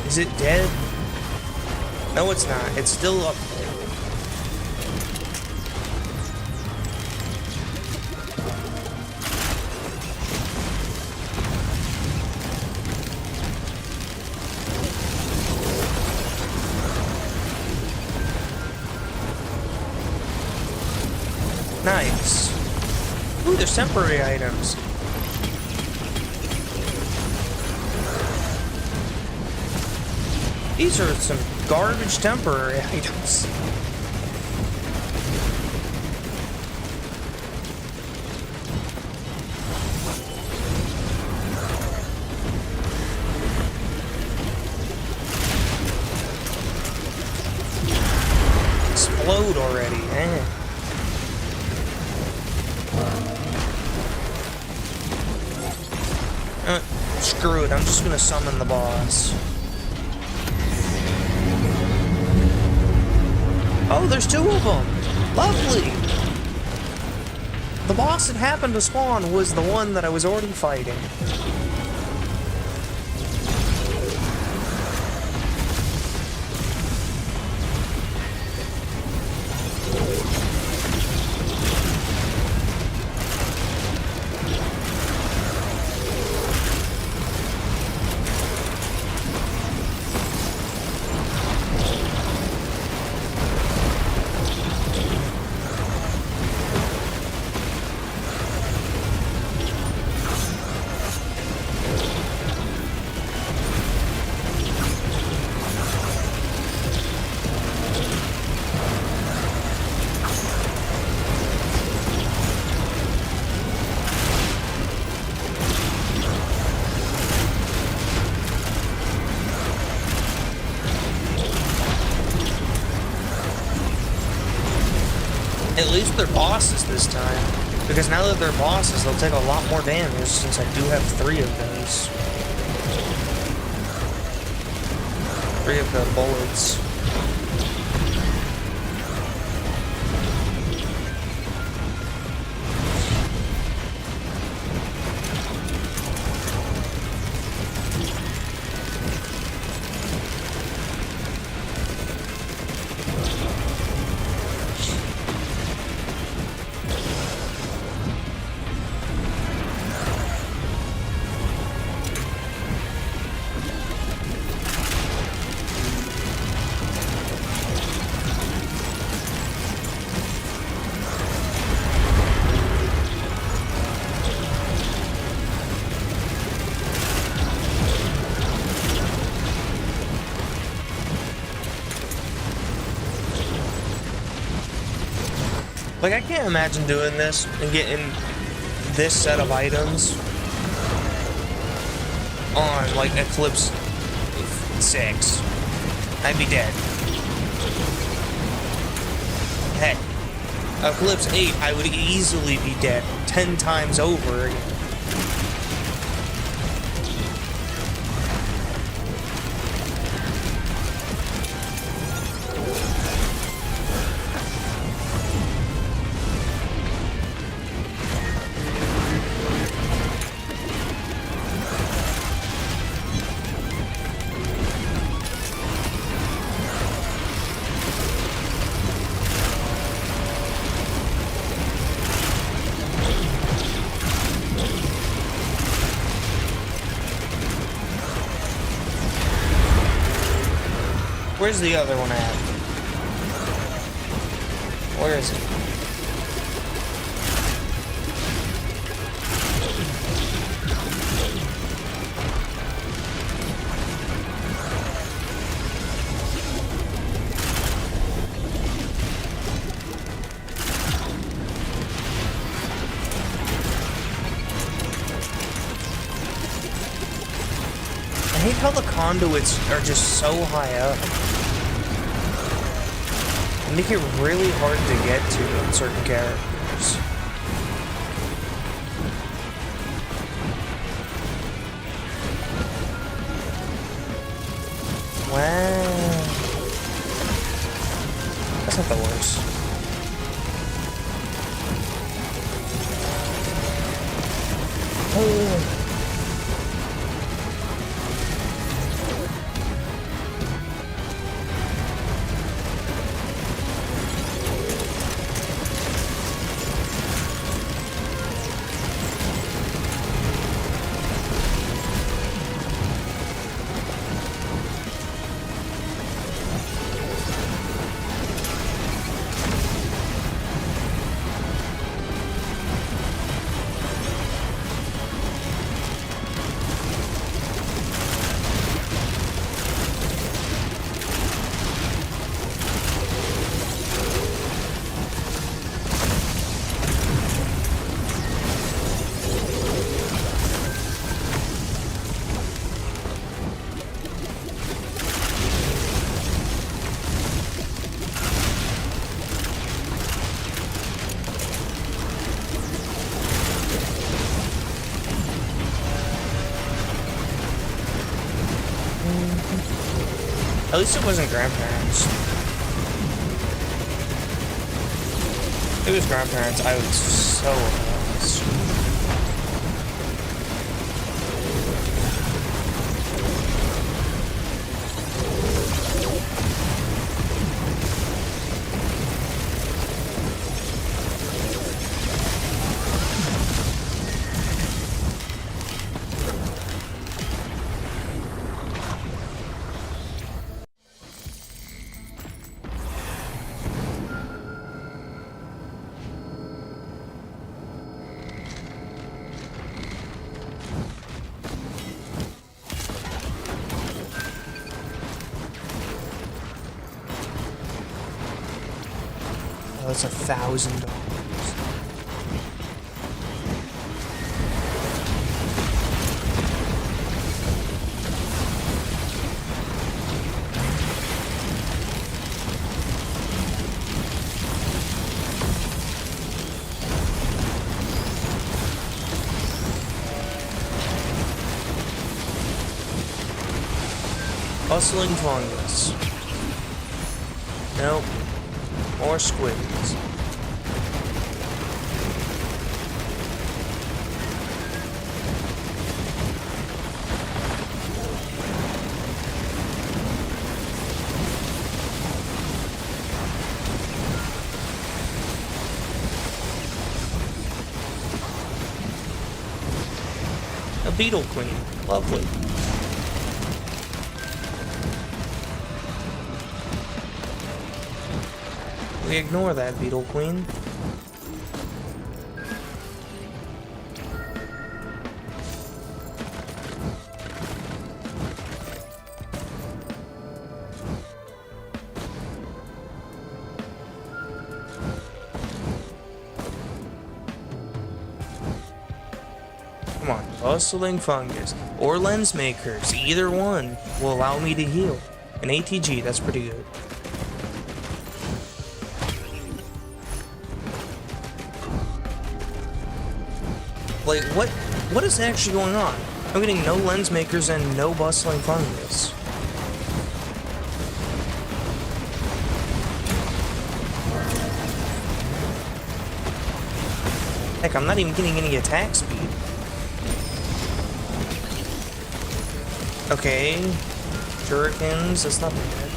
Is it dead? No, it's not. It's still up there. Nice. Ooh, there's temporary items. These are some garbage temporary items. Explode already, eh? Screw it, I'm just gonna summon the boss. Oh, there's two of them! Lovely! The boss that happened to spawn was the one that I was already fighting. At least they're bosses this time. Because now that they're bosses, they'll take a lot more damage since I do have 3 of those. 3 of the bullets. Like, I can't imagine doing this and getting this set of items on, like, Eclipse 6. I'd be dead. Heck, Eclipse 8, I would easily be dead 10 times over again. Where's the other one at? Where is it? I hate how the conduits are just so high up. They make it really hard to get to on certain characters. Wow. That's not the worst. Oh. At least it wasn't grandparents. If it was grandparents, I was so lost. Oh, that's $1,000. Bustling fungus. Nope. More squids. A beetle queen. Lovely. We ignore that beetle queen. Come on, bustling fungus or lens makers, either one will allow me to heal. An ATG, that's pretty good. Like, what is actually going on? I'm getting no lens makers and no bustling fungus. Heck, I'm not even getting any attack speed. Okay, shurikens, that's not bad.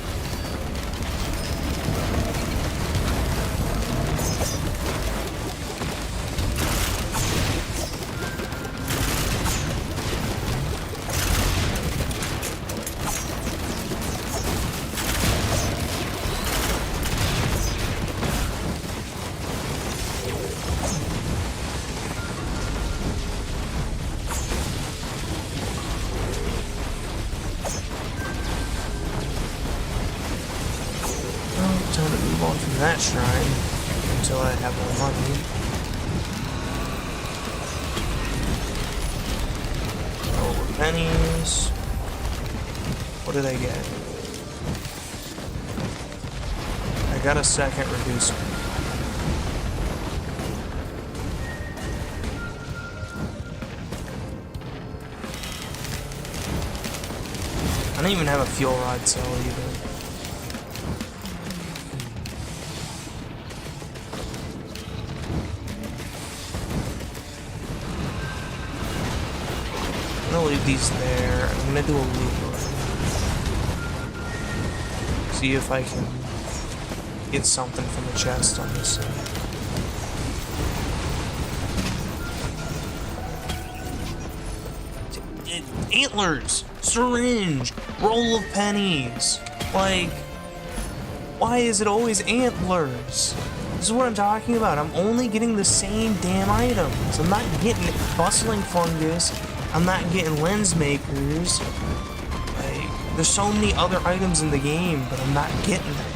on from that shrine until I have more money. Oh, pennies. What did I get? I got a second reducer. I don't even have a fuel rod cell either. I'm gonna leave these there. I'm gonna do a loop around. See if I can get something from the chest on this side. Antlers! Syringe! Roll of pennies! Like, why is it always antlers? This is what I'm talking about. I'm only getting the same damn items. I'm not getting bustling fungus. I'm not getting lens makers. Like, there's so many other items in the game, but I'm not getting them.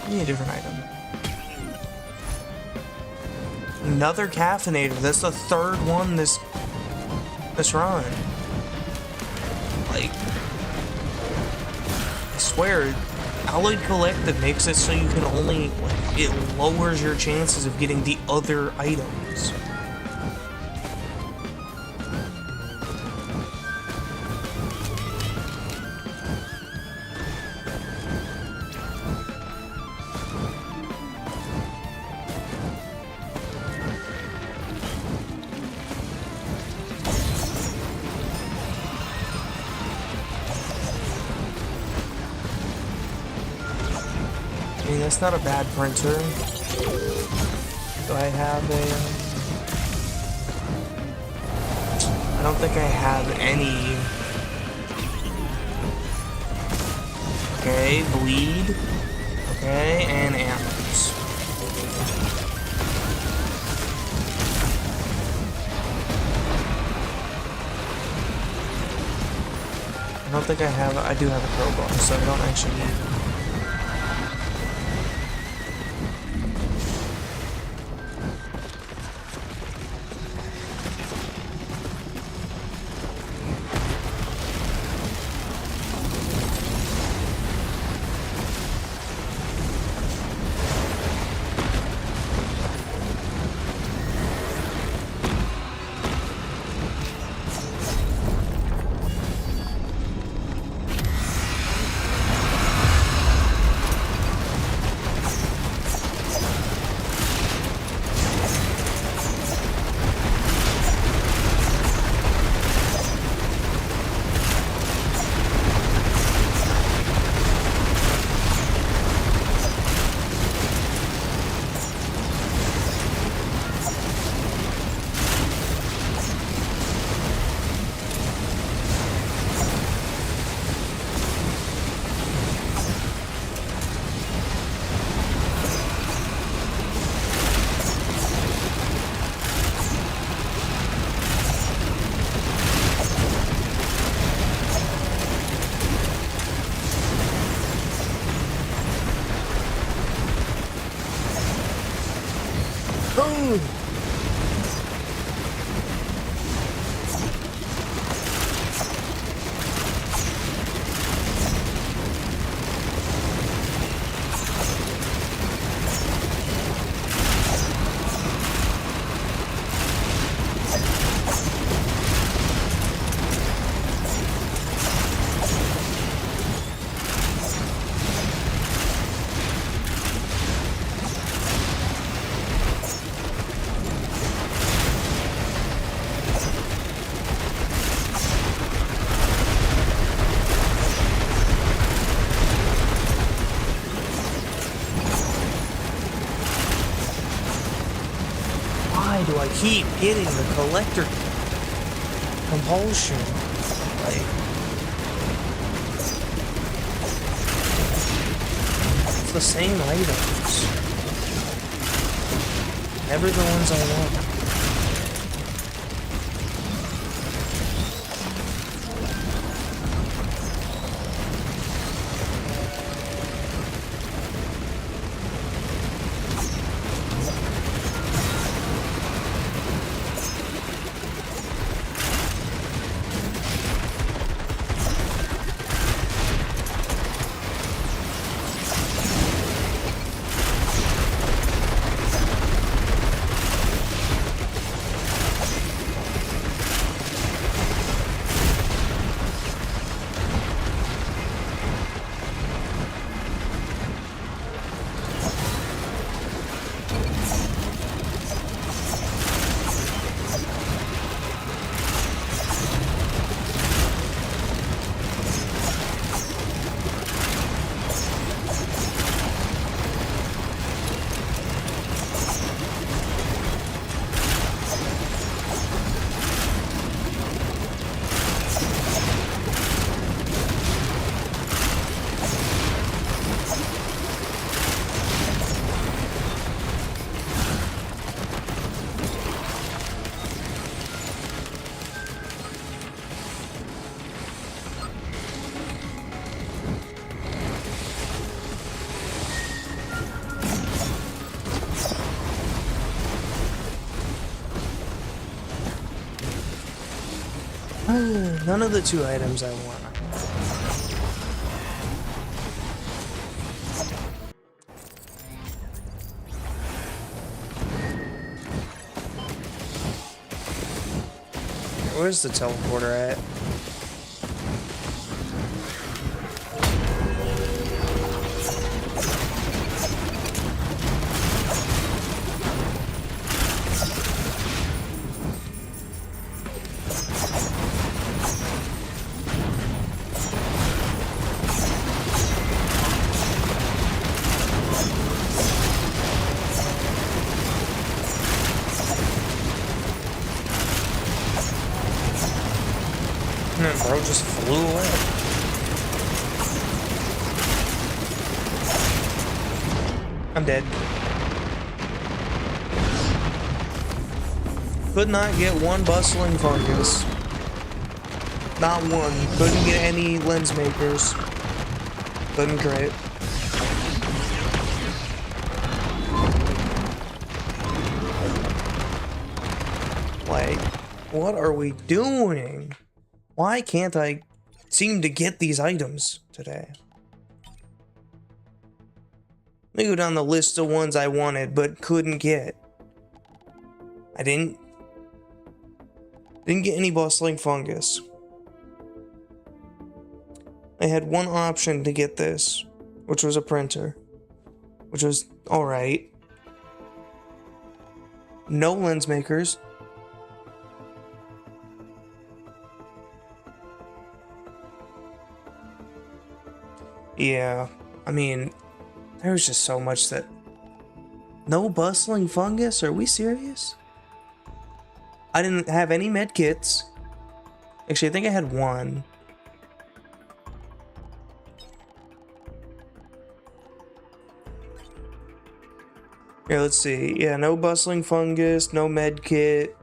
Give me a different item. Another caffeinator. That's the third one this run. Like, I swear, Alloyed Collective makes it so you can only, like, it lowers your chances of getting the other items. I mean, that's not a bad printer. Do I have a... I don't think I have any... Okay, bleed. Okay, and antlers. I don't think I have... I do have a crowbar, so I don't actually need it. Do I keep getting the collector compulsion? Like, it's the same items. Never the ones I want. None of the 2 items I want. Where's the teleporter at? Bro just flew away. I'm dead. Could not get one bustling fungus. Not one. Couldn't get any lens makers. Couldn't crit. Like, what are we doing? Why can't I seem to get these items today? Let me go down the list of ones I wanted but couldn't get. I didn't get any bustling fungus. I had one option to get this, which was a printer, which was alright. No lens makers. Yeah, I mean, there was just so much that... No bustling fungus? Are we serious? I didn't have any med kits. Actually, I think I had one. Here, let's see. Yeah, no bustling fungus, no med kit.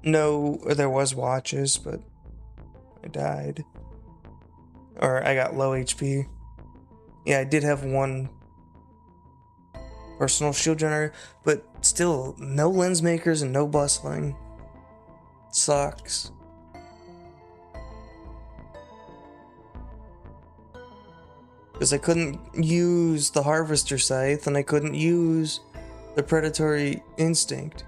No, there was watches, but I died. Or I got low HP. Yeah, I did have one personal shield generator, but still, no lens makers and no bustling. Sucks. Because I couldn't use the harvester scythe and I couldn't use the predatory instinct.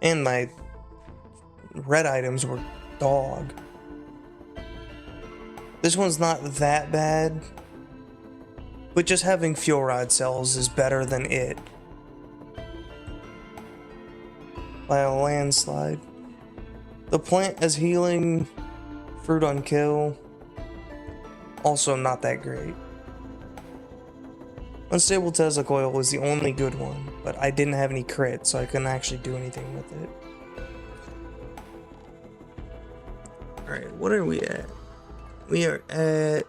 And my red items were dog. This one's not that bad, but just having fuel rod cells is better than it. By a landslide. The plant as healing, fruit on kill, also not that great. Unstable Tesla oil was the only good one, but I didn't have any crit, so I couldn't actually do anything with it. Alright, what are we at? We are at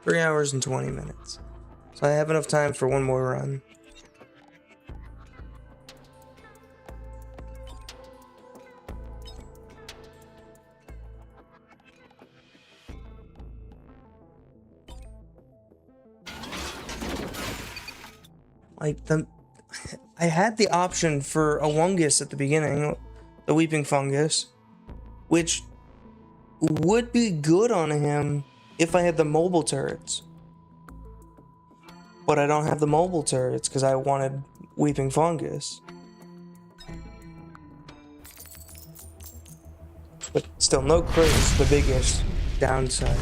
3 hours and 20 minutes. So I have enough time for one more run. Like, I had the option for a Wungus at the beginning, the Weeping Fungus, which would be good on him if I had the mobile turrets. But I don't have the mobile turrets because I wanted Weeping Fungus. But still, no crit is the biggest downside.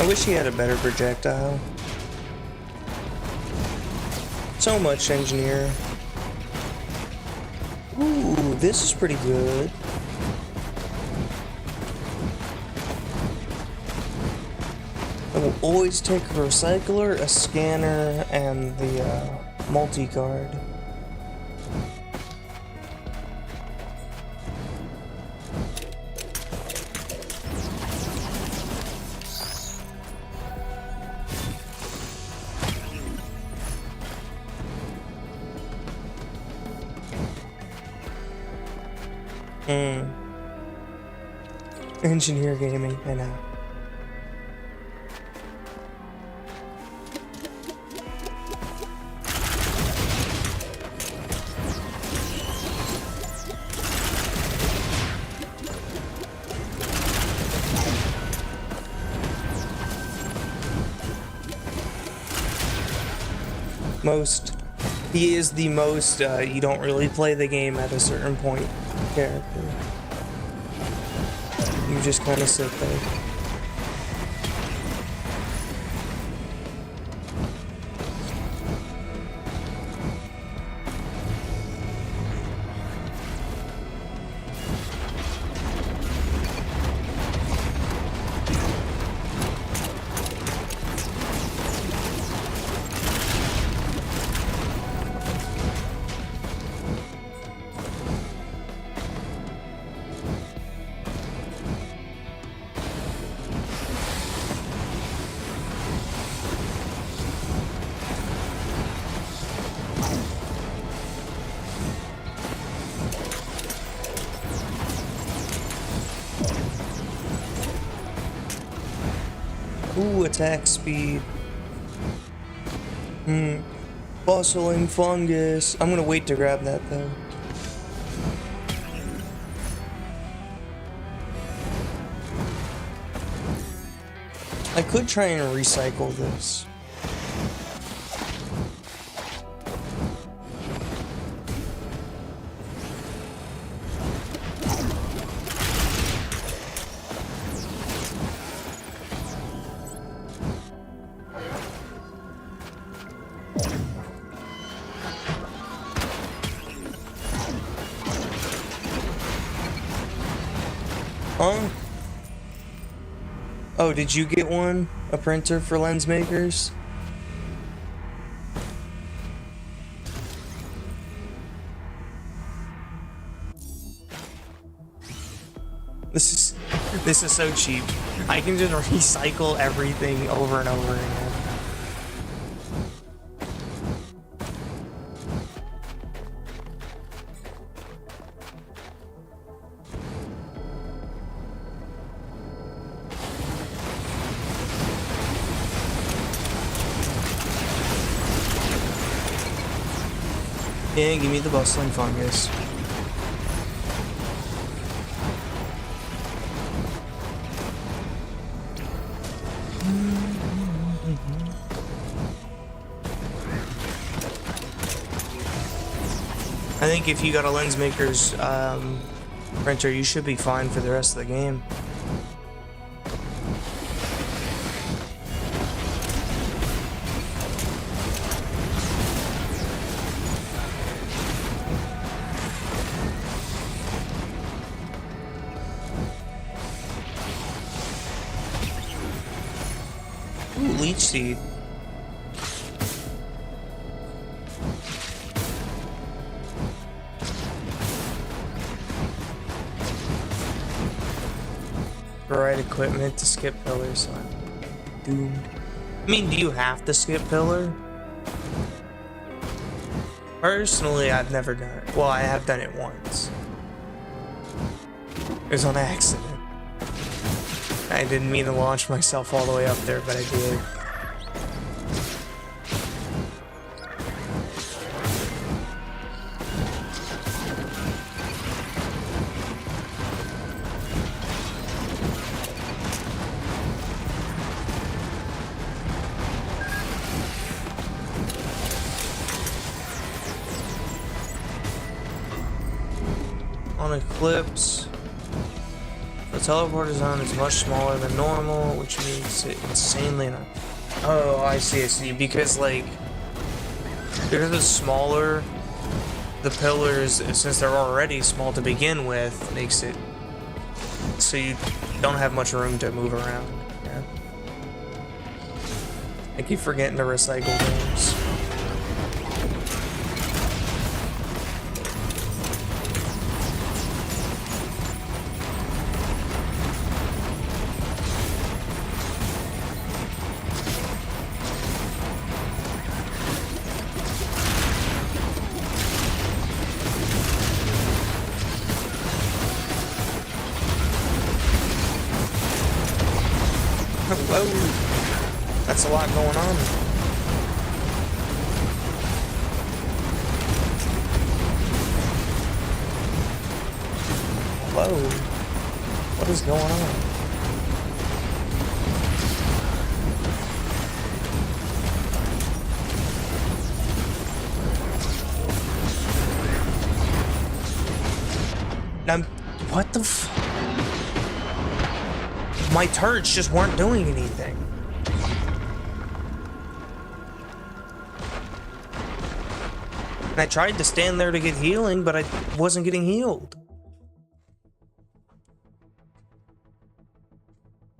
I wish he had a better projectile. So much engineer. Ooh, this is pretty good. I will always take a recycler, a scanner, and the multi-card. Engineer gaming, I know. He is the most, you don't really play the game at a certain point character. You just kind of sit there. Ooh, attack speed. Bustling fungus. I'm gonna wait to grab that though. I could try and recycle this. Huh? Oh, did you get one? A printer for lens makers? This is so cheap. I can just recycle everything over and over again. Yeah, give me the bustling fungus. I think if you got a lens maker's printer, you should be fine for the rest of the game. Ooh, leech seed. Right equipment to skip pillars, so I'm doomed. I mean, do you have to skip pillar? Personally, I've never done it. Well, I have done it once. It was on accident. I didn't mean to launch myself all the way up there, but I did. On Eclipse. Let's teleporter zone is much smaller than normal, which makes it insanely annoying. Oh, I see. Because, like, because it's smaller, the pillars, since they're already small to begin with, makes it so you don't have much room to move around. Yeah. I keep forgetting to recycle things. Whoa, that's a lot going on. Whoa, what is going on? Now, what the f- My turrets just weren't doing anything. And I tried to stand there to get healing, but I wasn't getting healed.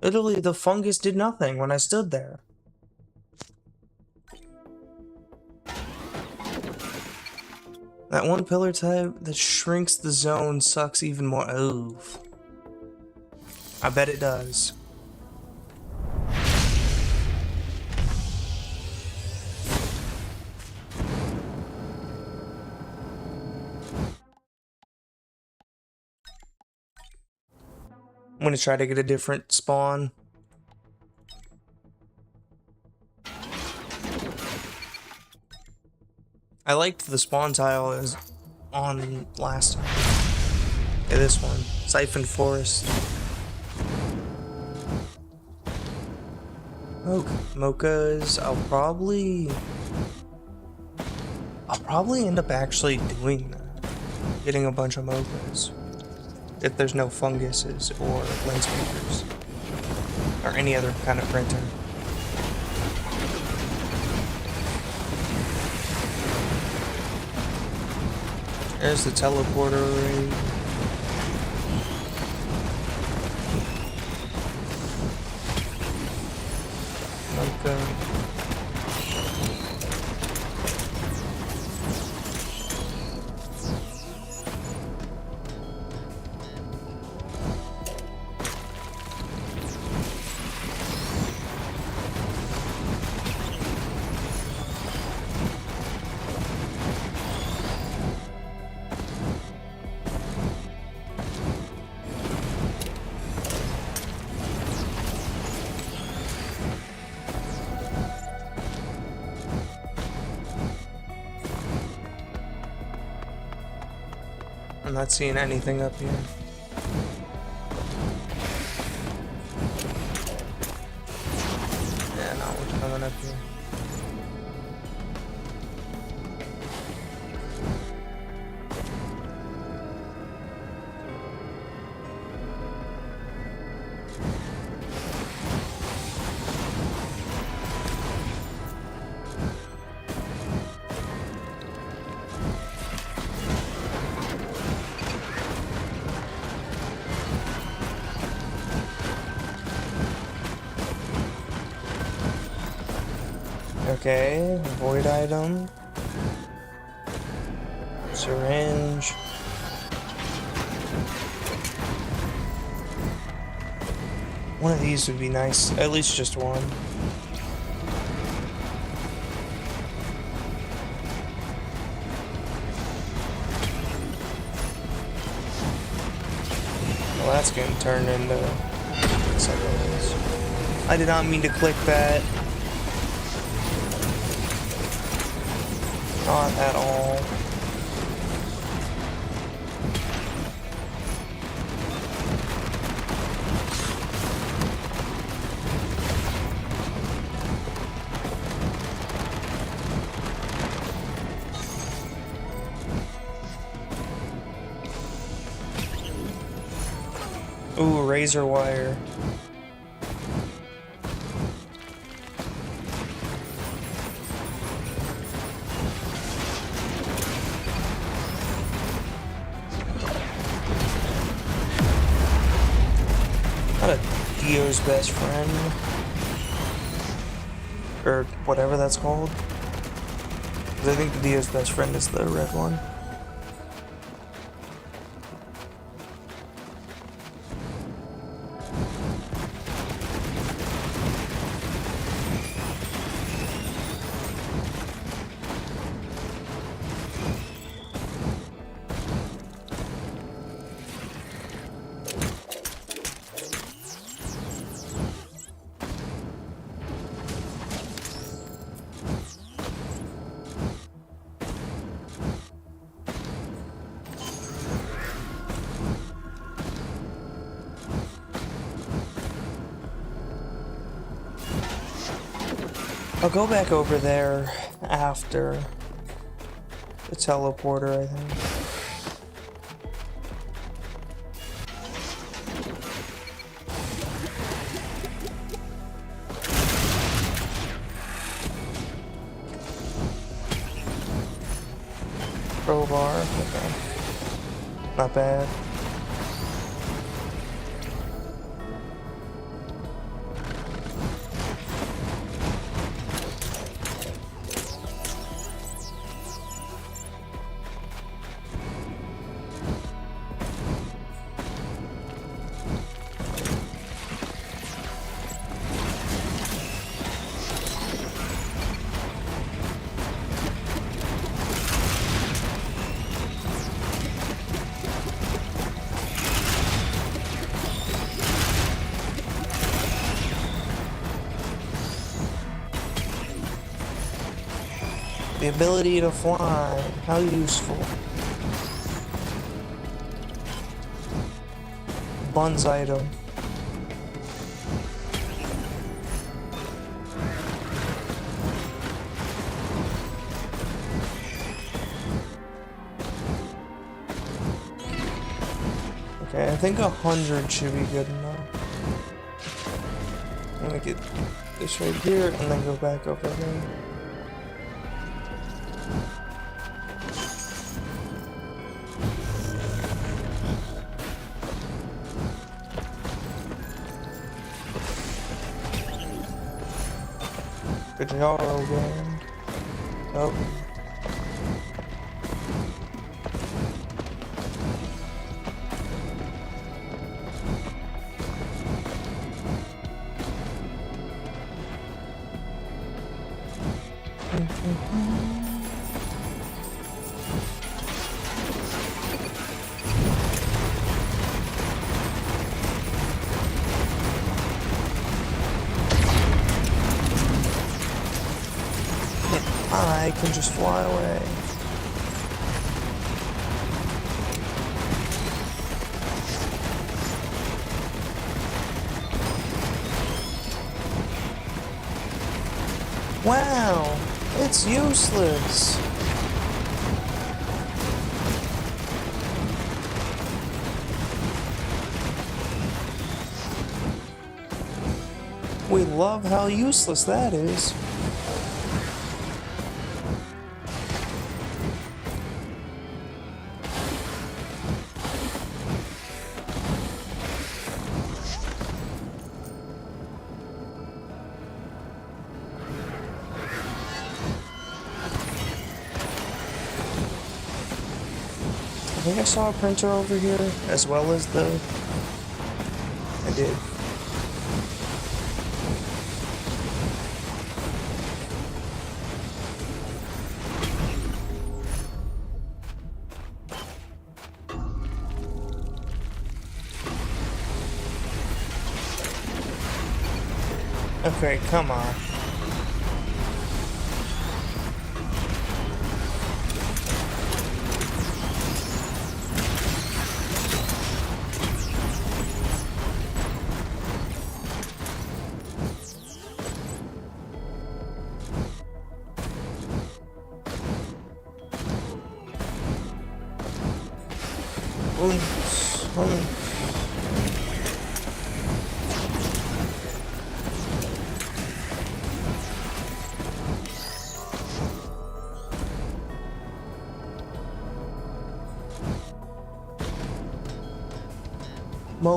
Literally, the fungus did nothing when I stood there. That one pillar type that shrinks the zone sucks even more. Oof. I bet it does. I'm gonna try to get a different spawn. I liked the spawn tile as on last time. Okay, this one. Siphon Forest. Oh, mochas. I'll probably end up actually doing that. Getting a bunch of mochas. If there's no funguses or lens makers. Or any other kind of printer. There's the teleporter array. Mocha. I'm not seeing anything up here. Yeah, not what's coming up here. Okay, void item. Syringe. One of these would be nice, at least just one. Well, that's getting turned into something else. I did not mean to click that. Not at all. Ooh, razor wire. Not a Dio's best friend. Or whatever that's called. 'Cause I think the Dio's best friend is the red one. I'll go back over there after the teleporter, I think. Crowbar, okay. Not bad. The ability to fly, how useful. Bun's item. Okay, I think 100 should be good enough. I'm gonna get this right here and then go back over there. Good job, man. Oh. I can just fly away. Wow, it's useless. We love how useless that is. I think I saw a printer over here, as well as the... I did. Okay, come on.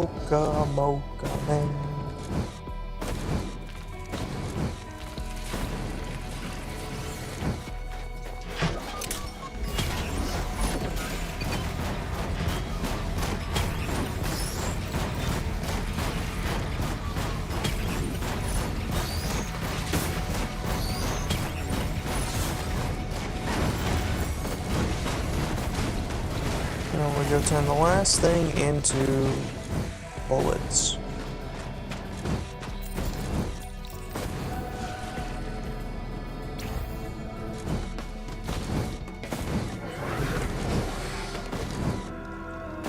mocha man. And we're gonna turn the last thing into bullets.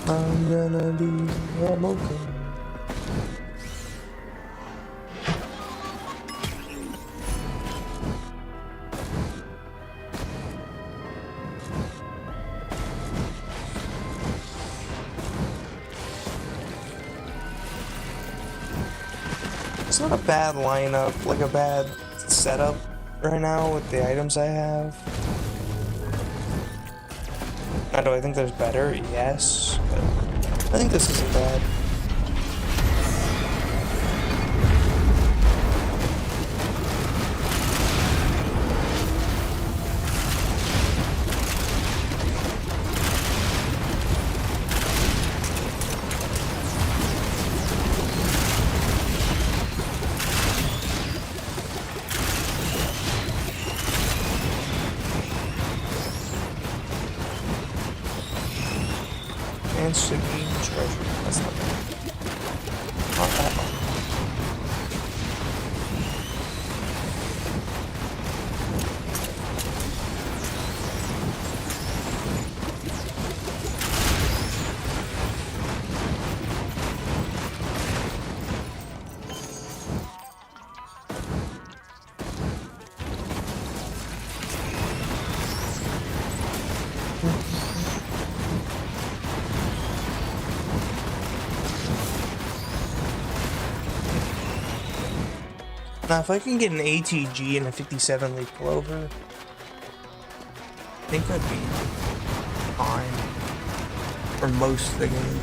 I'm gonna be a mocha. It's not a bad lineup, like a bad setup right now with the items I have. Now, do I think there's better? Yes, but I think this isn't bad. Should be treasure. That's not bad. Not that one. Now, if I can get an ATG and a 57 leaf clover, I think I'd be fine for most of the game.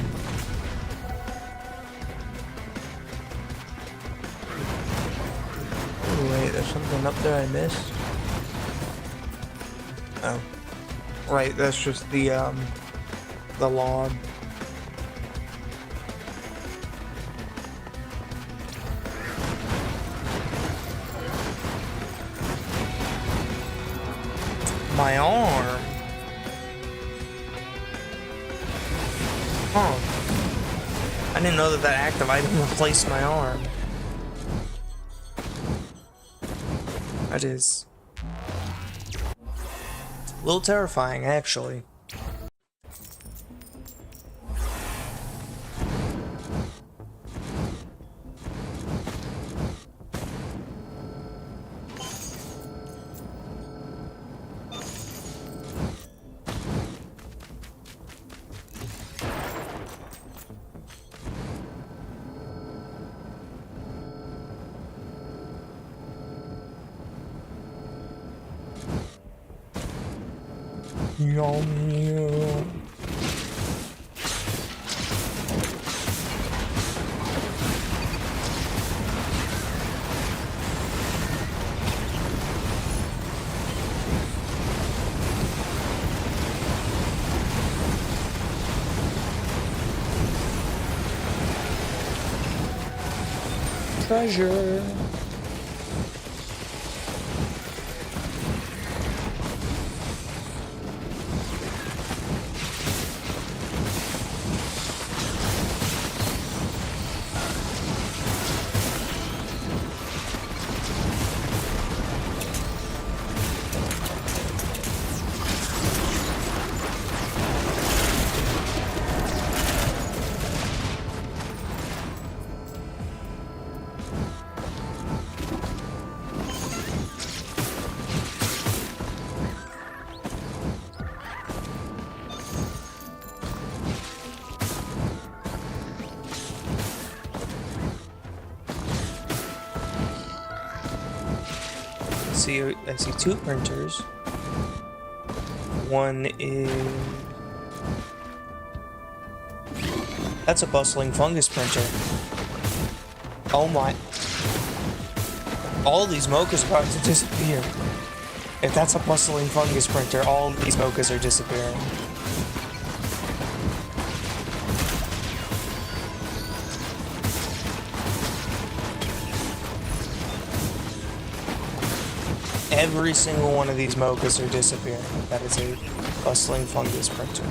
Oh, wait, there's something up there I missed. Oh, right, that's just the log. My arm. Huh. I didn't know that active item replaced my arm. That is a little terrifying, actually. Yum, yum. Treasure. I see two printers. One is That's a bustling fungus printer. Oh my. All these mochas are about to disappear. If that's a bustling fungus printer, all these mochas are disappearing. Every single one of these mochas are disappearing. That is a bustling fungus printer.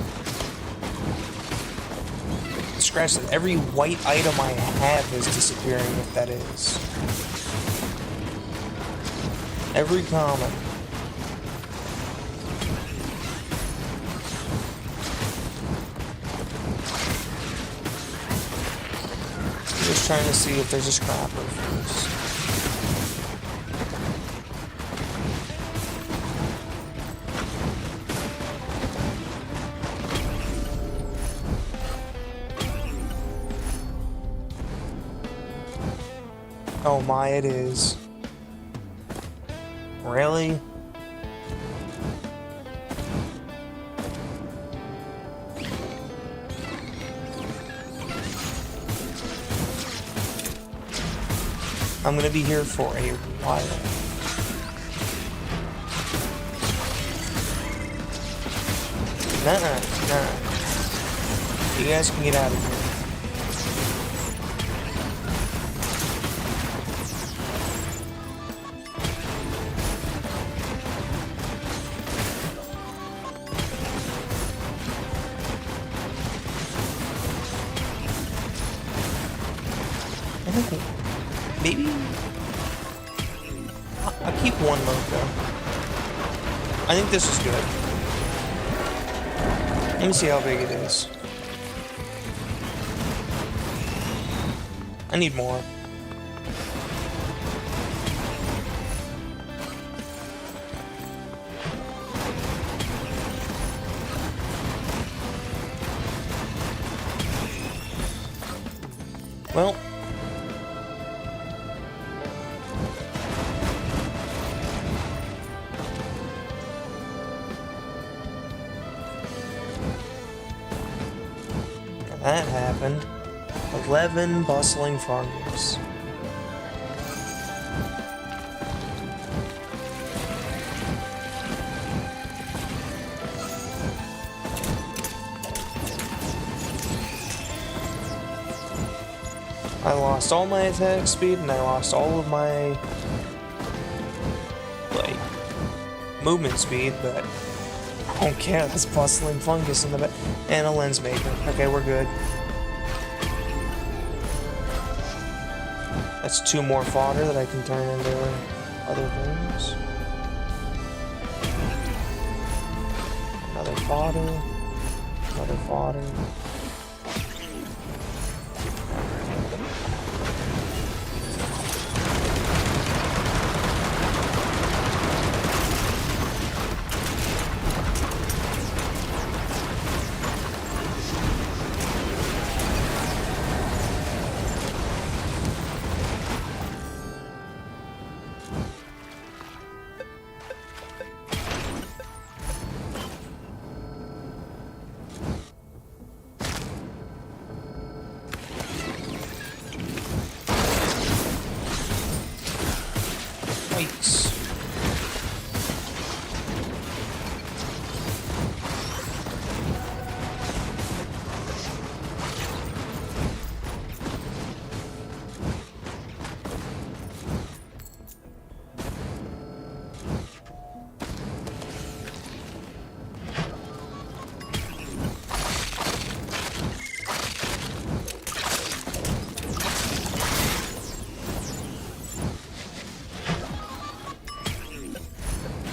Scratch that. Every white item I have is disappearing if that is. Every common. I'm just trying to see if there's a scrapper first. Oh my, it is. Really? I'm gonna be here for a while. Nuh-uh, nuh-uh. You guys can get out of here. Maybe I'll keep one mocha. I think this is good. Let me see how big it is. I need more. Well, that happened. 11 bustling fungus. I lost all my attack speed and I lost all of my, like, movement speed, but I don't care. That's bustling fungus in the back. And a lens maker. Okay, we're good. That's 2 more fodder that I can turn into other things. Another fodder. Another fodder.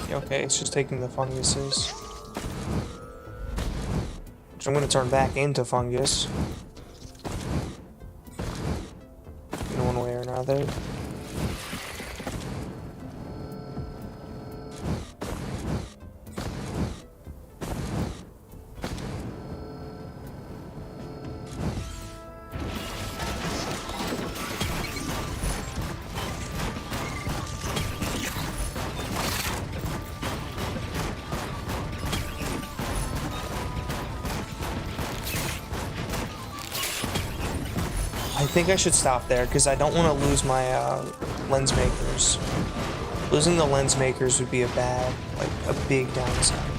Okay, it's just taking the funguses, which I'm going to turn back into fungus in one way or another. think I should stop there because I don't want to lose my lens makers. Losing the lens makers would be a big downside.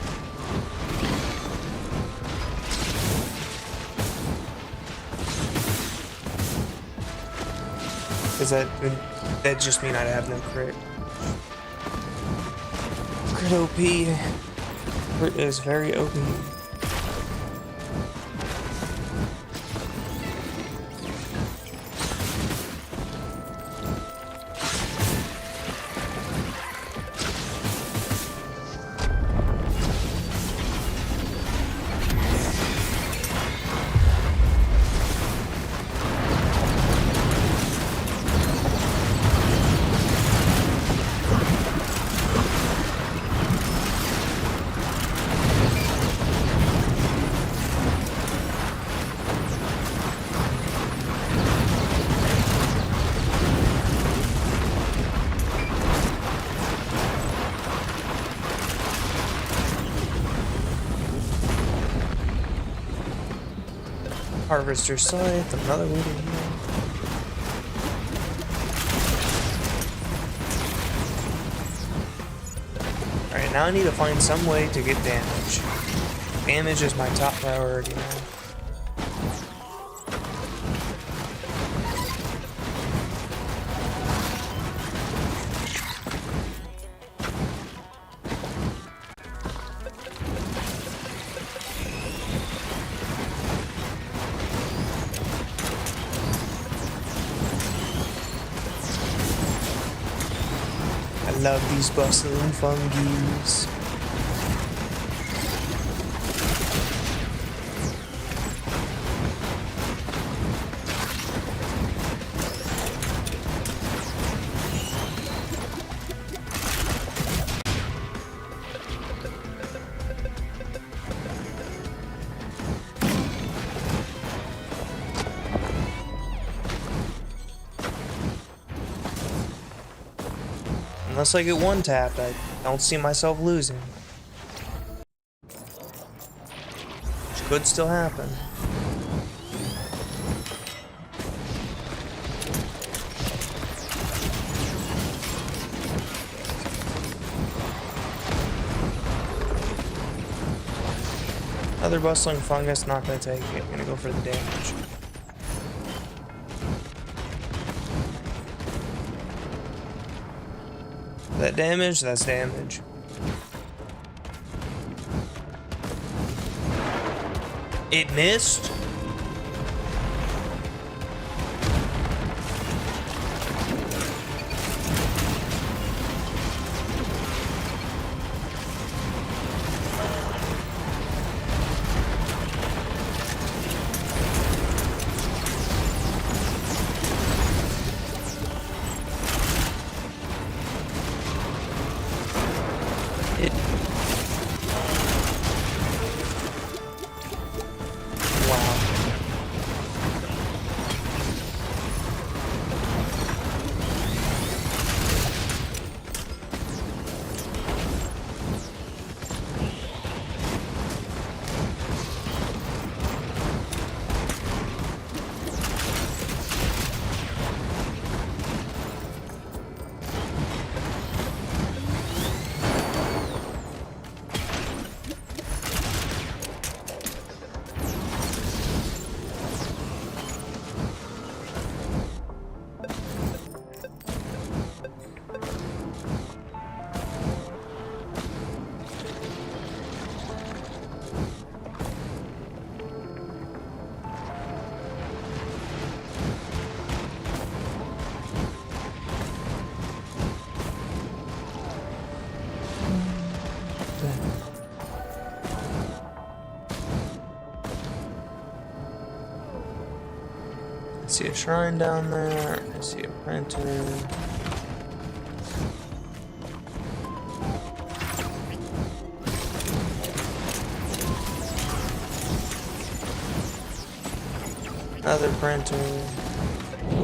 Because that'd just mean I'd have no crit. Crit OP. Crit is very OP. Harvester Scythe, another way to heal. Alright, now I need to find some way to get damage. Damage is my top priority now. I love these bustling fungies. Unless I get one tapped, I don't see myself losing. Which could still happen. Another bustling fungus, not gonna take it. Gonna go for the damage. That damage, that's damage. It missed? I see a shrine down there. I see a printer. Another printer.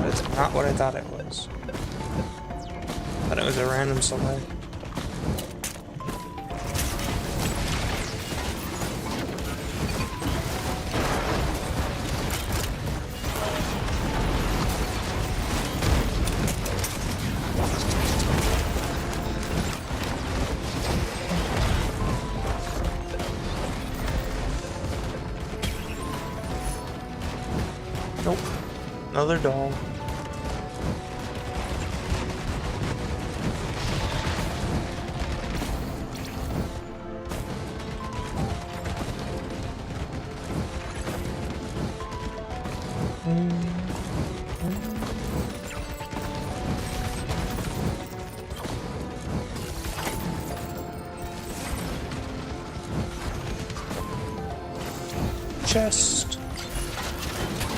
That's not what I thought it was. I thought it was a random select. another doll. Chest.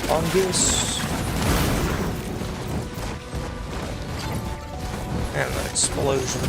Fungus. And an explosion.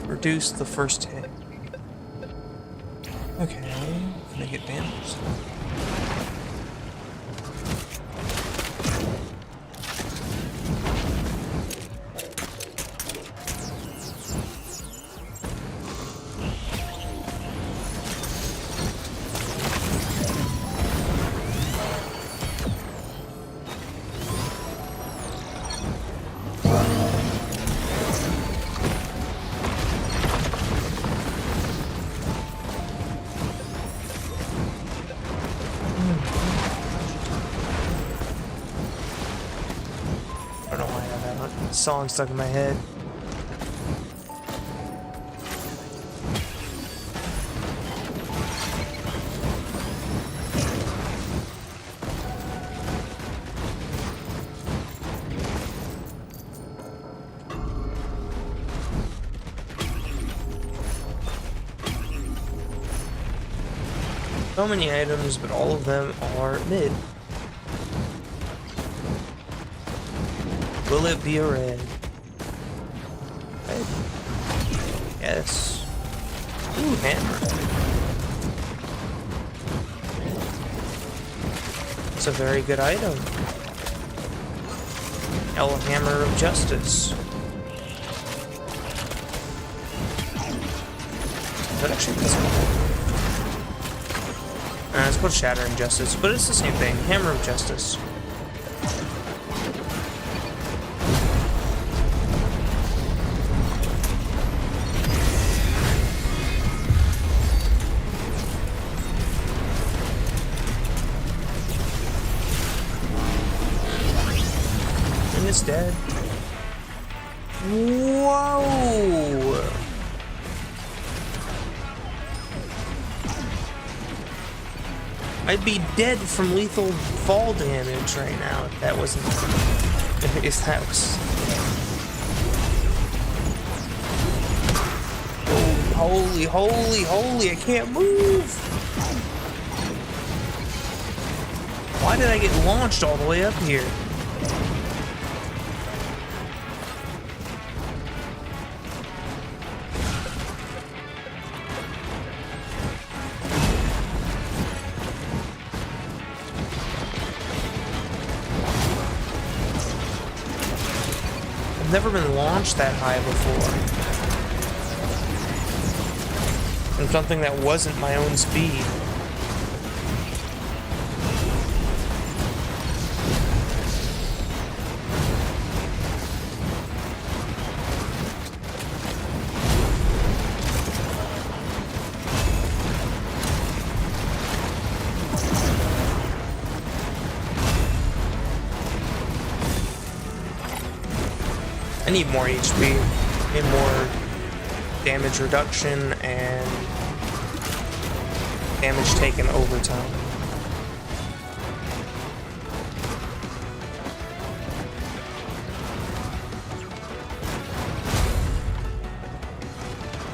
Reduce the first hit. Okay, gonna get damaged. Song stuck in my head. So many items, but all of them are mid. Will it be a red? Red? Yes. Ooh, hammer. It's a very good item. El Hammer of Justice. That actually doesn't matter. It's called Shattering Justice, but it's the same thing. Hammer of Justice. Is dead. Whoa! I'd be dead from lethal fall damage right now if that wasn't. If that was. Oh, holy, holy, holy! I can't move! Why did I get launched all the way up here? Never been launched that high before. From something that wasn't my own speed. I need more HP, and more damage reduction, and damage taken over time.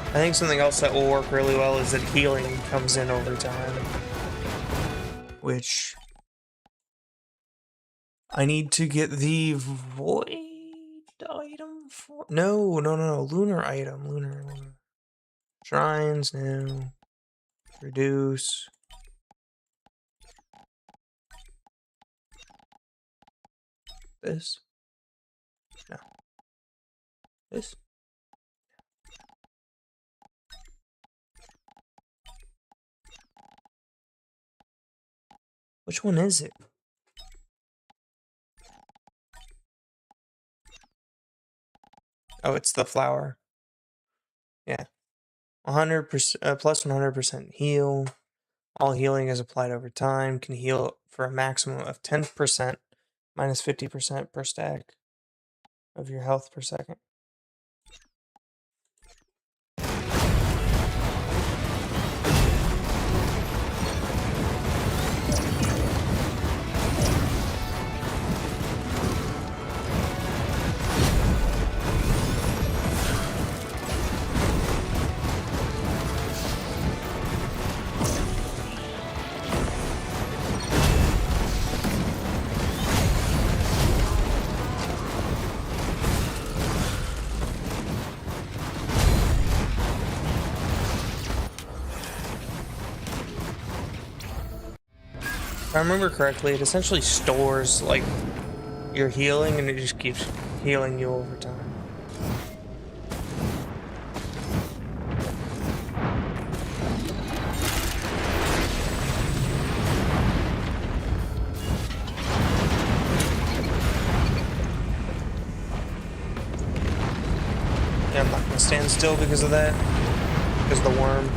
I think something else that will work really well is that healing comes in over time. which I need to get the void item for. No, lunar item, lunar. Shrines, no. Reduce. This? No. This? Which one is it? Oh, it's the flower. Yeah. 100% plus 100% heal. All healing is applied over time. Can heal for a maximum of 10%, minus 50% per stack of your health per second. If I remember correctly, it essentially stores like your healing and it just keeps healing you over time. Yeah, I'm not gonna stand still because of that. Because of the worm.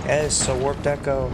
Yes, so warped echo.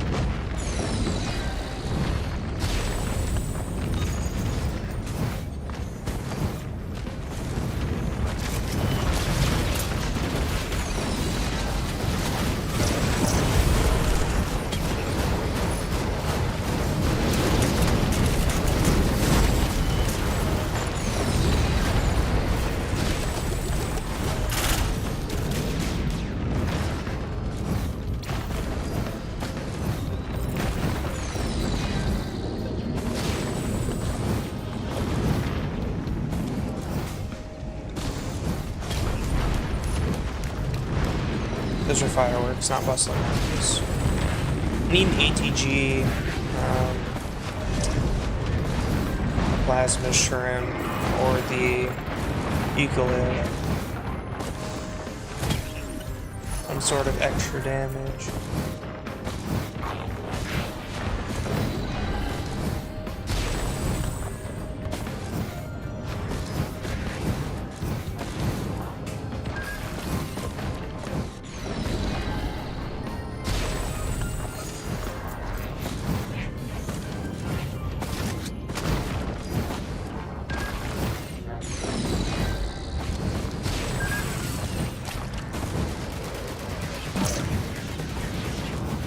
Those are fireworks, not bustling rockets. Need an ATG, plasma shrimp, or the ukulele. Some sort of extra damage.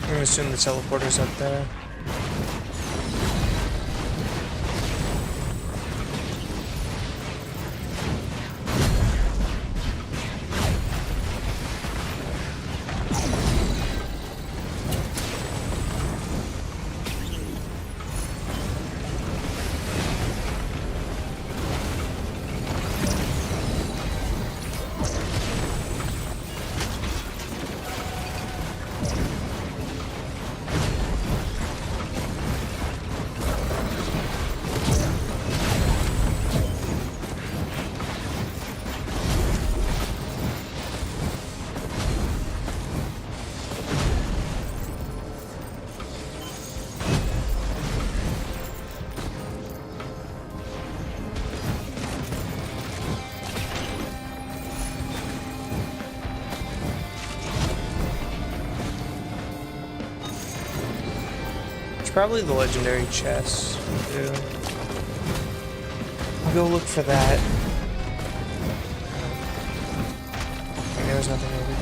I'm gonna assume the teleporter's up there. probably the legendary chest. Too. I'll go look for that. Okay, there was nothing over there.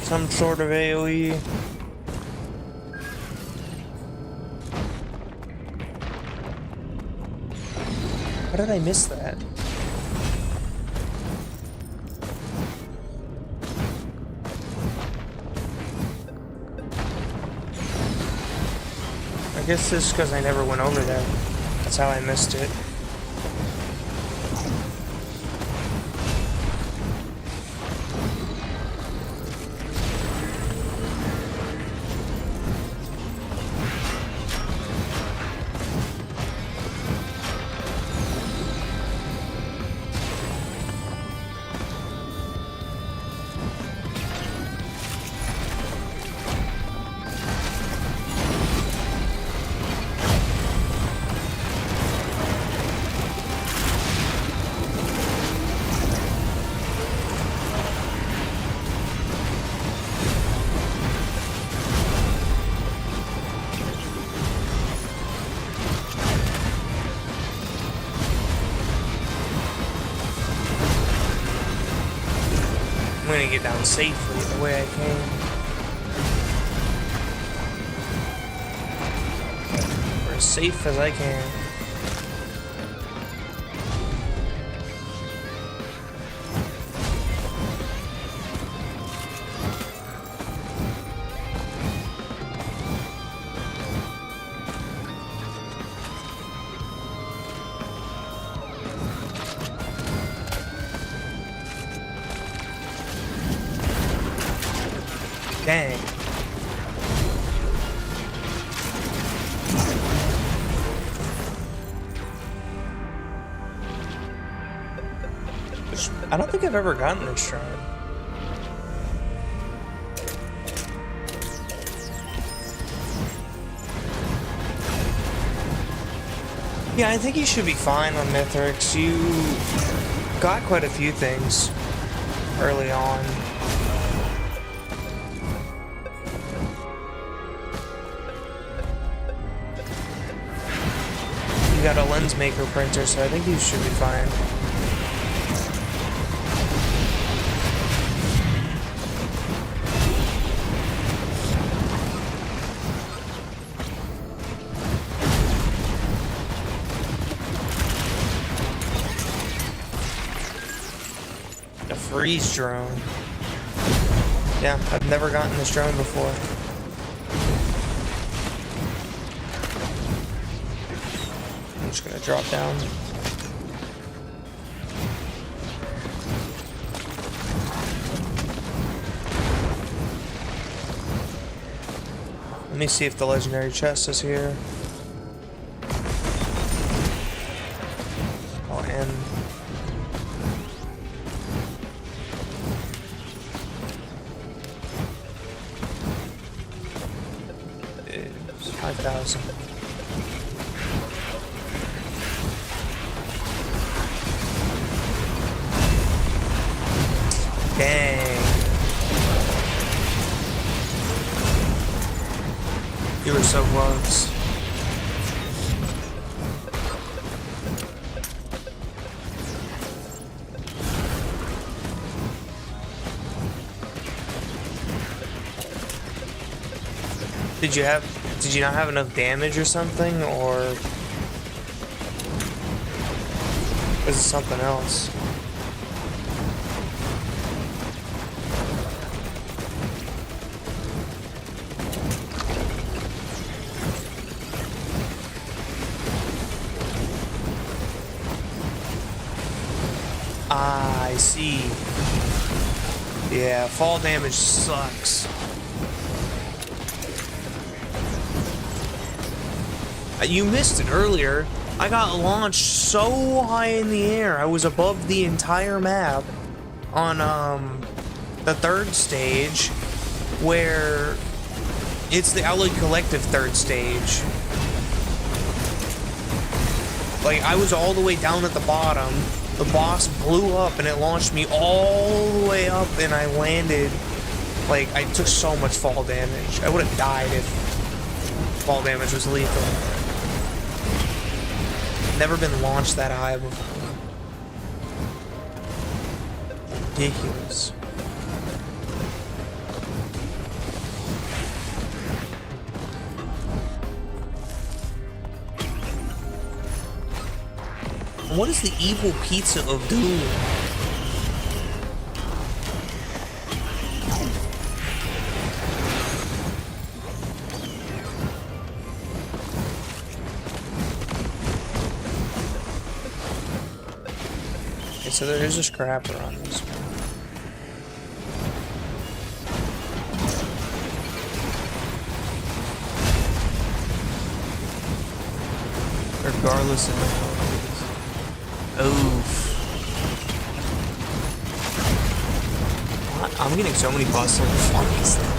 Some sort of AoE. How did I miss that? I guess this is because I never went over there. That's how I missed it. I'm gonna get down safely the way I can. Or as safe as I can. Dang. I don't think I've ever gotten this shrine. Yeah, I think you should be fine on Mithrix. You got quite a few things early on. You got a lens maker printer, so I think you should be fine. A freeze drone. Yeah, I've never gotten this drone before. I'm just gonna drop down. Let me see if the legendary chest is here. Oh, and it's 5,000. Dang. You were so close. Did you not have enough damage or something, or This is something else. Ah, I see. Yeah, fall damage sucks. You missed it earlier. I got launched so high in the air. I was above the entire map on the third stage, where it's the Alloy Collective third stage. Like, I was all the way down at the bottom. The boss blew up and it launched me all the way up, and I landed. Like, I took so much fall damage. I would have died if fall damage was lethal. Never been launched that high before. Ridiculous. What is the evil pizza of doom? Okay, so there is a scrapper on this one. Regardless of oof. What? I'm getting so many busts. What the fuck is that?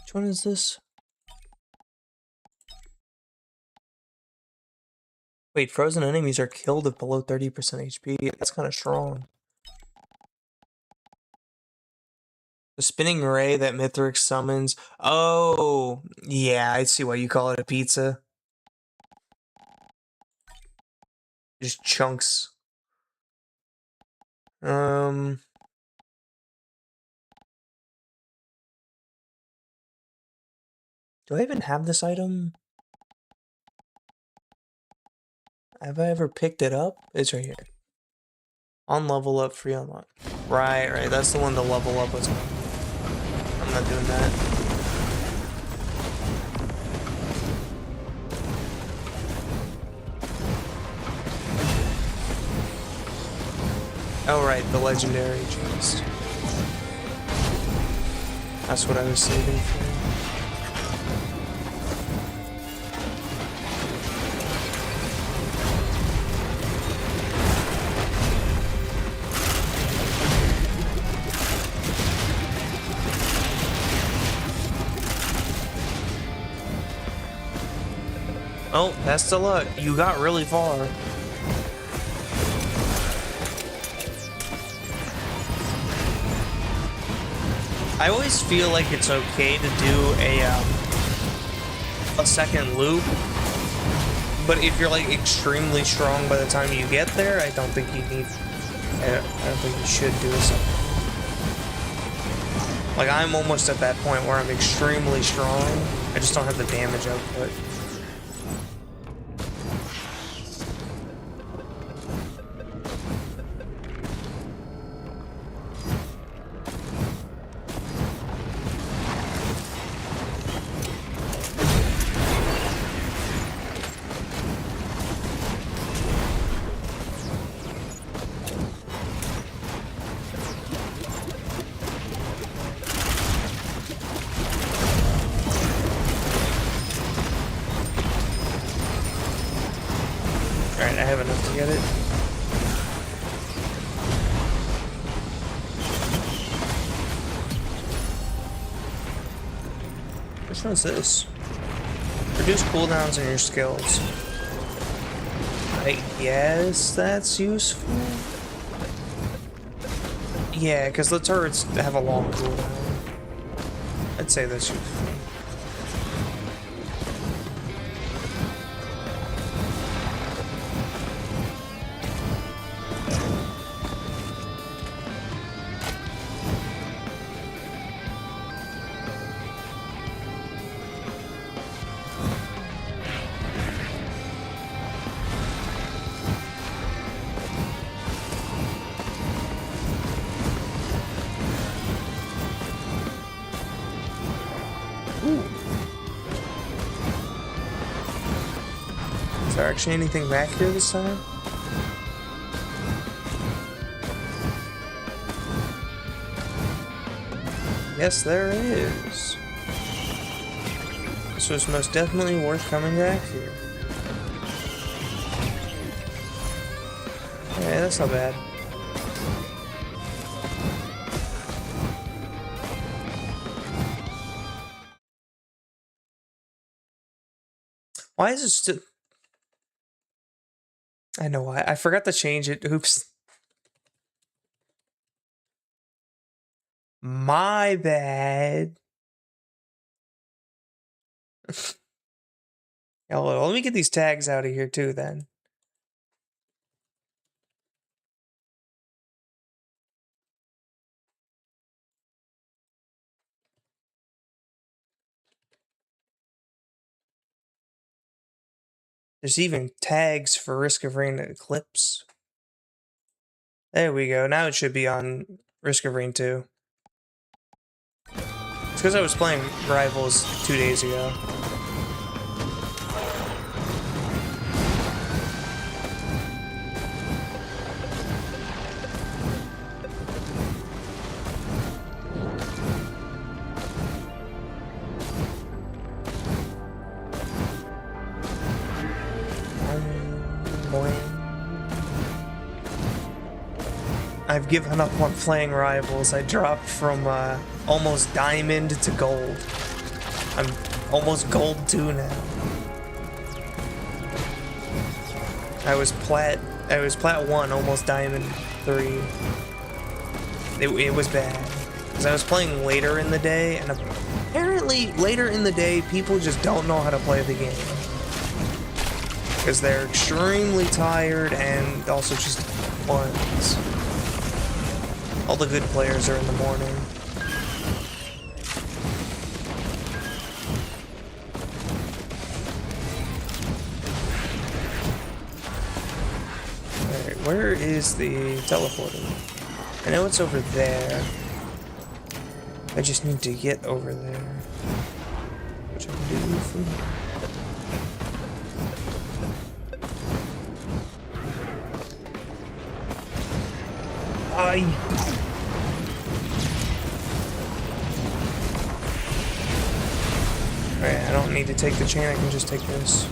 Which one is this? Wait, frozen enemies are killed if below 30% HP. That's kind of strong. The spinning ray that Mithrix summons. Oh, yeah, I see why you call it a pizza. Just chunks. Do I even have this item? Have I ever picked it up? It's right here. On level up, free unlock. Right, that's the one to level up with. I'm not doing that. Oh right, the legendary chest. That's what I was saving for. Oh, that's the luck. You got really far. I always feel like it's okay to do a second loop, but if you're like extremely strong by the time you get there, I don't think you need. I don't think you should do a second. Like, I'm almost at that point where I'm extremely strong. I just don't have the damage output. Alright, I have enough to get it. Which one's this? Reduce cooldowns on your skills. I guess that's useful. Yeah, because the turrets have a long cooldown. I'd say that's useful. there actually anything back here this time? Yes, there is. This was most definitely worth coming back here. Yeah, that's not bad. Why is it still... I know why. I forgot to change it. Oops. My bad. Yeah, well, let me get these tags out of here too then. There's even tags for Risk of Rain and Eclipse. There we go. Now it should be on Risk of Rain 2. It's because I was playing Rivals 2 days ago. I've given up on playing Rivals. I dropped from almost diamond to gold. I'm almost gold 2 now. I was plat 1, almost diamond 3. It was bad. Because I was playing later in the day, and apparently later in the day, people just don't know how to play the game. Because they're extremely tired and also just ones. All the good players are in the morning. Alright, where is the teleporter? I know it's over there. I just need to get over there. Which I can do from here. Alright, I don't need to take the chain, I can just take this.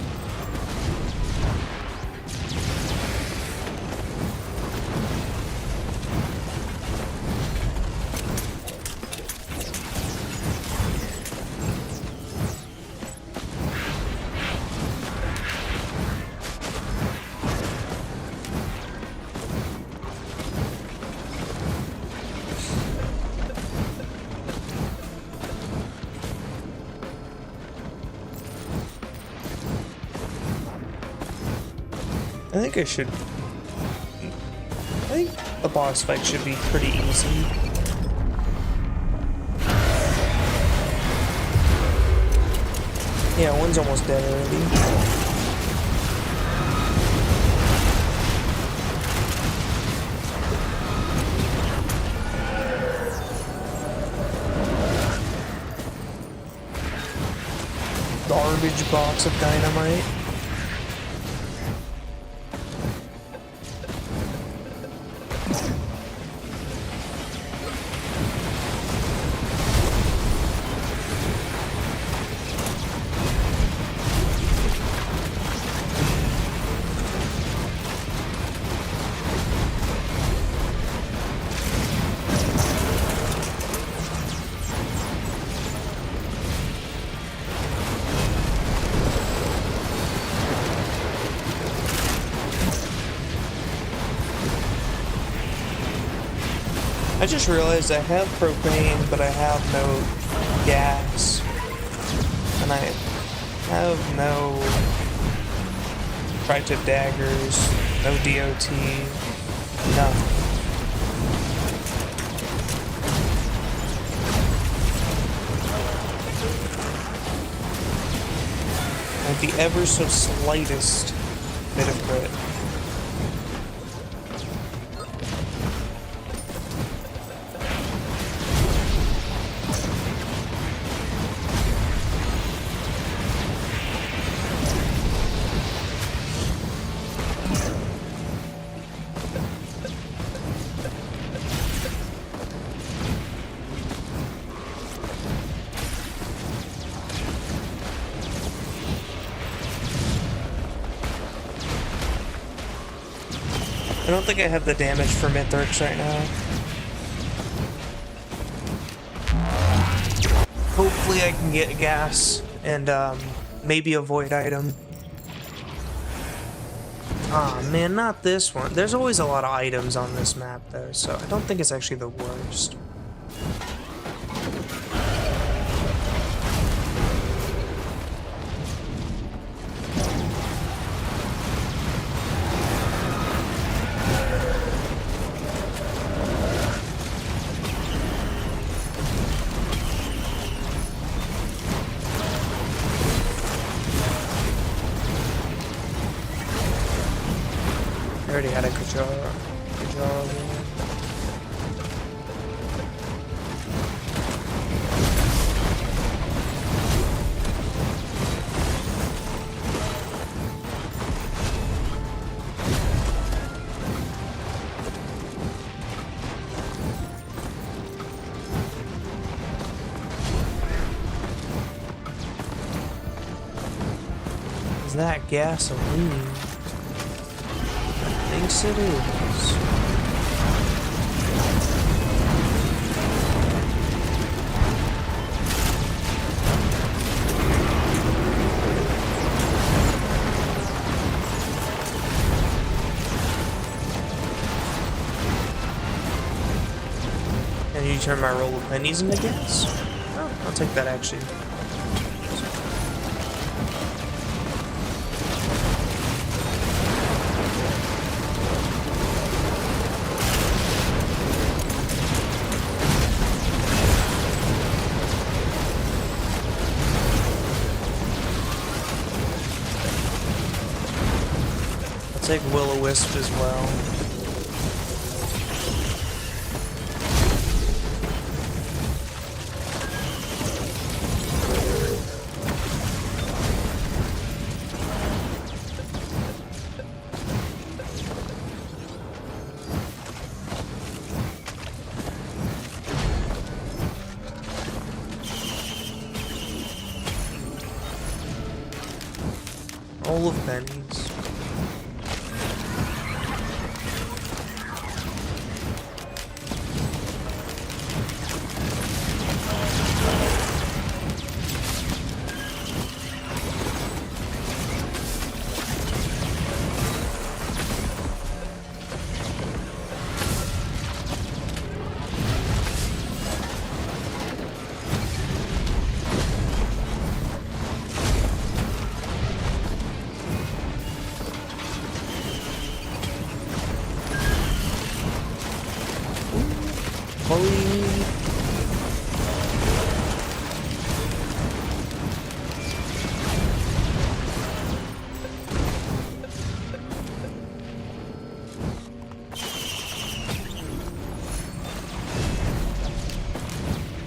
I think the boss fight should be pretty easy. Yeah, one's almost dead already. Garbage box of dynamite. I just realized I have propane, but I have no gas. And I have no tri-tip daggers, no DOT, nothing. Like the ever so slightest bit of grit. don't think I have the damage for Mithrix right now. Hopefully I can get gas and maybe a void item. Ah, man, not this one. There's always a lot of items on this map, though, so I don't think it's actually the worst. I already had a Kajara. Is that gasoline? Thinks it is. And you turn my roll of pennies into gas? Oh, I'll take that actually. Take Will-O-Wisp as well. All of pennies.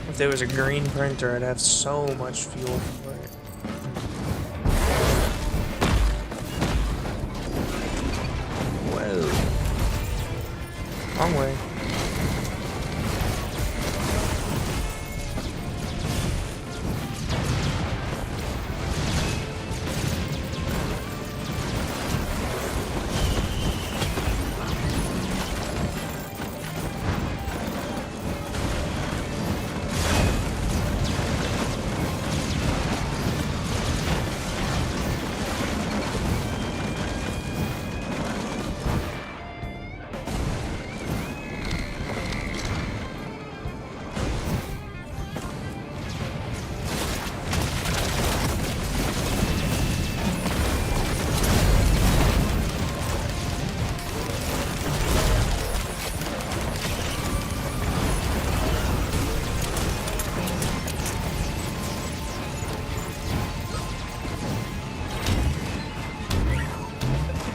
If there was a green printer, I'd have so much fuel for it. Whoa. Wrong way.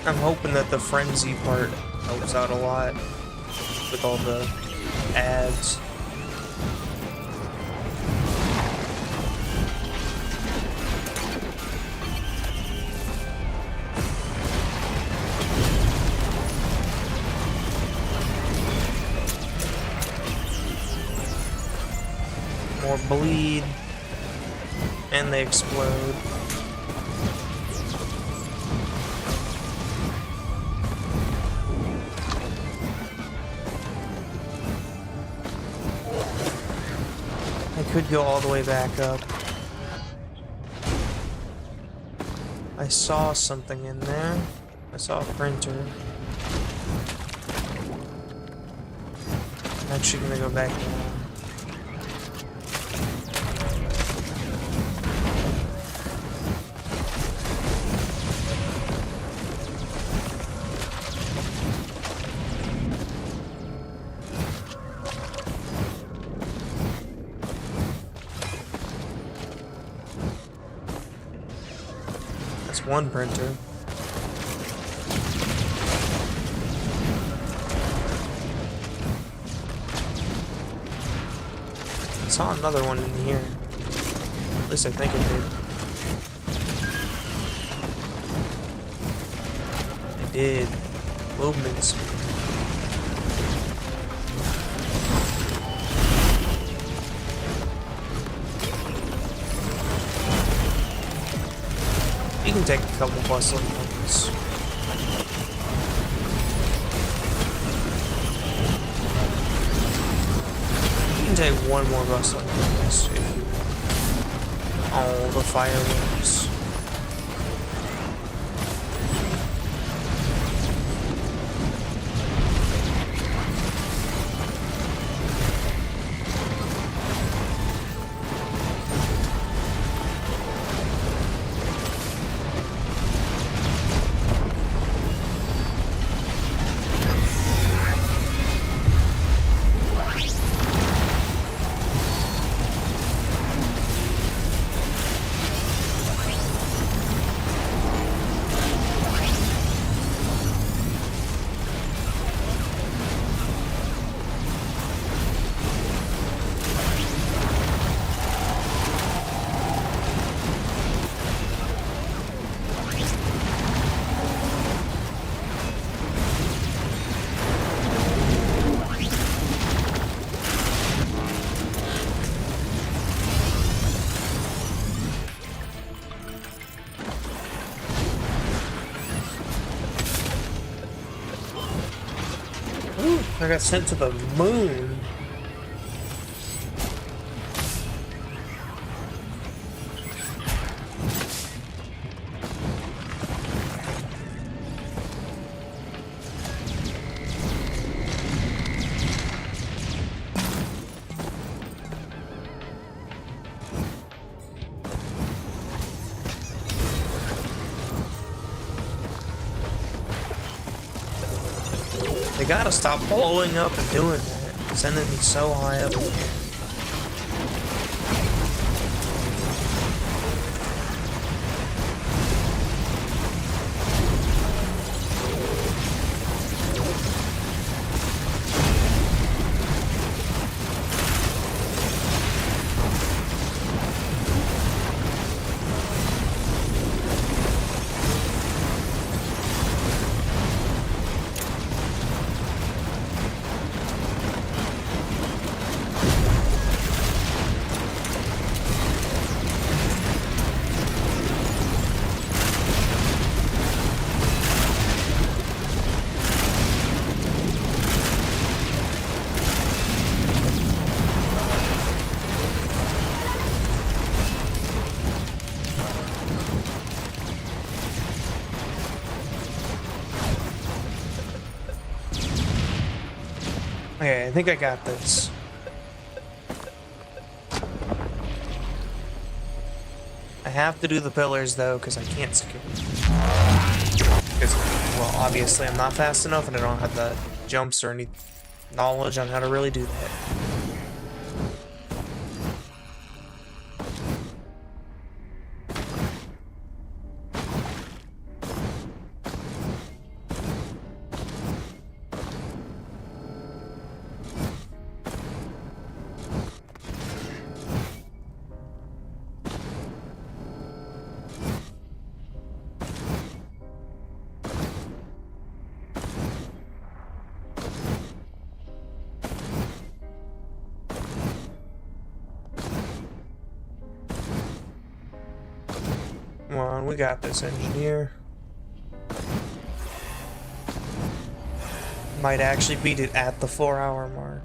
I'm hoping that the frenzy part helps out a lot with all the ads. More bleed, and they explode. could go all the way back up. I saw something in there. I saw a printer. I'm actually gonna go back down. That's one printer. I saw another one in here. At least I think it did. It did. Movements. You can take a couple plus moments. You can take one more rustling bonus if you want. All the fireworks. I got sent to the moon. They gotta stop blowing up and doing that. Sending me so high up. Okay, I think I got this. I have to do the pillars though, because I can't secure them. Because, well, obviously I'm not fast enough and I don't have the jumps or any knowledge on how to really do that. Come on, we got this, engineer. Might actually beat it at the 4-hour mark.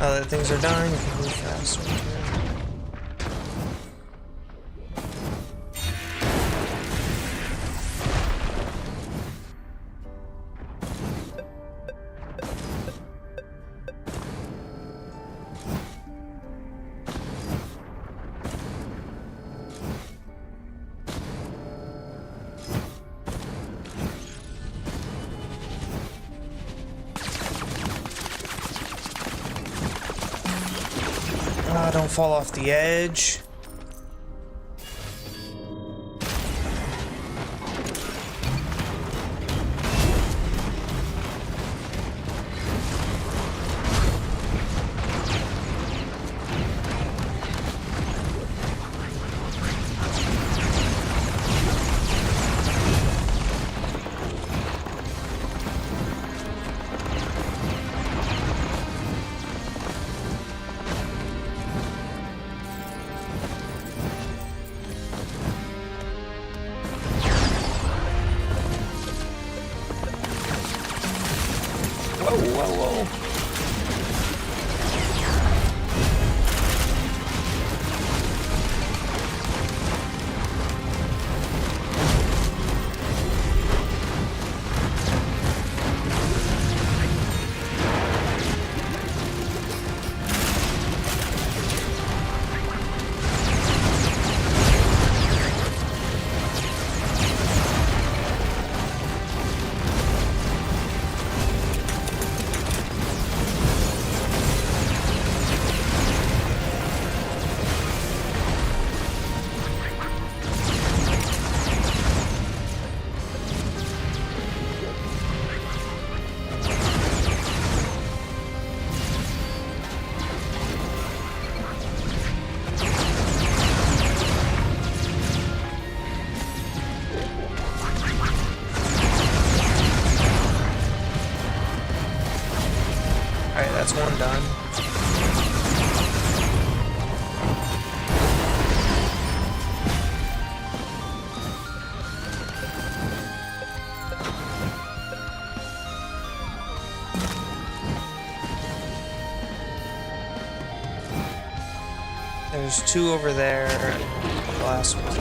Now that things are done, you can move faster. Don't fall off the edge. Whoa, whoa, whoa. Alright, that's one done. There's two over there, and the last one.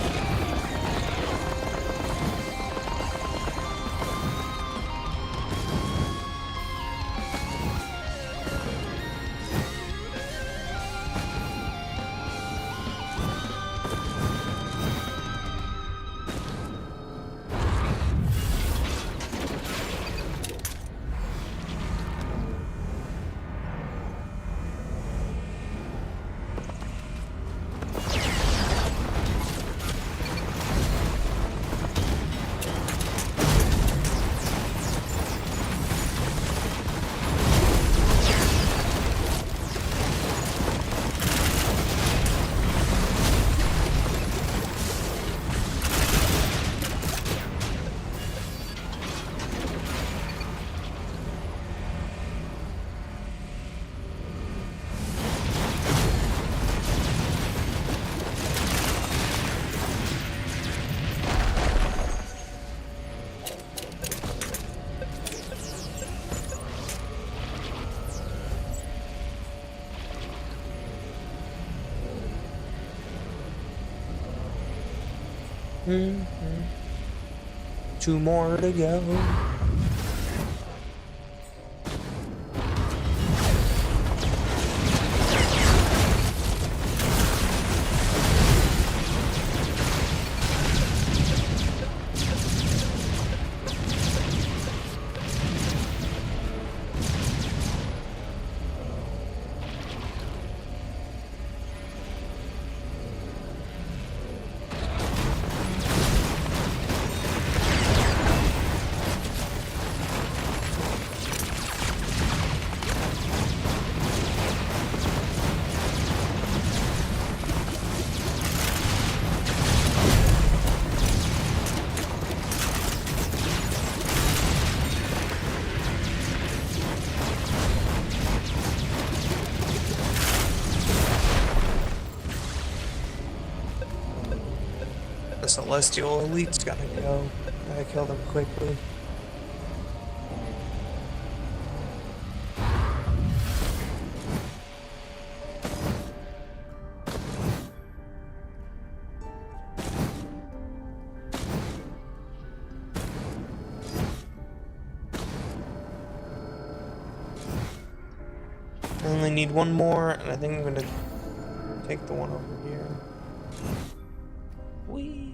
Two more to go. The Celestial Elite's gotta go. Gotta kill them quickly. only need one more, and I think I'm gonna take the one over here. Whee!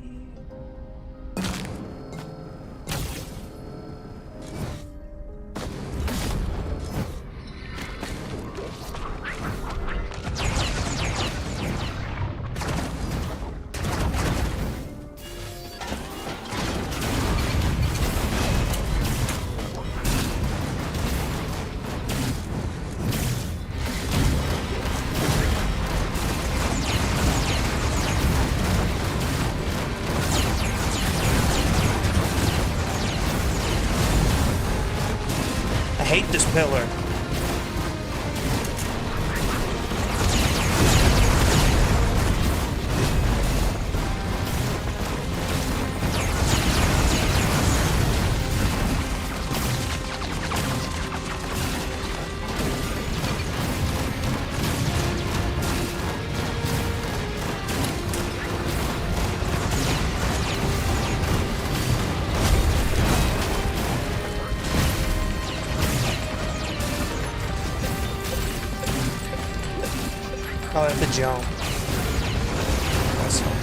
I hate this pillar. Oh, I have to jump. That's fine.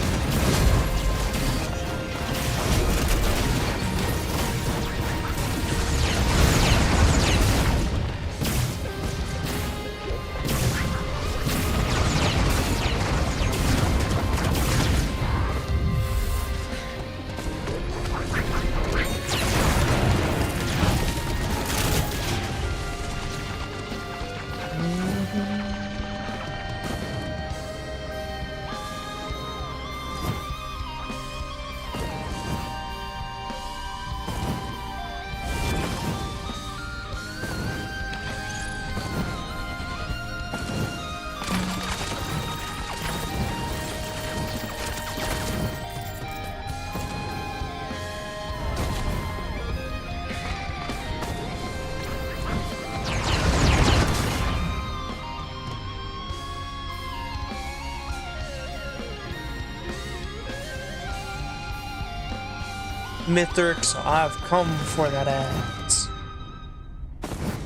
Mithrix, I've come for that axe.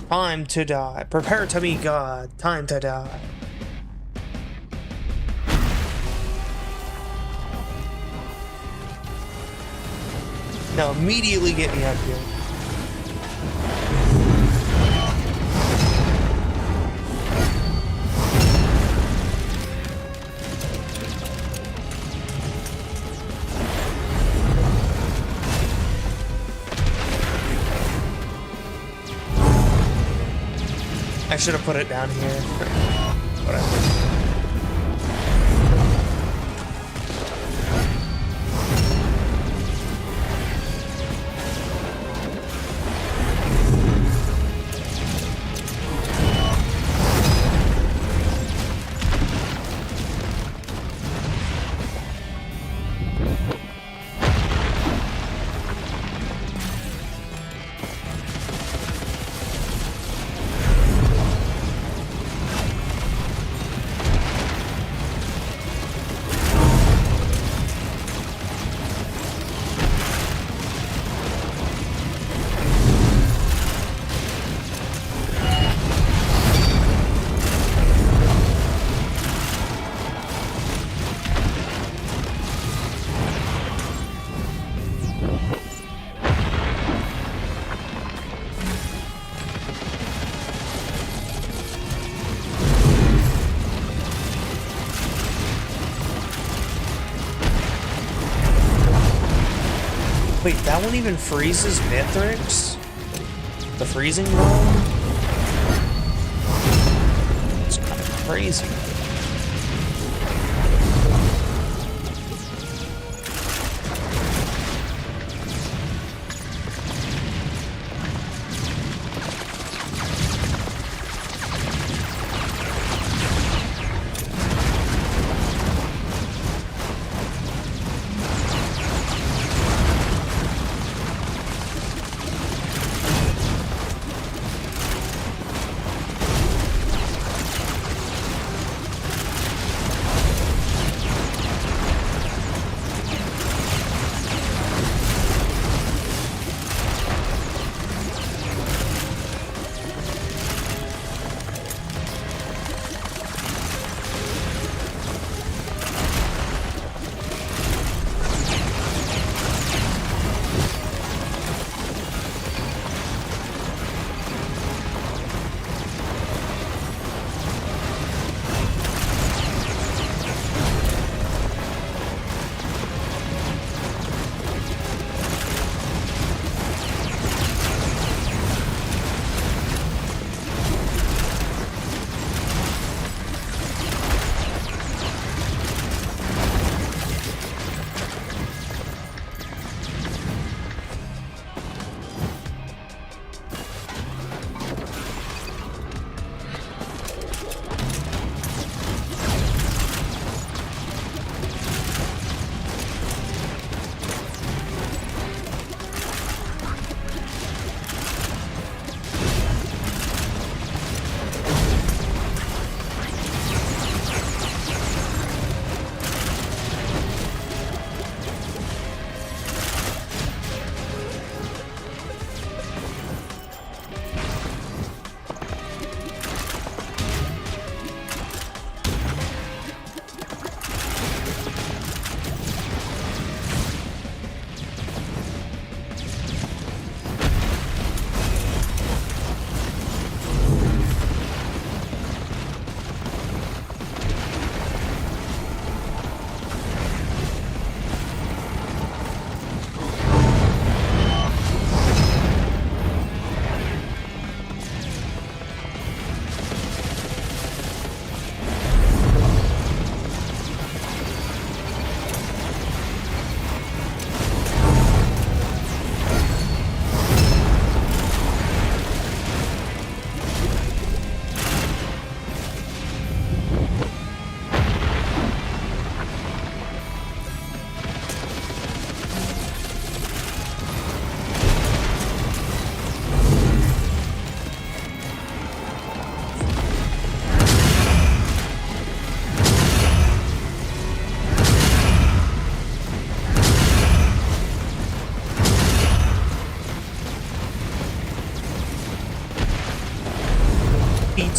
Time to die. Prepare to be God. Time to die. Now immediately get me up here. I should have put it down here. Whatever. Wait, that one even freezes Mithrix? The freezing realm? It's kind of crazy.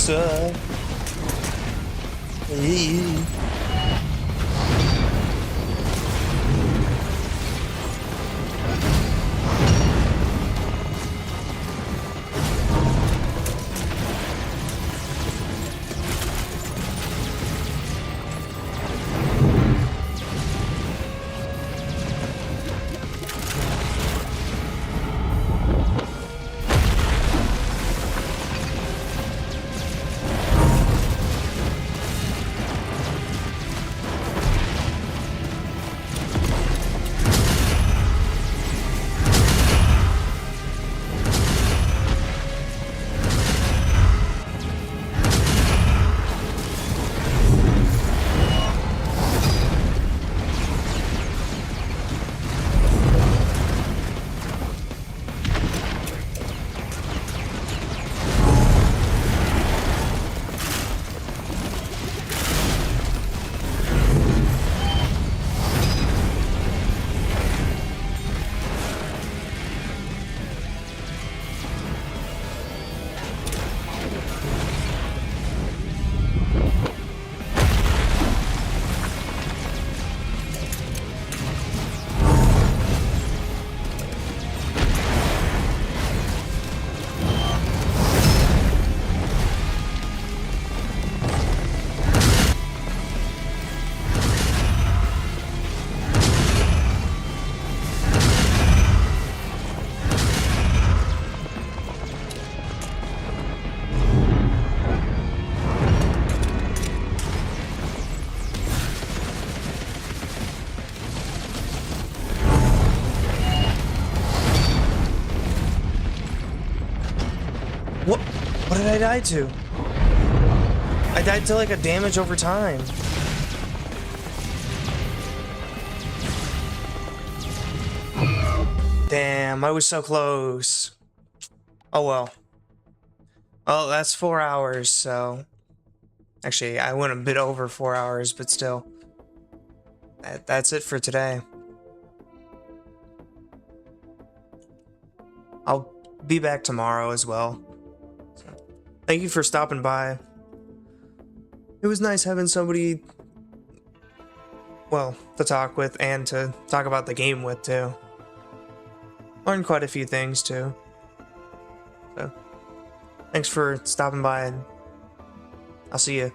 closer. Hey. What did I die to? I died to like a damage over time. Damn, I was so close. Oh well. Oh, that's 4 hours, so... Actually, I went a bit over 4 hours, but still. That's it for today. I'll be back tomorrow as well. So, thank you for stopping by. It was nice having somebody, well, to talk with and to talk about the game with, too. Learned quite a few things, too. So, thanks for stopping by, and I'll see you